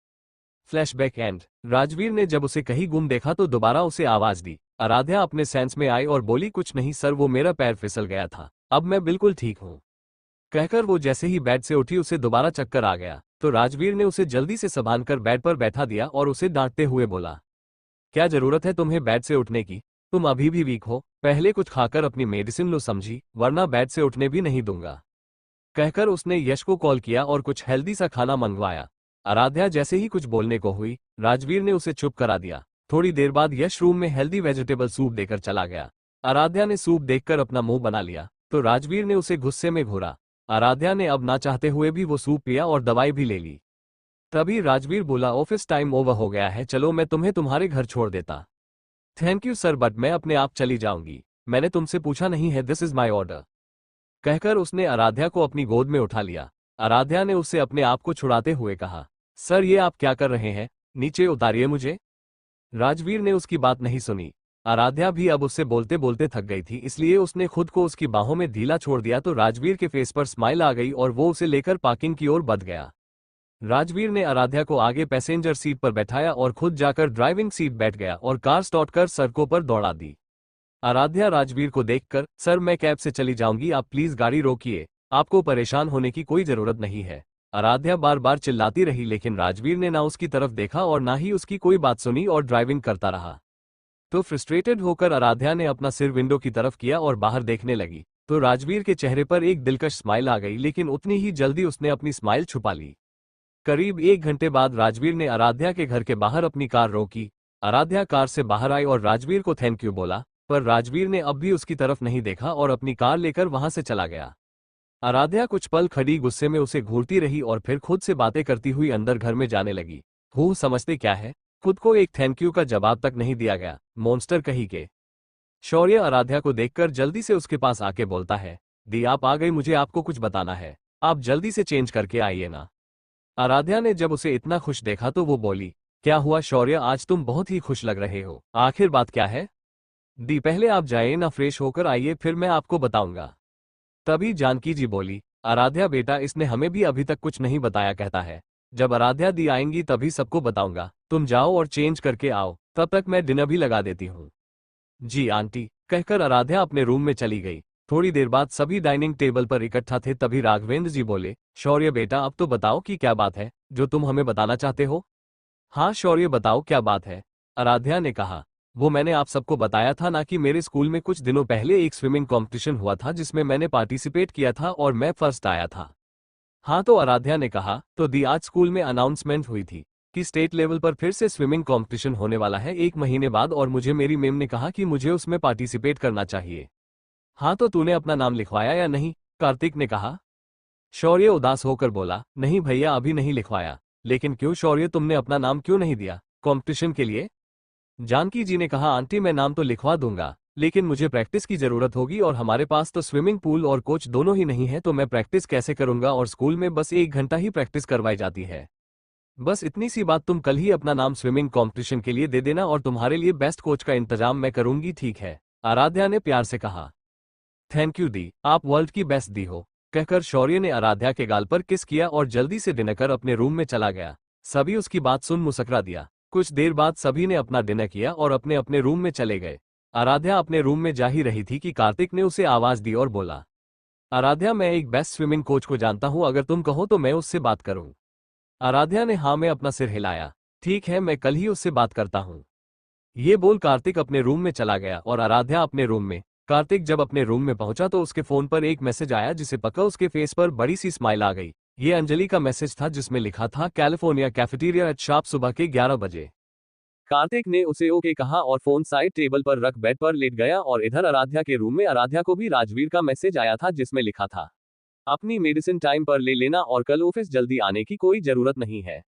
Flashback and. राजवीर ने जब उसे कहीं गुम देखा तो दोबारा उसे आवाज दी। आराध्या अपने सेंस में आई और बोली, कुछ नहीं सर, वो मेरा पैर फिसल गया था, अब मैं बिल्कुल ठीक हूँ। कहकर वो जैसे ही बेड से उठी उसे दोबारा चक्कर आ गया, तो राजवीर ने उसे जल्दी से संभालकर बेड पर बैठा दिया और उसे डांटते हुए बोला, क्या जरूरत है तुम्हें बेड से उठने की? तुम अभी भी वीक हो, पहले कुछ खाकर अपनी मेडिसिन लो समझी, वरना बेड से उठने भी नहीं दूंगा। कहकर उसने यश को कॉल किया और कुछ हेल्दी सा खाना मंगवाया। आराध्या जैसे ही कुछ बोलने को हुई, राजवीर ने उसे चुप करा दिया। थोड़ी देर बाद यश रूम में हेल्दी वेजिटेबल सूप देकर चला गया। आराध्या ने सूप देखकर अपना मुंह बना लिया, तो राजवीर ने उसे गुस्से में घूरा। आराध्या ने अब ना चाहते हुए भी वो सूप पिया और दवाई भी ले ली। तभी राजवीर बोला, ऑफिस टाइम ओवर हो गया है, चलो मैं तुम्हें तुम्हारे घर छोड़ देता। थैंक यू सर, बट मैं अपने आप चली जाऊंगी, मैंने तुमसे पूछा नहीं है, दिस इज माई ऑर्डर। कहकर उसने आराध्या को अपनी गोद में उठा लिया। आराध्या ने उससे अपने आप को छुड़ाते हुए कहा, सर ये आप क्या कर रहे हैं, नीचे उतारिए मुझे। राजवीर ने उसकी बात नहीं सुनी। आराध्या भी अब उससे बोलते बोलते थक गई थी, इसलिए उसने खुद को उसकी बाहों में ढीला छोड़ दिया, तो राजवीर के फेस पर स्माइल आ गई और वो उसे लेकर पार्किंग की ओर बढ़ गया। राजवीर ने आराध्या को आगे पैसेंजर सीट पर बैठाया और खुद जाकर ड्राइविंग सीट बैठ गया और कार स्टार्ट कर सड़कों पर दौड़ा दी। आराध्या राजवीर को देखकर, सर मैं कैब से चली जाऊंगी, आप प्लीज गाड़ी रोकिए, आपको परेशान होने की कोई जरूरत नहीं है। आराध्या बार बार चिल्लाती रही, लेकिन राजवीर ने ना उसकी तरफ देखा और ना ही उसकी कोई बात सुनी और ड्राइविंग करता रहा। तो फ्रस्ट्रेटेड होकर आराध्या ने अपना सिर विंडो की तरफ किया और बाहर देखने लगी, तो राजवीर के चेहरे पर एक दिलकश स्माइल आ गई, लेकिन उतनी ही जल्दी उसने अपनी स्माइल छुपा ली। करीब 1 घंटे बाद राजवीर ने आराध्या के घर के बाहर अपनी कार रोकी। आराध्या कार से बाहर आई और राजवीर को थैंक यू बोला, पर राजवीर ने अब भी उसकी तरफ नहीं देखा और अपनी कार लेकर वहां से चला गया। आराध्या कुछ पल खड़ी गुस्से में उसे घूरती रही और फिर खुद से बातें करती हुई अंदर घर में जाने लगी। समझते क्या है, खुद को एक थैंक यू का जवाब तक नहीं दिया गया, मॉन्स्टर कहीं के। शौर्य आराध्या को देखकर जल्दी से उसके पास आके बोलता है, दी आप आ गई, मुझे आपको कुछ बताना है, आप जल्दी से चेंज करके आइए ना। आराध्या ने जब उसे इतना खुश देखा तो वो बोली, क्या हुआ शौर्य, आज तुम बहुत ही खुश लग रहे हो, आखिर बात क्या है? दी पहले आप जाइए ना, फ्रेश होकर आइए, फिर मैं आपको बताऊंगा। तभी जानकी जी बोली, आराध्या बेटा, इसने हमें भी अभी तक कुछ नहीं बताया, कहता है जब आराध्या दी आएंगी तभी सबको बताऊंगा, तुम जाओ और चेंज करके आओ, तब तक मैं डिनर भी लगा देती हूँ। जी आंटी, कहकर आराध्या अपने रूम में चली गई। थोड़ी देर बाद सभी डाइनिंग टेबल पर इकट्ठा थे, तभी राघवेंद्र जी बोले, शौर्य बेटा अब तो बताओ कि क्या बात है जो तुम हमें बताना चाहते हो। हाँ शौर्य बताओ क्या बात है, आराध्या ने कहा। वो मैंने आप सबको बताया था ना कि मेरे स्कूल में कुछ दिनों पहले एक स्विमिंग कंपटीशन हुआ था जिसमें मैंने पार्टिसिपेट किया था और मैं फर्स्ट आया था। हाँ तो आराध्या ने कहा, तो दी आज स्कूल में अनाउंसमेंट हुई थी कि स्टेट लेवल पर फिर से स्विमिंग कंपटीशन होने वाला है 1 महीने बाद, और मुझे मेरी मैम ने कहा कि मुझे उसमें पार्टिसिपेट करना चाहिए। हाँ तो तूने अपना नाम लिखवाया या नहीं, कार्तिक ने कहा। शौर्य उदास होकर बोला, नहीं भैया अभी नहीं लिखवाया। लेकिन क्यों शौर्य, तुमने अपना नाम क्यों नहीं दिया कंपटीशन के लिए? जानकी जी ने कहा, आंटी मैं नाम तो लिखवा दूंगा, लेकिन मुझे प्रैक्टिस की जरूरत होगी और हमारे पास तो स्विमिंग पूल और कोच दोनों ही नहीं है, तो मैं प्रैक्टिस कैसे करूंगा, और स्कूल में बस 1 घंटा ही प्रैक्टिस करवाई जाती है। बस इतनी सी बात, तुम कल ही अपना नाम स्विमिंग कंपटीशन के लिए दे देना और तुम्हारे लिए बेस्ट कोच का इंतजाम मैं करूंगी, ठीक है? आराध्या ने प्यार से कहा। थैंक यू दी, आप वर्ल्ड की बेस्ट दी हो, कहकर शौर्य ने आराध्या के गाल पर किस किया और जल्दी से डिनर कर अपने रूम में चला गया। सभी उसकी बात सुन मुस्कुरा दिया। कुछ देर बाद सभी ने अपना डिनर किया और अपने अपने रूम में चले गए। आराध्या अपने रूम में जा ही रही थी कि कार्तिक ने उसे आवाज दी और बोला, आराध्या मैं एक बेस्ट स्विमिंग कोच को जानता हूं, अगर तुम कहो तो मैं उससे बात करूं। आराध्या ने हाँ में अपना सिर हिलाया। ठीक है, मैं कल ही उससे बात करता हूं। ये बोल कार्तिक अपने रूम में चला गया और आराध्या अपने रूम में। कार्तिक जब अपने रूम में पहुंचा तो उसके फोन पर एक मैसेज आया जिसे पका उसके फेस पर बड़ी सी स्माइल आ गई। ये अंजलि का मैसेज था जिसमें लिखा था कैलिफोर्निया कैफेटेरिया एट शार्प सुबह के 11 बजे। कार्तिक ने उसे ओके कहा और फोन साइड टेबल पर रख बेड पर लेट गया और इधर आराध्या के रूम में आराध्या को भी राजवीर का मैसेज आया था जिसमें लिखा था अपनी मेडिसिन टाइम पर ले लेना और कल ऑफिस जल्दी आने की कोई जरूरत नहीं है।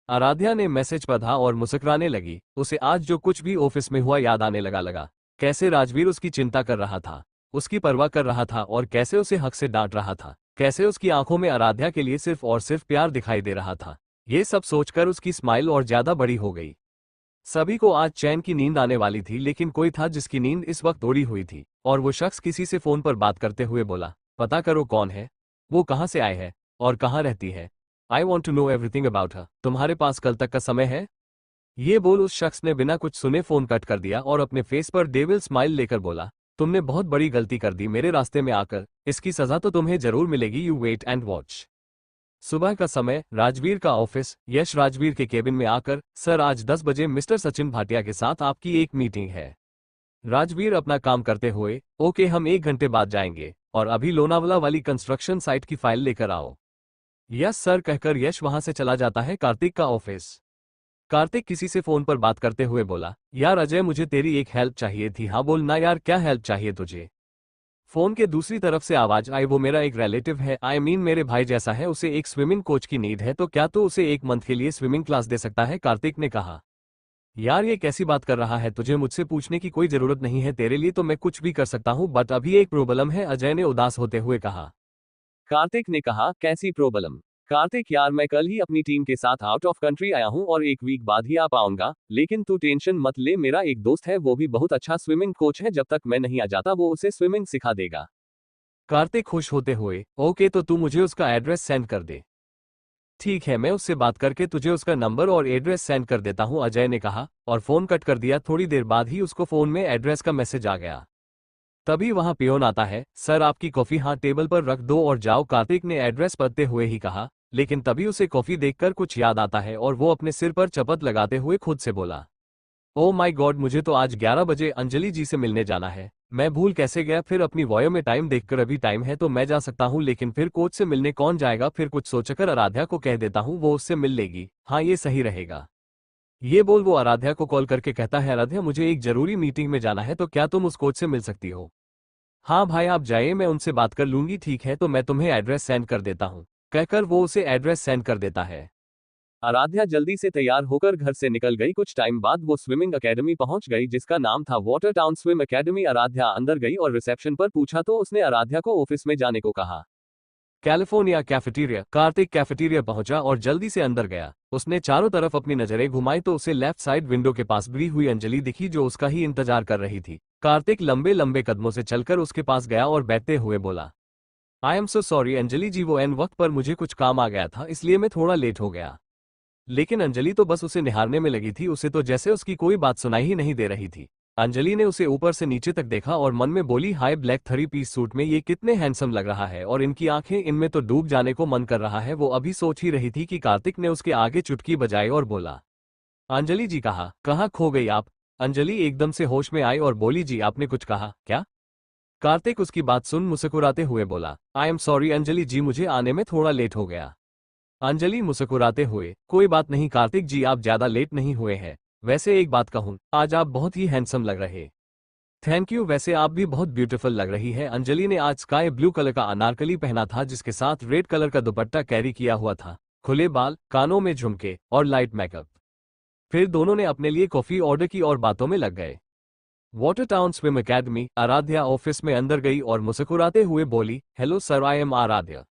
आराध्या ने मैसेज पढ़ा और मुस्कुराने लगी। उसे आज जो कुछ भी ऑफिस में हुआ याद आने लगा कैसे राजवीर उसकी चिंता कर रहा था, उसकी परवाह कर रहा था और कैसे उसे हक से डांट रहा था, कैसे उसकी आंखों में आराध्या के लिए सिर्फ और सिर्फ प्यार दिखाई दे रहा था। ये सब सोचकर उसकी स्माइल और ज्यादा बड़ी हो गई। सभी को आज चैन की नींद आने वाली थी, लेकिन कोई था जिसकी नींद इस वक्त उड़ी हुई थी और वो शख्स किसी से फोन पर बात करते हुए बोला, पता करो कौन है, वो कहाँ से आए है और कहाँ रहती है। I want to know everything about her. तुम्हारे पास कल तक का समय है? ये बोल उस शख्स ने बिना कुछ सुने फोन कट कर दिया और अपने फेस पर डेविल स्माइल लेकर बोला, तुमने बहुत बड़ी गलती कर दी मेरे रास्ते में आकर, इसकी सजा तो तुम्हें जरूर मिलेगी, यू वेट एंड वॉच। सुबह का समय, राजवीर का ऑफिस। यश राजवीर के केबिन में आकर, सर आज 10 बजे मिस्टर सचिन भाटिया के साथ आपकी एक मीटिंग है। राजवीर अपना काम करते हुए, ओके हम 1 घंटे बाद जाएंगे और अभी लोनावला वाली कंस्ट्रक्शन साइट की फाइल लेकर आओ। यस सर कहकर यश वहां से चला जाता है कार्तिक का ऑफिस। कार्तिक किसी से फोन पर बात करते हुए बोला, यार अजय मुझे तेरी एक हेल्प चाहिए थी। हाँ बोल ना यार, क्या हेल्प चाहिए तुझे? फोन के दूसरी तरफ से आवाज आई, वो मेरा एक रिलेटिव है, आई मीन मेरे भाई जैसा है, उसे एक स्विमिंग कोच की नीड है, तो क्या तू उसे 1 मंथ के लिए स्विमिंग क्लास दे सकता है? कार्तिक ने कहा, यार ये कैसी बात कर रहा है, तुझे मुझसे पूछने की कोई जरूरत नहीं है, तेरे लिए तो मैं कुछ भी कर सकता हूँ, बट अभी एक प्रॉब्लम है, अजय ने उदास होते हुए कहा। कार्तिक ने कहा, कैसी प्रॉब्लम? कार्तिक यार मैं कल ही अपनी टीम के साथ आउट ऑफ कंट्री आया हूँ और 1 वीक बाद ही आ पाऊंगा, लेकिन तू टेंशन मत ले, मेरा एक दोस्त है वो भी बहुत अच्छा स्विमिंग कोच है, जब तक मैं नहीं आ जाता वो उसे स्विमिंग सिखा देगा। कार्तिक खुश होते हुए, ओके तो तू मुझे उसका एड्रेस सेंड कर दे। ठीक है मैं उससे बात करके तुझे उसका नंबर और एड्रेस सेंड कर देता हूं, अजय ने कहा और फोन कट कर दिया। थोड़ी देर बाद ही उसको फोन में एड्रेस का मैसेज आ गया। तभी वहां पियोन आता है, सर आपकी कॉफी हाँ टेबल पर रख दो और जाओ, कार्तिक ने एड्रेस पढ़ते हुए ही कहा, लेकिन तभी उसे कॉफी देखकर कुछ याद आता है और वो अपने सिर पर चपत लगाते हुए खुद से बोला, ओ माय गॉड मुझे तो आज 11 बजे अंजलि जी से मिलने जाना है, मैं भूल कैसे गया। फिर अपनी वॉयो में टाइम देखकर अभी टाइम है तो मैं जा सकता हूँ, लेकिन फिर कोच से मिलने कौन जाएगा? फिर कुछ सोचकर आराध्या को कह देता हूँ, वो उससे मिल लेगी, हाँ ये सही रहेगा। ये बोल वो आराध्या को कॉल करके कहता है, आराध्या मुझे एक जरूरी मीटिंग में जाना है, तो क्या तुम उस कोच से मिल सकती हो? हाँ भाई आप जाइए, मैं उनसे बात कर लूंगी। ठीक है तो मैं तुम्हें एड्रेस सेंड कर देता हूँ, कहकर वो उसे एड्रेस सेंड कर देता है। आराध्या जल्दी से तैयार होकर घर से निकल गई। कुछ टाइम बाद वो स्विमिंग एकेडमी पहुंच गई जिसका नाम था water town swim academy. Aaradhya अंदर गई और रिसेप्शन पर पूछा तो उसने आराध्या को ऑफिस में जाने को कहा। California cafeteria. कार्तिक कैफेटेरिया पहुंचा और जल्दी से अंदर गया। उसने चारों तरफ अपनी नजरें घुमाई तो उसे लेफ्ट साइड विंडो के पास बैठी हुई अंजलि दिखी जो उसका ही इंतजार कर रही थी। कार्तिक लंबे लंबे कदमों से चलकर उसके पास गया और बैठते हुए बोला, I am so sorry Anjali ji, वो एन वक्त पर मुझे कुछ काम आ गया था इसलिए मैं थोड़ा लेट हो गया। लेकिन अंजलि तो बस उसे निहारने में लगी थी, उसे तो जैसे उसकी कोई बात सुनाई ही नहीं दे रही थी। अंजलि ने उसे ऊपर से नीचे तक देखा और मन में बोली, हाय ब्लैक 3 पीस सूट में ये कितने हैंडसम लग रहा है और इनकी आंखें, इनमें तो डूब जाने को मन कर रहा है। वो अभी सोच ही रही थी कि कार्तिक ने उसके आगे चुटकी बजाई और बोला, अंजलि जी कहाँ खो गई आप? अंजलि एकदम से होश में आई और बोली, जी आपने कुछ कहा क्या? कार्तिक उसकी बात सुन मुस्कुराते हुए बोला, आई एम सॉरी अंजलि जी, मुझे आने में थोड़ा लेट हो गया। अंजलि मुस्कुराते हुए, कोई बात नहीं कार्तिक जी, आप ज्यादा लेट नहीं हुए हैं। वैसे एक बात कहूं, आज आप बहुत ही हैंडसम लग रहे। थैंक यू, वैसे आप भी बहुत ब्यूटीफुल लग रही है। अंजलि ने आज स्काई ब्लू कलर का अनारकली पहना था जिसके साथ रेड कलर का दुपट्टा कैरी किया हुआ था, खुले बाल, कानों में झुमके और लाइट मेकअप। फिर दोनों ने अपने लिए कॉफी ऑर्डर की और बातों में लग गए। Water town swim academy. Aaradhya office में अंदर गई और मुस्कुराते हुए बोली, hello sir, I am Aaradhya.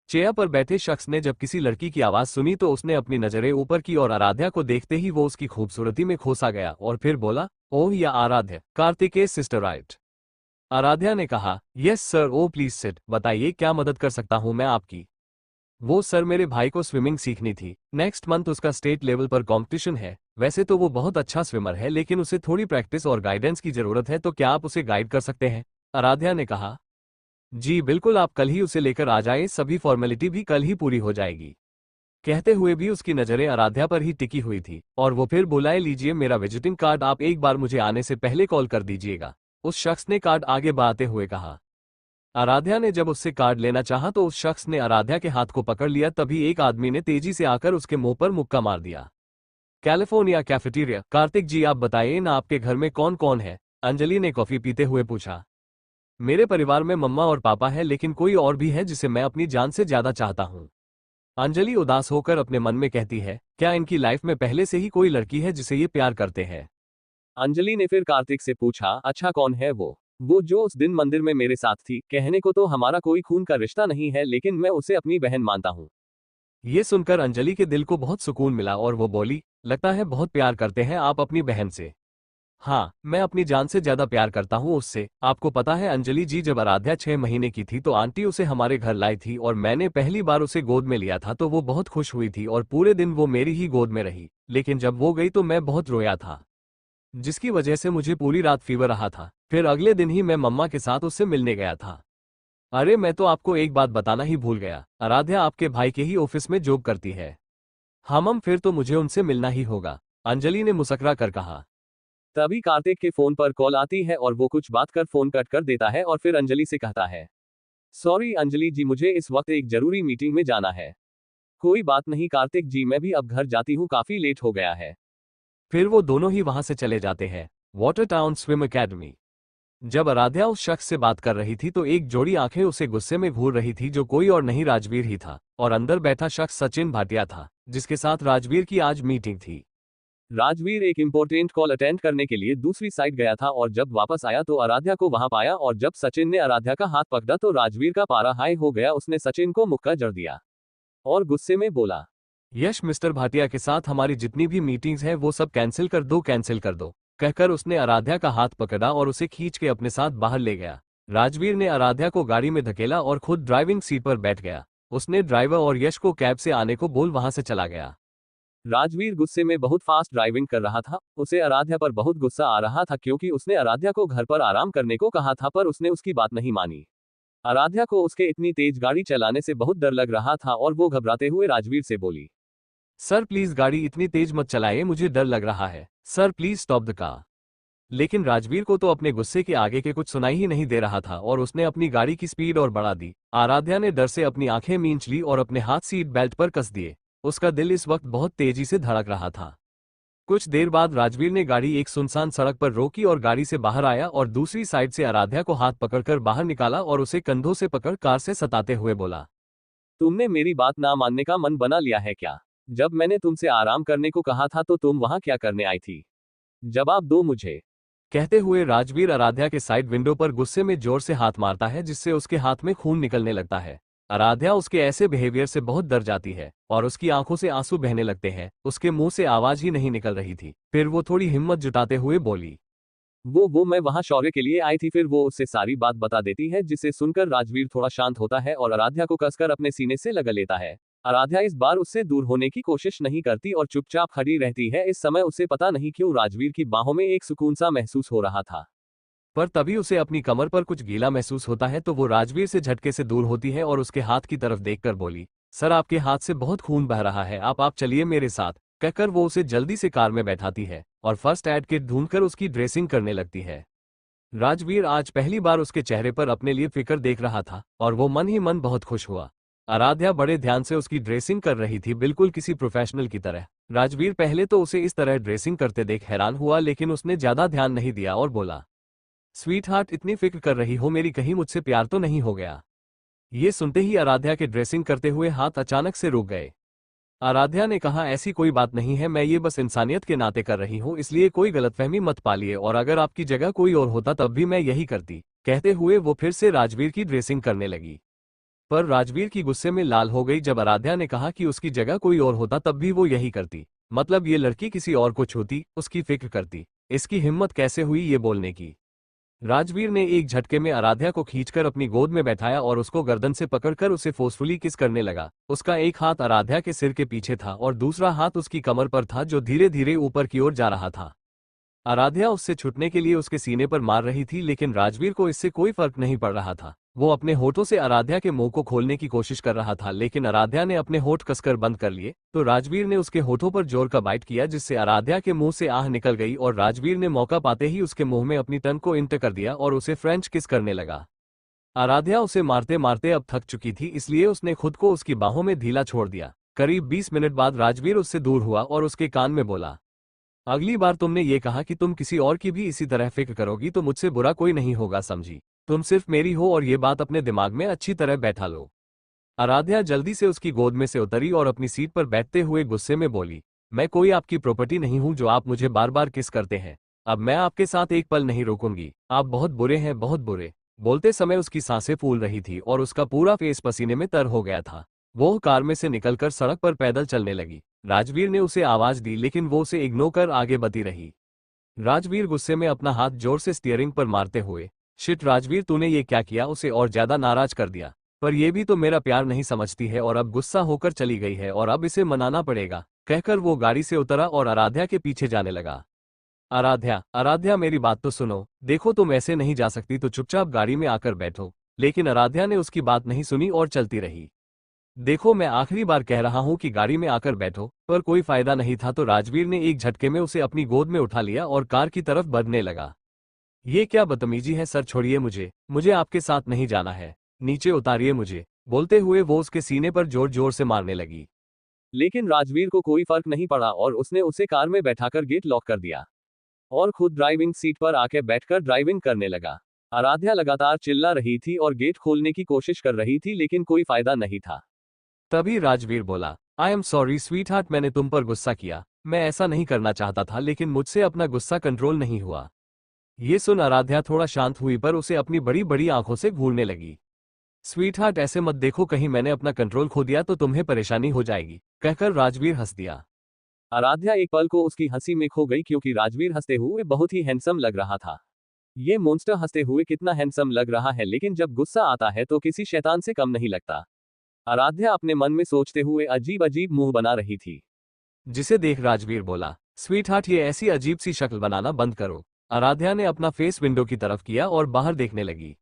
Chair पर बैठे शख्स ने जब किसी लड़की की आवाज सुनी तो उसने अपनी नजरें ऊपर की और आराध्या को देखते ही वो उसकी खूबसूरती में खोसा गया और फिर बोला, oh yeah Aaradhya, Kartikeya sister right? Aaradhya ने कहा, yes sir, oh please sit, बताइए क्या मदद कर सकता हूं मैं आपकी? वो सर, मेरे भाई को स्विमिंग सीखनी थी, नेक्स्ट मंथ उसका स्टेट लेवल पर कंपटीशन है। वैसे तो वो बहुत अच्छा स्विमर है लेकिन उसे थोड़ी प्रैक्टिस और गाइडेंस की जरूरत है, तो क्या आप उसे गाइड कर सकते हैं? आराध्या ने कहा, जी बिल्कुल, आप कल ही उसे लेकर आ जाएं, सभी फॉर्मेलिटी भी कल ही पूरी हो जाएगी। कहते हुए भी उसकी नजरें आराध्या पर ही टिकी हुई थी और वो फिर बुलाए, लीजिए मेरा विजिटिंग कार्ड, आप एक बार मुझे आने से पहले कॉल कर दीजिएगा। उस शख्स ने कार्ड आगे बढ़ाते हुए कहा। आराध्या ने जब उससे कार्ड लेना चाहा तो उस शख्स ने आराध्या के हाथ को पकड़ लिया। तभी एक आदमी ने तेजी से आकर उसके मुंह पर मुक्का मार दिया। California cafeteria. कार्तिक जी आप बताइए ना, आपके घर में कौन कौन है? अंजलि ने कॉफी पीते हुए पूछा। मेरे परिवार में मम्मा और पापा है, लेकिन कोई और भी है जिसे मैं अपनी जान से ज्यादा चाहता हूँ। अंजलि उदास होकर अपने मन में कहती है, क्या इनकी लाइफ में पहले से ही कोई लड़की है जिसे ये प्यार करते हैं? अंजलि ने फिर कार्तिक से पूछा, अच्छा कौन है वो? वो जो उस दिन मंदिर में मेरे साथ थी। कहने को तो हमारा कोई खून का रिश्ता नहीं है, लेकिन मैं उसे अपनी बहन मानता हूँ। ये सुनकर अंजलि के दिल को बहुत सुकून मिला और वो बोली, लगता है बहुत प्यार करते हैं आप अपनी बहन से। हाँ, मैं अपनी जान से ज्यादा प्यार करता हूँ उससे। आपको पता है अंजलि जी, जब आराध्या 6 महीने की थी तो आंटी उसे हमारे घर लाई थी और मैंने पहली बार उसे गोद में लिया था तो वो बहुत खुश हुई थी और पूरे दिन वो मेरी ही गोद में रही। लेकिन जब वो गई तो मैं बहुत रोया था, जिसकी वजह से मुझे पूरी रात फीवर रहा था। फिर अगले दिन ही मैं मम्मा के साथ उससे मिलने गया था। अरे मैं तो आपको एक बात बताना ही भूल गया, आराध्या आपके भाई के ही ऑफिस में जॉब करती है। हम फिर तो मुझे उनसे मिलना ही होगा, अंजलि ने मुस्कुरा कर कहा। तभी कार्तिक के फोन पर कॉल आती है और वो कुछ बात कर फोन कट कर देता है और फिर अंजलि से कहता है, सॉरी अंजलि जी, मुझे इस वक्त एक जरूरी मीटिंग में जाना है। कोई बात नहीं कार्तिक जी, मैं भी अब घर जाती हूँ, काफी लेट हो गया है। फिर वो दोनों ही वहां से चले जाते हैं। Water town swim academy. जब आराध्या उस शख्स से बात कर रही थी तो एक जोड़ी आंखें उसे गुस्से में घूर रही थी, जो कोई और नहीं राजवीर ही था। और अंदर बैठा शख्स सचिन भाटिया था, जिसके साथ राजवीर की आज मीटिंग थी। राजवीर एक इम्पोर्टेंट कॉल अटेंड करने के लिए दूसरी साइड गया था और जब वापस आया तो आराध्या को वहां पाया और जब सचिन ने आराध्या का हाथ पकड़ा तो राजवीर का पारा हाई हो गया। उसने सचिन को मुक्का जड़ दिया और गुस्से में बोला, यश मिस्टर भाटिया के साथ हमारी जितनी भी मीटिंग्स हैं वो सब कैंसिल कर दो, कैंसिल कर दो। कहकर उसने आराध्या का हाथ पकड़ा और उसे खींच के अपने साथ बाहर ले गया। राजवीर ने आराध्या को गाड़ी में धकेला और खुद ड्राइविंग सीट पर बैठ गया। उसने ड्राइवर और यश को कैब से आने को बोल वहां से चला गया। राजवीर गुस्से में बहुत फास्ट ड्राइविंग कर रहा था। उसे आराध्या पर बहुत गुस्सा आ रहा था क्योंकि उसने आराध्या को घर पर आराम करने को कहा था, पर उसने उसकी बात नहीं मानी। आराध्या को उसके इतनी तेज गाड़ी चलाने से बहुत डर लग रहा था और वो घबराते हुए राजवीर से बोली, सर प्लीज गाड़ी इतनी तेज मत चलाइए, मुझे डर लग रहा है। Sir please stop the car. लेकिन राजवीर को तो अपने गुस्से के आगे के कुछ सुनाई ही नहीं दे रहा था और उसने अपनी गाड़ी की स्पीड और बढ़ा दी। आराध्या ने डर से अपनी आंखें मींच ली और अपने हाथ सीट बेल्ट पर कस दिए। उसका दिल इस वक्त बहुत तेजी से धड़क रहा था। कुछ देर बाद राजवीर ने गाड़ी एक सुनसान सड़क पर रोकी और गाड़ी से बाहर आया और दूसरी साइड से आराध्या को हाथ पकड़कर बाहर निकाला और उसे कंधों से पकड़ कार से सताते हुए बोला, तुमने मेरी बात ना मानने का मन बना लिया है क्या? जब मैंने तुमसे आराम करने को कहा था तो तुम वहां क्या करने आई थी? जवाब दो मुझे। कहते हुए राजवीर आराध्या के साइड विंडो पर गुस्से में जोर से हाथ मारता है, जिससे उसके हाथ में खून निकलने लगता है। आराध्या उसके ऐसे बिहेवियर से बहुत डर जाती है और उसकी आंखों से आंसू बहने लगते हैं। उसके मुंह से आवाज ही नहीं निकल रही थी। फिर वो थोड़ी हिम्मत जुटाते हुए बोली, वो मैं वहां शौर्य के लिए आई थी। फिर वो उससे सारी बात बता देती है, जिसे सुनकर राजवीर थोड़ा शांत होता है और आराध्या को कसकर अपने सीने से लगा लेता है। आराध्या इस बार उससे दूर होने की कोशिश नहीं करती और चुपचाप खड़ी रहती है। इस समय उसे पता नहीं क्यों राजवीर की बाहों में एक सुकून सा महसूस हो रहा था, पर तभी उसे अपनी कमर पर कुछ गीला महसूस होता है तो वो राजवीर से झटके से दूर होती है और उसके हाथ की तरफ देखकर बोली, सर आपके हाथ से बहुत खून बह रहा है, आप चलिए मेरे साथ। कहकर वो उसे जल्दी से कार में बैठाती है और फर्स्ट एड किट ढूंढकर उसकी ड्रेसिंग करने लगती है। राजवीर आज पहली बार उसके चेहरे पर अपने लिए फिक्र देख रहा था और वो मन ही मन बहुत खुश हुआ। आराध्या बड़े ध्यान से उसकी ड्रेसिंग कर रही थी, बिल्कुल किसी प्रोफेशनल की तरह। राजवीर पहले तो उसे इस तरह ड्रेसिंग करते देख हैरान हुआ, लेकिन उसने ज्यादा ध्यान नहीं दिया और बोला, स्वीट हार्ट इतनी फिक्र कर रही हो मेरी, कहीं मुझसे प्यार तो नहीं हो गया? ये सुनते ही आराध्या के ड्रेसिंग करते हुए हाथ अचानक से रुक गए। आराध्या ने कहा, ऐसी कोई बात नहीं है, मैं ये बस इंसानियत के नाते कर रही हूँ, इसलिए कोई गलतफहमी मत पालिए और अगर आपकी जगह कोई और होता तब भी मैं यही करती। कहते हुए वो फिर से राजवीर की ड्रेसिंग करने लगी। पर राजवीर की गुस्से में लाल हो गई जब आराध्या ने कहा कि उसकी जगह कोई और होता तब भी वो यही करती। मतलब ये लड़की किसी और को छूती, उसकी फिक्र करती। इसकी हिम्मत कैसे हुई ये बोलने की? राजवीर ने एक झटके में आराध्या को खींचकर अपनी गोद में बैठाया और उसको गर्दन से पकड़कर उसे फोर्सफुली किस करने लगा। उसका एक हाथ आराध्या के सिर के पीछे था और दूसरा हाथ उसकी कमर पर था, जो धीरे धीरे ऊपर की ओर जा रहा था। आराध्या उससे छूटने के लिए उसके सीने पर मार रही थी, लेकिन राजवीर को इससे कोई फर्क नहीं पड़ रहा था। वो अपने होठों से आराध्या के मुंह को खोलने की कोशिश कर रहा था, लेकिन आराध्या ने अपने होठ कसकर बंद कर लिए तो राजवीर ने उसके होठों पर जोर का बाइट किया, जिससे आराध्या के मुंह से आह निकल गई और राजवीर ने मौका पाते ही उसके मुंह में अपनी टंग को इंटर कर दिया और उसे फ्रेंच किस करने लगा। आराध्या उसे मारते मारते अब थक चुकी थी, इसलिए उसने खुद को उसकी बाहों में ढीला छोड़ दिया। करीब 20 मिनट बाद राजवीर उससे दूर हुआ और उसके कान में बोला, अगली बार तुमने ये कहा कि तुम किसी और की भी इसी तरह फिक्र करोगी तो मुझसे बुरा कोई नहीं होगा, समझी? तुम सिर्फ मेरी हो और ये बात अपने दिमाग में अच्छी तरह बैठा लो। आराध्या जल्दी से उसकी गोद में से उतरी और अपनी सीट पर बैठते हुए गुस्से में बोली, मैं कोई आपकी प्रॉपर्टी नहीं हूं जो आप मुझे बार बार किस करते हैं। अब मैं आपके साथ एक पल नहीं रुकूंगी, आप बहुत बुरे हैं, बहुत बुरे। बोलते समय उसकी सांसें फूल रही थी और उसका पूरा फेस पसीने में तर हो गया था। वो कार में से निकलकर सड़क पर पैदल चलने लगी। राजवीर ने उसे आवाज दी लेकिन वो उसे इग्नोर कर आगे बढ़ती रही। राजवीर गुस्से में अपना हाथ जोर से स्टीयरिंग पर मारते हुए, शिट राजवीर तूने ये क्या किया, उसे और ज्यादा नाराज कर दिया। पर यह भी तो मेरा प्यार नहीं समझती है और अब गुस्सा होकर चली गई है और अब इसे मनाना पड़ेगा, कहकर वो गाड़ी से उतरा और आराध्या के पीछे जाने लगा। आराध्या, आराध्या मेरी बात तो सुनो, देखो तुम ऐसे नहीं जा सकती तो चुपचाप गाड़ी में आकर बैठो। लेकिन आराध्या ने उसकी बात नहीं सुनी और चलती रही। देखो मैं आखिरी बार कह रहा हूं कि गाड़ी में आकर बैठो, पर कोई फायदा नहीं था तो राजवीर ने एक झटके में उसे अपनी गोद में उठा लिया और कार की तरफ बढ़ने लगा। ये क्या बदतमीजी है, सर छोड़िए मुझे, मुझे आपके साथ नहीं जाना है, नीचे उतारिए मुझे। बोलते हुए वो उसके सीने पर जोर जोर से मारने लगी। लेकिन राजवीर को कोई फर्क नहीं पड़ा और उसने उसे कार में बैठाकर गेट लॉक कर दिया और खुद ड्राइविंग सीट पर आके बैठकर ड्राइविंग करने लगा। आराध्या लगातार चिल्ला रही थी और गेट खोलने की कोशिश कर रही थी लेकिन कोई फायदा नहीं था। तभी राजवीर बोला, I am sorry sweet heart, मैंने तुम पर गुस्सा किया, मैं ऐसा नहीं करना चाहता था लेकिन मुझसे अपना गुस्सा कंट्रोल नहीं हुआ। ये सुन आराध्या थोड़ा शांत हुई पर उसे अपनी बड़ी बड़ी आंखों से घूरने लगी। स्वीट हार्ट ऐसे मत देखो, कहीं मैंने अपना कंट्रोल खो दिया तो तुम्हें परेशानी हो जाएगी, कहकर राजवीर हंस दिया। आराध्या एक पल को उसकी हंसी में खो गई क्योंकि राजवीर हंसते हुए बहुत ही हैंडसम लग रहा था। ये मॉन्स्टर हंसते हुए कितना हैंडसम लग रहा है, लेकिन जब गुस्सा आता है तो किसी शैतान से कम नहीं लगता। आराध्या अपने मन में सोचते हुए अजीब अजीब मुंह बना रही थी, जिसे देख राजवीर बोला, स्वीट हार्ट ये ऐसी अजीब सी शक्ल बनाना बंद करो। आराध्या ने अपना फेस विंडो की तरफ किया और बाहर देखने लगी।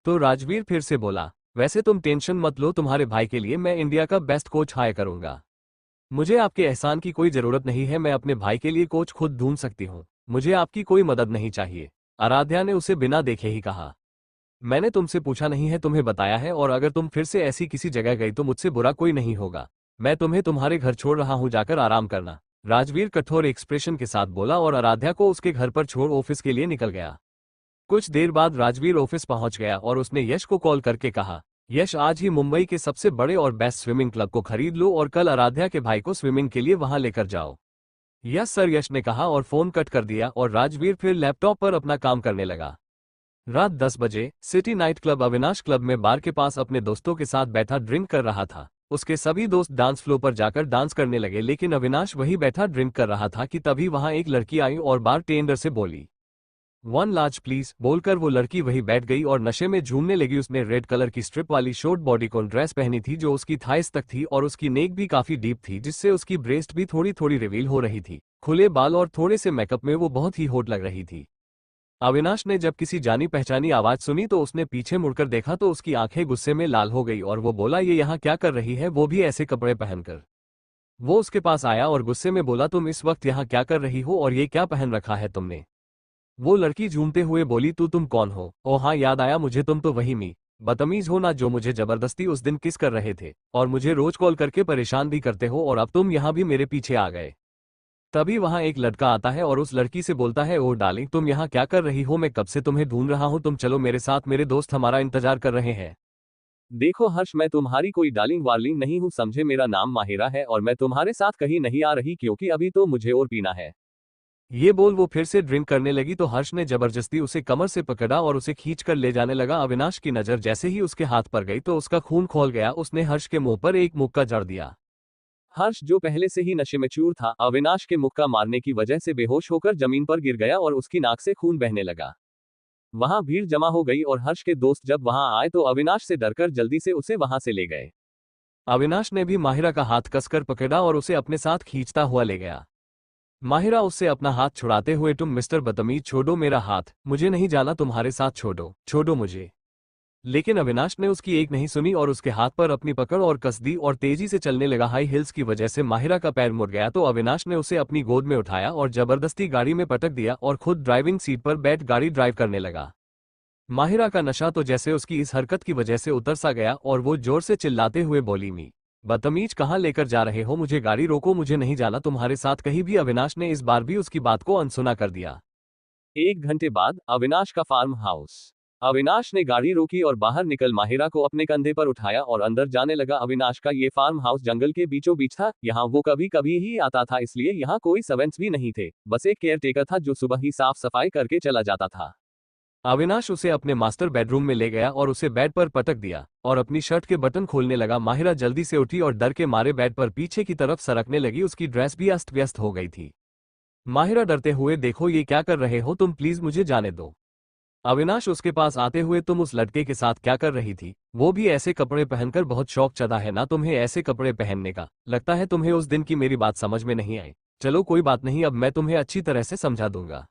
तो राजवीर फिर से बोला, वैसे तुम टेंशन मत लो, तुम्हारे भाई के लिए मैं इंडिया का बेस्ट कोच हायर करूंगा। मुझे आपके एहसान की कोई जरूरत नहीं है, मैं अपने भाई के लिए कोच खुद ढूंढ सकती हूँ, मुझे आपकी कोई मदद नहीं चाहिए। आराध्या ने उसे बिना देखे ही कहा, मैंने तुमसे पूछा नहीं है, तुम्हें बताया है, और अगर तुम फिर से ऐसी किसी जगह गई तो मुझसे बुरा कोई नहीं होगा। मैं तुम्हें तुम्हारे घर छोड़ रहा हूँ, जाकर आराम करना। राजवीर कठोर एक्सप्रेशन के साथ बोला और आराध्या को उसके घर पर छोड़ ऑफिस के लिए निकल गया। कुछ देर बाद राजवीर ऑफिस पहुंच गया और उसने यश को कॉल करके कहा, यश आज ही मुंबई के सबसे बड़े और बेस्ट स्विमिंग क्लब को खरीद लो और कल आराध्या के भाई को स्विमिंग के लिए वहां लेकर जाओ। यस सर, यश ने कहा और फोन कट कर दिया और राजवीर फिर लैपटॉप पर अपना काम करने लगा। रात 10 बजे city night club Avinash club में बार के पास अपने दोस्तों के साथ बैठा ड्रिंक कर रहा था। उसके सभी दोस्त डांस फ्लोर पर जाकर डांस करने लगे लेकिन अविनाश वही बैठा ड्रिंक कर रहा था कि तभी वहां एक लड़की आई और बार टेंडर से बोली, 1 लार्ज प्लीज। बोलकर वो लड़की वही बैठ गई और नशे में झूमने लगी। उसने रेड कलर की स्ट्रिप वाली शॉर्ट बॉडीकॉन ड्रेस पहनी थी जो उसकी थाइस तक थी और उसकी नेक भी काफी डीप थी जिससे उसकी ब्रेस्ट भी थोड़ी थोड़ी रिवील हो रही थी। खुले बाल और थोड़े से मेकअप में वो बहुत ही हॉट लग रही थी। अविनाश ने जब किसी जानी पहचानी आवाज सुनी तो उसने पीछे मुड़कर देखा तो उसकी आंखें गुस्से में लाल हो गई और वो बोला, ये यहाँ क्या कर रही है, वो भी ऐसे कपड़े पहनकर। वो उसके पास आया और गुस्से में बोला, तुम इस वक्त यहाँ क्या कर रही हो और ये क्या पहन रखा है तुमने। वो लड़की झूमते हुए बोली, तुम कौन हो। ओ हाँ याद आया मुझे, तुम तो वही बदतमीज हो ना जो मुझे जबरदस्ती उस दिन किस कर रहे थे और मुझे रोज कॉल करके परेशान भी करते हो और अब तुम यहाँ भी मेरे पीछे आ गए। तभी वहां एक लड़का आता है और उस लड़की से बोलता है, ओ डार्लिंग तुम यहाँ क्या कर रही हो, मैं कब से तुम्हें ढूंढ रहा हूँ, तुम चलो मेरे साथ, मेरे दोस्त हमारा इंतजार कर रहे हैं। देखो हर्ष, मैं तुम्हारी कोई डार्लिंग वार्लिंग नहीं हूँ समझे, मेरा नाम माहिरा है और मैं तुम्हारे साथ कहीं नहीं आ रही क्योंकि अभी तो मुझे और पीना है। ये बोल वो फिर से ड्रिंक करने लगी तो हर्ष ने जबरदस्ती उसे कमर से पकड़ा और उसे खींचकर ले जाने लगा। अविनाश की नजर जैसे ही उसके हाथ पर गई तो उसका खून खोल गया। उसने हर्ष के मुंह पर एक मुक्का जड़ दिया। हर्ष जो पहले से ही नशे में चूर था, अविनाश के मुक्का मारने की वजह से बेहोश होकर जमीन पर गिर गया और उसकी नाक से खून बहने लगा। वहां भीड़ जमा हो गई और हर्ष के दोस्त जब वहां आए तो अविनाश से डरकर जल्दी से उसे वहां से ले गए। अविनाश ने भी माहिरा का हाथ कसकर पकड़ा और उसे अपने साथ खींचता हुआ ले गया। माहिरा उससे अपना हाथ छुड़ाते हुए, तुम मिस्टर बदतमीज छोड़ो मेरा हाथ, मुझे नहीं जाना तुम्हारे साथ, छोड़ो छोड़ो मुझे। लेकिन अविनाश ने उसकी एक नहीं सुनी और उसके हाथ पर अपनी पकड़ और कस दी और तेजी से चलने लगा। हाई हिल्स की वजह से माहिरा का पैर मुड़ गया तो अविनाश ने उसे अपनी गोद में उठाया और जबरदस्ती गाड़ी में पटक दिया और खुद ड्राइविंग सीट पर बैठ गाड़ी ड्राइव करने लगा। माहिरा का नशा तो जैसे उसकी इस हरकत की वजह से उतर सा गया और वो जोर से चिल्लाते हुए बोली, मी बदतमीज, कहाँ लेकर जा रहे हो मुझे, गाड़ी रोको, मुझे नहीं जाना तुम्हारे साथ कहीं भी। अविनाश ने इस बार भी उसकी बात को अनसुना कर दिया। 1 घंटे बाद अविनाश का फार्म हाउस। अविनाश ने गाड़ी रोकी और बाहर निकल माहिरा को अपने कंधे पर उठाया और अंदर जाने लगा। अविनाश का ये फार्म हाउस जंगल के बीचों बीच था। यहाँ वो कभी कभी ही आता था, इसलिए यहाँ कोई सर्वेंट्स भी नहीं थे, बस एक केयर टेकर था जो सुबह ही साफ सफाई करके चला जाता था। अविनाश उसे अपने मास्टर बेडरूम में ले गया और उसे बेड पर पटक दिया और अपनी शर्ट के बटन खोलने लगा। माहिरा जल्दी से उठी और डर के मारे बेड पर पीछे की तरफ सरकने लगी। उसकी ड्रेस भी अस्त व्यस्त हो गई थी। माहिरा डरते हुए, देखो ये क्या कर रहे हो तुम, प्लीज मुझे जाने दो। अविनाश उसके पास आते हुए, तुम उस लड़के के साथ क्या कर रही थी, वो भी ऐसे कपड़े पहनकर, बहुत शौक चढ़ा है ना तुम्हें ऐसे कपड़े पहनने का, लगता है तुम्हें उस दिन की मेरी बात समझ में नहीं आई। चलो कोई बात नहीं, अब मैं तुम्हें अच्छी तरह से समझा दूंगा।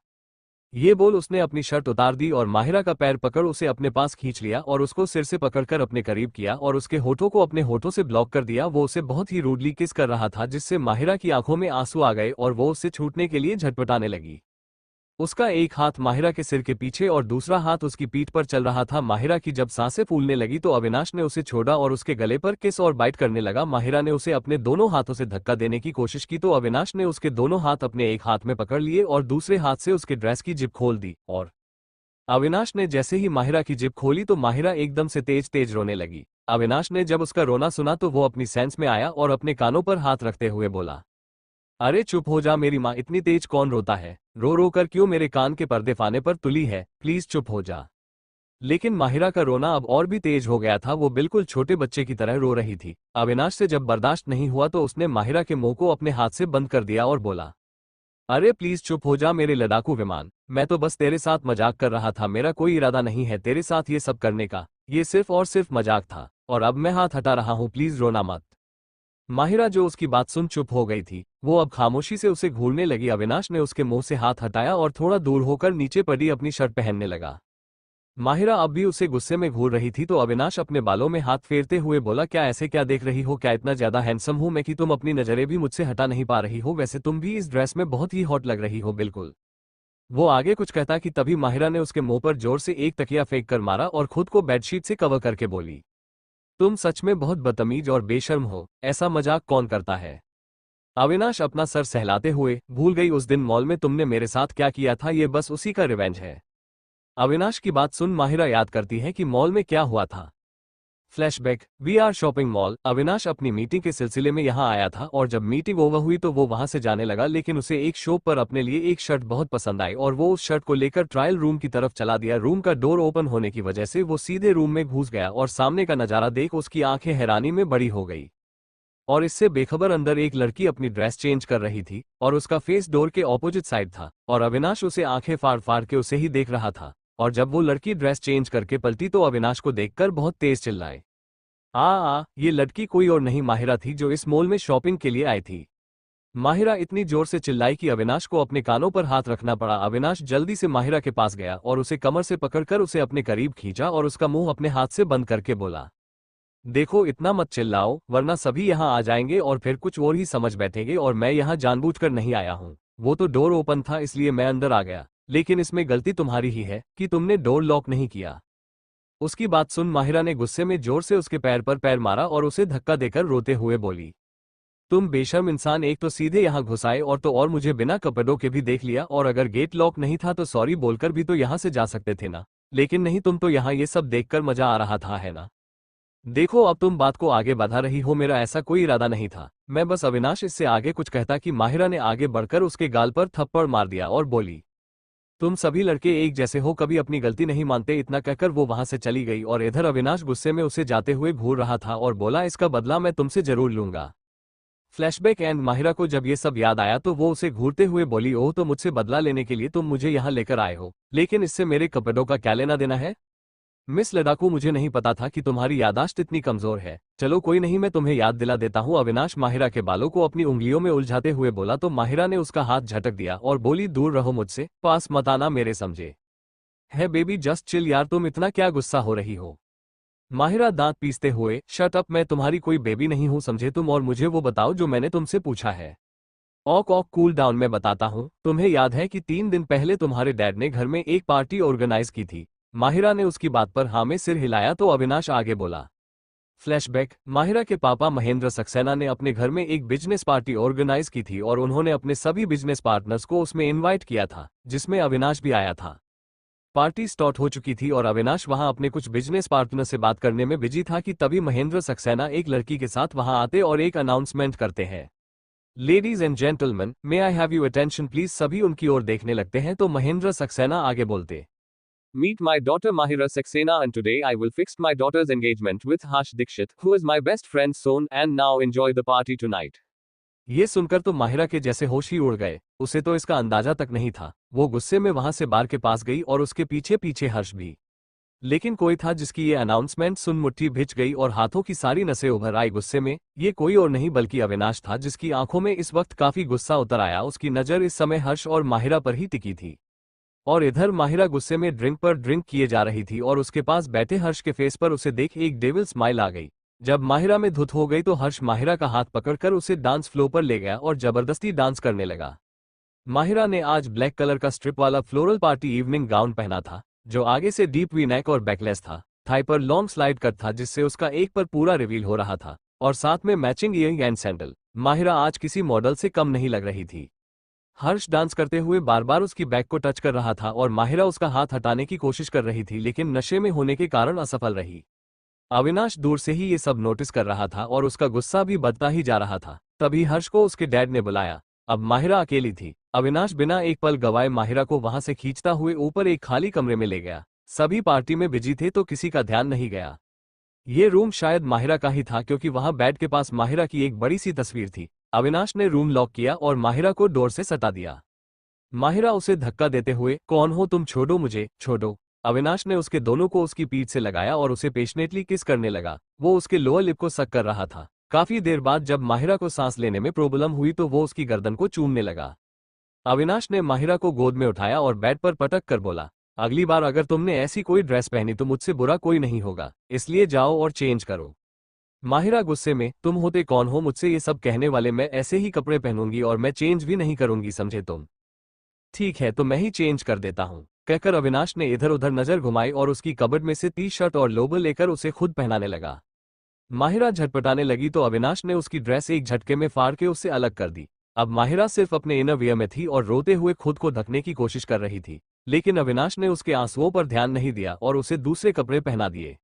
ये बोल उसने अपनी शर्ट उतार दी और माहिरा का पैर पकड़ उसे अपने पास खींच लिया और उसको सिर से पकड़कर अपने करीब किया और उसके होठों को अपने होठों से ब्लॉक कर दिया। वो उसे बहुत ही रूडली किस कर रहा था, जिससे माहिरा की आंखों में आंसू आ गए और वो उससे छूटने के लिए झटपटाने लगी। उसका एक हाथ माहिरा के सिर के पीछे और दूसरा हाथ उसकी पीठ पर चल रहा था। माहिरा की जब सांसें फूलने लगी तो अविनाश ने उसे छोड़ा और उसके गले पर किस और बाइट करने लगा। माहिरा ने उसे अपने दोनों हाथों से धक्का देने की कोशिश की तो अविनाश ने उसके दोनों हाथ अपने एक हाथ में पकड़ लिए और दूसरे हाथ से उसके ड्रेस की जिप खोल दी। और अविनाश ने जैसे ही माहिरा की जिप खोली तो माहिरा एकदम से तेज तेज रोने लगी। अविनाश ने जब उसका रोना सुना तो वो अपनी सेंस में आया और अपने कानों पर हाथ रखते हुए बोला, अरे चुप हो जा मेरी माँ, इतनी तेज कौन रोता है, रो रो कर क्यों मेरे कान के पर्दे फाने पर तुली है, प्लीज चुप हो जा। लेकिन माहिरा का रोना अब और भी तेज हो गया था। वो बिल्कुल छोटे बच्चे की तरह रो रही थी। अविनाश से जब बर्दाश्त नहीं हुआ तो उसने माहिरा के मुंह को अपने हाथ से बंद कर दिया और बोला, अरे प्लीज चुप हो जा मेरे लड़ाकू विमान, मैं तो बस तेरे साथ मजाक कर रहा था, मेरा कोई इरादा नहीं है तेरे साथ ये सब करने का, ये सिर्फ और सिर्फ मजाक था और अब मैं हाथ हटा रहा हूँ, प्लीज रोना मत। माहिरा जो उसकी बात सुन चुप हो गई थी, वो अब खामोशी से उसे घूरने लगी। अविनाश ने उसके मुंह से हाथ हटाया और थोड़ा दूर होकर नीचे पड़ी अपनी शर्ट पहनने लगा। माहिरा अब भी उसे गुस्से में घूर रही थी तो अविनाश अपने बालों में हाथ फेरते हुए बोला, क्या ऐसे क्या देख रही हो, क्या इतना ज्यादा हैंडसम हूं मैं कि तुम अपनी नजरें भी मुझसे हटा नहीं पा रही हो, वैसे तुम भी इस ड्रेस में बहुत ही हॉट लग रही हो बिल्कुल। वो आगे कुछ कहता कि तभी माहिरा ने उसके मुंह पर जोर से एक तकिया फेंक कर मारा और खुद को बेडशीट से कवर करके बोली, तुम सच में बहुत बदतमीज और बेशर्म हो, ऐसा मजाक कौन करता है। अविनाश अपना सर सहलाते हुए, भूल गई उस दिन मॉल में तुमने मेरे साथ क्या किया था, ये बस उसी का रिवेंज है। अविनाश की बात सुन माहिरा याद करती है कि मॉल में क्या हुआ था। Flashback, we are shopping mall. Avinash अपनी मीटिंग के सिलसिले में यहाँ आया था और जब मीटिंग ओवर हुई तो वो वहां से जाने लगा, लेकिन उसे एक शॉप पर अपने लिए एक शर्ट बहुत पसंद आई और वो उस शर्ट को लेकर ट्रायल रूम की तरफ चला दिया। रूम का डोर ओपन होने की वजह से वो सीधे रूम में घुस गया और सामने का नजारा देख उसकी आंखें हैरानी में बड़ी हो गई। और इससे बेखबर अंदर एक लड़की अपनी ड्रेस चेंज कर रही थी और उसका फेस डोर के ऑपोजिट साइड था और अविनाश उसे आंखें फाड़ फाड़ के उसे ही देख रहा था। और जब वो लड़की ड्रेस चेंज करके पलटी तो अविनाश को देखकर बहुत तेज चिल्लाए, ये लड़की कोई और नहीं माहिरा थी जो इस मॉल में शॉपिंग के लिए आई थी। माहिरा इतनी जोर से चिल्लाई कि अविनाश को अपने कानों पर हाथ रखना पड़ा। अविनाश जल्दी से माहिरा के पास गया और उसे कमर से पकड़कर उसे अपने करीब खींचा और उसका मुंह अपने हाथ से बंद करके बोला, देखो इतना मत चिल्लाओ वरना सभी यहाँ आ जाएंगे और फिर कुछ और ही समझ बैठेंगे, और मैं यहाँ जानबूझकर नहीं आया हूँ, वो तो डोर ओपन था इसलिए मैं अंदर आ गया, लेकिन इसमें गलती तुम्हारी ही है कि तुमने डोर लॉक नहीं किया। उसकी बात सुन माहिरा ने गुस्से में जोर से उसके पैर पर पैर मारा और उसे धक्का देकर रोते हुए बोली, तुम बेशर्म इंसान, एक तो सीधे यहाँ घुस आए और तो और मुझे बिना कपड़ों के भी देख लिया, और अगर गेट लॉक नहीं था तो सॉरी बोलकर भी तो यहाँ से जा सकते थे ना, लेकिन नहीं, तुम तो यहाँ ये सब देखकर मजा आ रहा था है ना। देखो अब तुम बात को आगे बढ़ा रही हो, मेरा ऐसा कोई इरादा नहीं था, मैं बस। अविनाश इससे आगे कुछ कहता कि माहिरा ने आगे बढ़कर उसके गाल पर थप्पड़ मार दिया और बोली, तुम सभी लड़के एक जैसे हो, कभी अपनी गलती नहीं मानते। इतना कहकर वो वहां से चली गई और इधर अविनाश गुस्से में उसे जाते हुए घूर रहा था और बोला, इसका बदला मैं तुमसे जरूर लूंगा। फ्लैशबैक एंड माहिरा को जब ये सब याद आया तो वो उसे घूरते हुए बोली, ओह तो मुझसे बदला लेने के लिए तुम मुझे यहाँ लेकर आए हो, लेकिन इससे मेरे कपड़ों का क्या लेना देना है। मिस लड़ाकू, मुझे नहीं पता था कि तुम्हारी याददाश्त इतनी कमजोर है, चलो कोई नहीं, मैं तुम्हें याद दिला देता हूँ। अविनाश माहिरा के बालों को अपनी उंगलियों में उलझाते हुए बोला तो माहिरा ने उसका हाथ झटक दिया और बोली, दूर रहो मुझसे, पास मत आना मेरे, समझे। है बेबी जस्ट चिल यार, तुम इतना क्या गुस्सा हो रही हो। माहिरा दांत पीसते हुए, शट अप, मैं तुम्हारी कोई बेबी नहीं हूँ समझे तुम, और मुझे वो बताओ जो मैंने तुमसे पूछा है। ऑक ऑक कूल डाउन, मैं बताता हूँ। तुम्हें याद है कि 3 दिन पहले तुम्हारे डैड ने घर में एक पार्टी ऑर्गेनाइज की थी, माहिरा ने उसकी बात पर हाँ में सिर हिलाया तो अविनाश आगे बोला। फ्लैशबैक, माहिरा के पापा महेंद्र सक्सेना ने अपने घर में एक बिजनेस पार्टी ऑर्गेनाइज की थी और उन्होंने अपने सभी बिजनेस पार्टनर्स को उसमें इनवाइट किया था, जिसमें अविनाश भी आया था। पार्टी स्टार्ट हो चुकी थी और अविनाश वहां अपने कुछ बिजनेस पार्टनर से बात करने में बिजी था कि तभी महेंद्र सक्सेना एक लड़की के साथ वहां आते और एक अनाउंसमेंट करते हैं। Ladies and gentleman, may I have you attention please. सभी उनकी ओर देखने लगते हैं तो महेंद्र सक्सेना आगे बोलते। Meet my daughter Mahira Saxena, and today I will fix my daughter's engagement with Harsh Dikshit, who is my best friend's son, and now enjoy the party tonight. ये सुनकर तो माहिरा के जैसे होश ही उड़ गए, उसे तो इसका अंदाजा तक नहीं था। वो गुस्से में वहां से बार के पास गई और उसके पीछे पीछे हर्ष भी। लेकिन कोई था जिसकी ये अनाउंसमेंट सुन मुट्ठी भिज गई और हाथों की सारी नसें उभर आई गुस्से में। ये कोई और नहीं बल्कि अविनाश था, जिसकी आंखों में इस वक्त काफी गुस्सा उतर आया। उसकी नजर इस समय हर्ष और माहिरा पर ही टिकी थी और इधर माहिरा गुस्से में ड्रिंक पर ड्रिंक किए जा रही थी और उसके पास बैठे हर्ष के फेस पर उसे देख एक डेविल स्माइल आ गई। जब माहिरा में धुत हो गई तो हर्ष माहिरा का हाथ पकड़कर उसे डांस फ्लोर पर ले गया और जबरदस्ती डांस करने लगा। माहिरा ने आज ब्लैक कलर का स्ट्रिप वाला फ्लोरल पार्टी इवनिंग गाउन पहना था, जो आगे से डीप वी नेक और बैकलेस था। थाई पर लॉन्ग स्लाइड कट था जिससे उसका एक पर पूरा रिवील हो रहा था और साथ में matching earring and sandal. Mahira आज किसी मॉडल से कम नहीं लग रही थी। हर्ष डांस करते हुए बार बार उसकी बैक को टच कर रहा था और माहिरा उसका हाथ हटाने की कोशिश कर रही थी, लेकिन नशे में होने के कारण असफल रही। अविनाश दूर से ही ये सब नोटिस कर रहा था और उसका गुस्सा भी बढ़ता ही जा रहा था। तभी हर्ष को उसके डैड ने बुलाया। अब माहिरा अकेली थी। अविनाश बिना एक पल गवाए माहिरा को वहां से खींचता हुए ऊपर एक खाली कमरे में ले गया। सभी पार्टी में बिजी थे तो किसी का ध्यान नहीं गया। ये रूम शायद माहिरा का ही था, क्योंकि वहां बेड के पास माहिरा की एक बड़ी सी तस्वीर थी। अविनाश ने रूम लॉक किया और माहिरा को डोर से सटा दिया। माहिरा उसे धक्का देते हुए, कौन हो तुम, छोड़ो मुझे, छोड़ो। अविनाश ने उसके दोनों को उसकी पीठ से लगाया और उसे पेशनेटली किस करने लगा। वो उसके लोअर लिप को सक कर रहा था। काफी देर बाद जब माहिरा को सांस लेने में प्रॉब्लम हुई तो वो उसकी गर्दन को चूमने लगा। अविनाश ने माहिरा को गोद में उठाया और बेड पर पटक कर बोला, अगली बार अगर तुमने ऐसी कोई ड्रेस पहनी तो मुझसे बुरा कोई नहीं होगा, इसलिए जाओ और चेंज करो। माहिरा गुस्से में, तुम होते कौन हो मुझसे ये सब कहने वाले? मैं ऐसे ही कपड़े पहनूंगी और मैं चेंज भी नहीं करूंगी, समझे तुम? ठीक है तो मैं ही चेंज कर देता हूँ, कहकर अविनाश ने इधर उधर नजर घुमाई और उसकी कबर्ड में से टी शर्ट और लोबर लेकर उसे खुद पहनाने लगा। माहिरा झटपटाने लगी तो अविनाश ने उसकी ड्रेस एक झटके में फाड़ के उससे अलग कर दी। अब माहिरा सिर्फ अपने इनर वियर में थी और रोते हुए खुद को ढकने की कोशिश कर रही थी, लेकिन अविनाश ने उसके आंसुओं पर ध्यान नहीं दिया और उसे दूसरे कपड़े पहना दिए।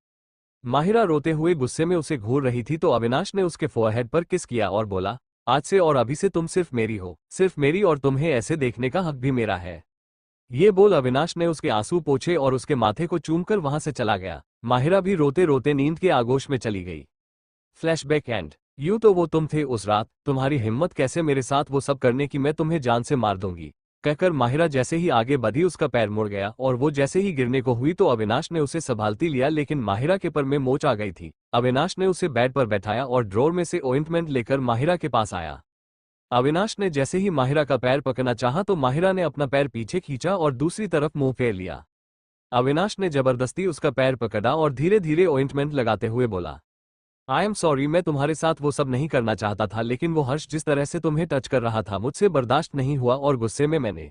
माहिरा रोते हुए गुस्से में उसे घूर रही थी तो अविनाश ने उसके फोरहेड पर किस किया और बोला, आज से और अभी से तुम सिर्फ मेरी हो, सिर्फ मेरी, और तुम्हें ऐसे देखने का हक भी मेरा है। ये बोल अविनाश ने उसके आंसू पोंछे और उसके माथे को चूमकर वहां से चला गया। माहिरा भी रोते रोते नींद के आगोश में चली गई। Flashback and. यूं तो वो तुम थे उस रात, तुम्हारी हिम्मत कैसे मेरे साथ वो सब करने की, मैं तुम्हें जान से मार दूंगी, कहकर माहिरा जैसे ही आगे बढ़ी उसका पैर मुड़ गया और वो जैसे ही गिरने को हुई तो अविनाश ने उसे संभालती लिया, लेकिन माहिरा के पर में मोच आ गई थी। अविनाश ने उसे बेड पर बैठाया और ड्रॉर में से ऑइंटमेंट लेकर माहिरा के पास आया। अविनाश ने जैसे ही माहिरा का पैर पकड़ना चाहा तो माहिरा ने अपना पैर पीछे खींचा और दूसरी तरफ मुंह फेर लिया। अविनाश ने जबरदस्ती उसका पैर पकड़ा और धीरे धीरे ऑइंटमेंट लगाते हुए बोला, आई एम सॉरी, मैं तुम्हारे साथ वो सब नहीं करना चाहता था, लेकिन वो हर्ष जिस तरह से तुम्हें टच कर रहा था मुझसे बर्दाश्त नहीं हुआ और गुस्से में मैंने।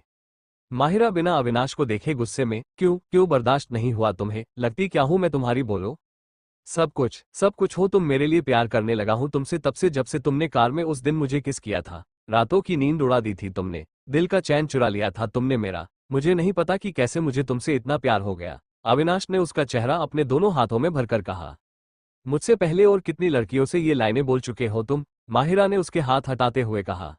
माहिरा बिना अविनाश को देखे गुस्से में, क्यों क्यों बर्दाश्त नहीं हुआ तुम्हें? लगती क्या हूं मैं तुम्हारी? बोलो। सब कुछ हो, तुम मेरे लिए प्यार करने लगा हूं तुमसे तब से जब से तुमने कार में उस दिन मुझे किस किया था। रातों की नींद उड़ा दी थी तुमने, दिल का चैन चुरा लिया था तुमने मेरा। मुझे नहीं पता कि कैसे मुझे तुमसे इतना प्यार हो गया। अविनाश ने उसका चेहरा अपने दोनों हाथों में भरकर कहा। मुझसे पहले और कितनी लड़कियों से ये लाइनें बोल चुके हो तुम? माहिरा ने उसके हाथ हटाते हुए कहा।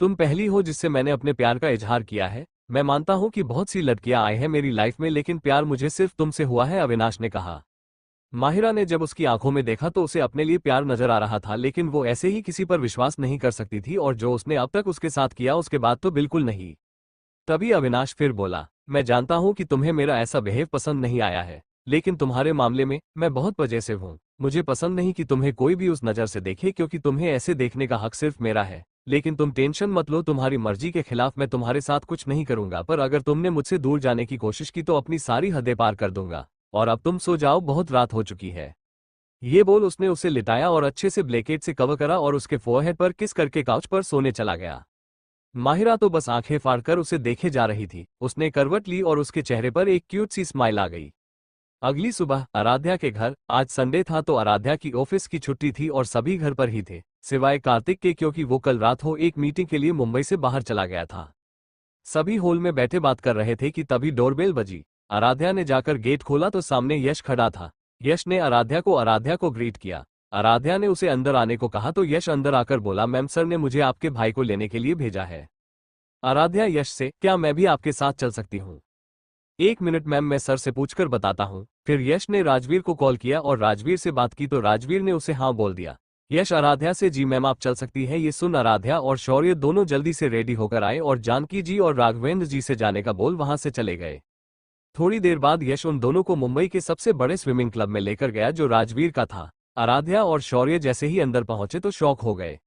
तुम पहली हो जिससे मैंने अपने प्यार का इजहार किया है। मैं मानता हूं कि बहुत सी लड़कियां आई हैं मेरी लाइफ में, लेकिन प्यार मुझे सिर्फ तुमसे हुआ है, अविनाश ने कहा। माहिरा ने जब उसकी आंखों में देखा तो उसे अपने लिए प्यार नजर आ रहा था, लेकिन वो ऐसे ही किसी पर विश्वास नहीं कर सकती थी, और जो उसने अब तक उसके साथ किया उसके बाद तो बिल्कुल नहीं। तभी अविनाश फिर बोला, मैं जानता हूं कि तुम्हें मेरा ऐसा बिहेव पसंद नहीं आया है, लेकिन तुम्हारे मामले में मैं बहुत पजेसिव हूं। मुझे पसंद नहीं कि तुम्हें कोई भी उस नज़र से देखे, क्योंकि तुम्हें ऐसे देखने का हक सिर्फ मेरा है। लेकिन तुम टेंशन मत लो, तुम्हारी मर्जी के खिलाफ मैं तुम्हारे साथ कुछ नहीं करूंगा, पर अगर तुमने मुझसे दूर जाने की कोशिश की तो अपनी सारी हदें पार कर दूंगा। और अब तुम सो जाओ, बहुत रात हो चुकी है। ये बोल उसने उसे लिटाया और अच्छे से ब्लैंकेट से कवर करा और उसके फोरहेड पर किस करके काउच पर सोने चला गया। माहिरा तो बस आंखें फाड़कर उसे देखे जा रही थी। उसने करवट ली और उसके चेहरे पर एक क्यूट सी स्माइल आ गई। अगली सुबह आराध्या के घर, आज संडे था तो आराध्या की ऑफिस की छुट्टी थी और सभी घर पर ही थे, सिवाय कार्तिक के, क्योंकि वो कल रात को एक मीटिंग के लिए मुंबई से बाहर चला गया था। सभी हॉल में बैठे बात कर रहे थे कि तभी डोरबेल बजी। आराध्या ने जाकर गेट खोला तो सामने यश खड़ा था। यश ने आराध्या को ग्रीट किया। आराध्या ने उसे अंदर आने को कहा तो यश अंदर आकर बोला, मैम सर ने मुझे आपके भाई को लेने के लिए भेजा है। आराध्या यश से, क्या मैं भी आपके साथ चल सकती हूँ? 1 मिनट मैम, मैं सर से पूछकर बताता हूँ। फिर यश ने राजवीर को कॉल किया और राजवीर से बात की तो राजवीर ने उसे हाँ बोल दिया। यश आराध्या से, जी मैम आप चल सकती है। ये सुन आराध्या और शौर्य दोनों जल्दी से रेडी होकर आए और जानकी जी और राघवेंद्र जी से जाने का बोल वहां से चले गए। थोड़ी देर बाद यश उन दोनों को मुंबई के सबसे बड़े स्विमिंग क्लब में लेकर गया जो राजवीर का था। आराध्या और शौर्य जैसे ही अंदर पहुंचे तो शॉक हो गए।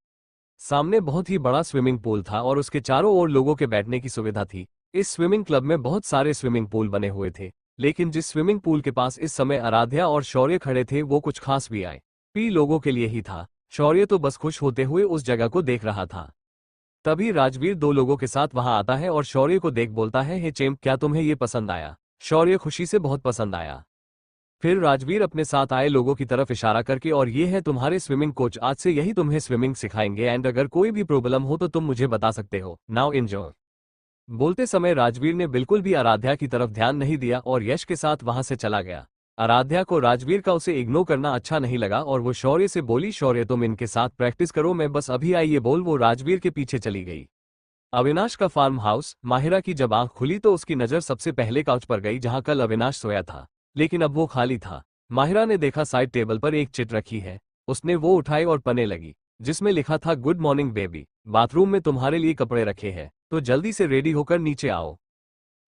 सामने बहुत ही बड़ा स्विमिंग पूल था और उसके चारों ओर लोगों के बैठने की सुविधा थी। इस स्विमिंग क्लब में बहुत सारे स्विमिंग पूल बने हुए थे, लेकिन जिस स्विमिंग पूल के पास इस समय आराध्या और शौर्य खड़े थे वो कुछ खास वीआईपी लोगों के लिए ही था। शौर्य तो बस खुश होते हुए उस जगह को देख रहा था। तभी राजवीर दो लोगों के साथ वहां आता है और शौर्य को देख बोलता है, हे चेम्प, क्या तुम्हें ये पसंद आया? शौर्य खुशी से, बहुत पसंद आया। फिर राजवीर अपने साथ आए लोगों की तरफ इशारा करके, और ये है तुम्हारे स्विमिंग कोच, आज से यही तुम्हें स्विमिंग सिखाएंगे एंड अगर कोई भी प्रॉब्लम हो तो तुम मुझे बता सकते हो। Now enjoy. बोलते समय राजवीर ने बिल्कुल भी आराध्या की तरफ ध्यान नहीं दिया और यश के साथ वहां से चला गया। आराध्या को राजवीर का उसे इग्नोर करना अच्छा नहीं लगा और वो शौर्य से बोली, शौर्य तुम इनके साथ प्रैक्टिस करो, मैं बस अभी आई। ये बोल वो राजवीर के पीछे चली गई। अविनाश का फार्म हाउस। माहिरा की जब आंख खुली तो उसकी नजर सबसे पहले काउच पर गई जहां कल अविनाश सोया था, लेकिन अब वो खाली था। माहिरा ने देखा साइड टेबल पर एक चिट रखी है। उसने वो उठाई और पढ़ने लगी, जिसमें लिखा था, गुड मॉर्निंग बेबी, बाथरूम में तुम्हारे लिए कपड़े रखे हैं तो जल्दी से रेडी होकर नीचे आओ।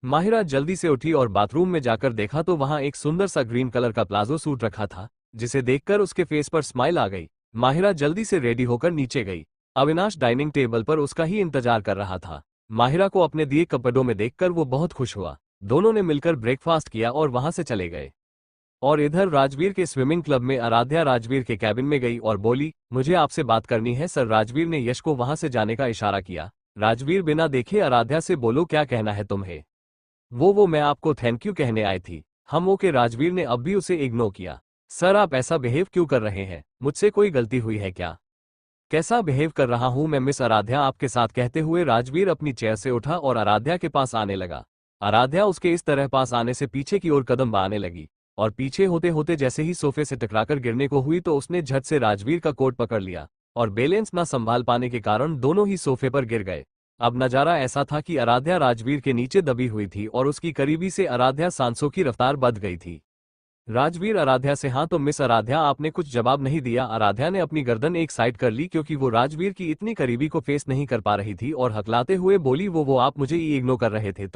माहिरा जल्दी से उठी और बाथरूम में जाकर देखा तो वहां एक सुंदर सा ग्रीन कलर का प्लाजो सूट रखा था, जिसे देखकर उसके फेस पर स्माइल आ गई। माहिरा जल्दी से रेडी होकर नीचे गई। अविनाश डाइनिंग टेबल पर उसका ही इंतजार कर रहा था। माहिरा को अपने दिए कपड़ों में देखकर वो बहुत खुश हुआ। दोनों ने मिलकर ब्रेकफास्ट किया और वहां से चले गए। और इधर राजवीर के स्विमिंग क्लब में आराध्या राजवीर के कैबिन में गई और बोली, मुझे आपसे बात करनी है सर। राजवीर ने यश को वहां से जाने का इशारा किया। राजवीर बिना देखे आराध्या से, बोलो क्या कहना है तुम्हें? वो मैं आपको थैंक यू कहने आई थी। हम ओके। राजवीर ने अब भी उसे इग्नोर किया। सर आप ऐसा बिहेव क्यों कर रहे हैं? मुझसे कोई गलती हुई है क्या? कैसा बिहेव कर रहा हूं मैं मिस आराध्या आपके साथ? कहते हुए राजवीर अपनी चेयर से उठा और आराध्या के पास आने लगा। आराध्या उसके इस तरह पास आने से पीछे की ओर कदम बढ़ाने लगी और पीछे होते होते जैसे ही सोफे से टकराकर गिरने को हुई तो उसने झट से राजवीर का कोट पकड़ लिया और बैलेंस न संभाल पाने के कारण दोनों ही सोफे पर गिर गए। अब नजारा ऐसा था कि आराध्या राजवीर के नीचे दबी हुई थी और उसकी करीबी से आराध्या सांसों की रफ्तार बढ़ गई थी। राजवीर आराध्या से, हाँ तो मिस आराध्या आपने कुछ जवाब नहीं दिया। आराध्या ने अपनी गर्दन एक साइड कर ली क्योंकि वो राजवीर की इतनी करीबी को फेस नहीं कर पा रही थी और हकलाते हुए बोली, वो आप मुझे ही इग्नोर कर रहे थे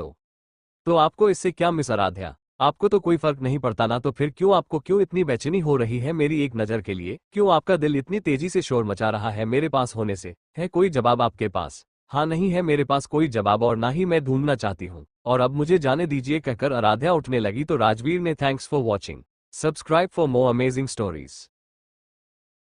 तो आपको इससे क्या मिस आराध्या? आपको तो कोई फर्क नहीं पड़ता ना, तो फिर क्यों इतनी बेचैनी हो रही है मेरी एक नजर के लिए? क्यों आपका दिल इतनी तेजी से शोर मचा रहा है मेरे पास होने से? है कोई जवाब आपके पास? हाँ, नहीं है मेरे पास कोई जवाब और ना ही मैं ढूंढना चाहती हूँ और अब मुझे जाने दीजिए कहकर आराध्या उठने लगी तो राजवीर ने, thanks for watching, subscribe for more amazing stories.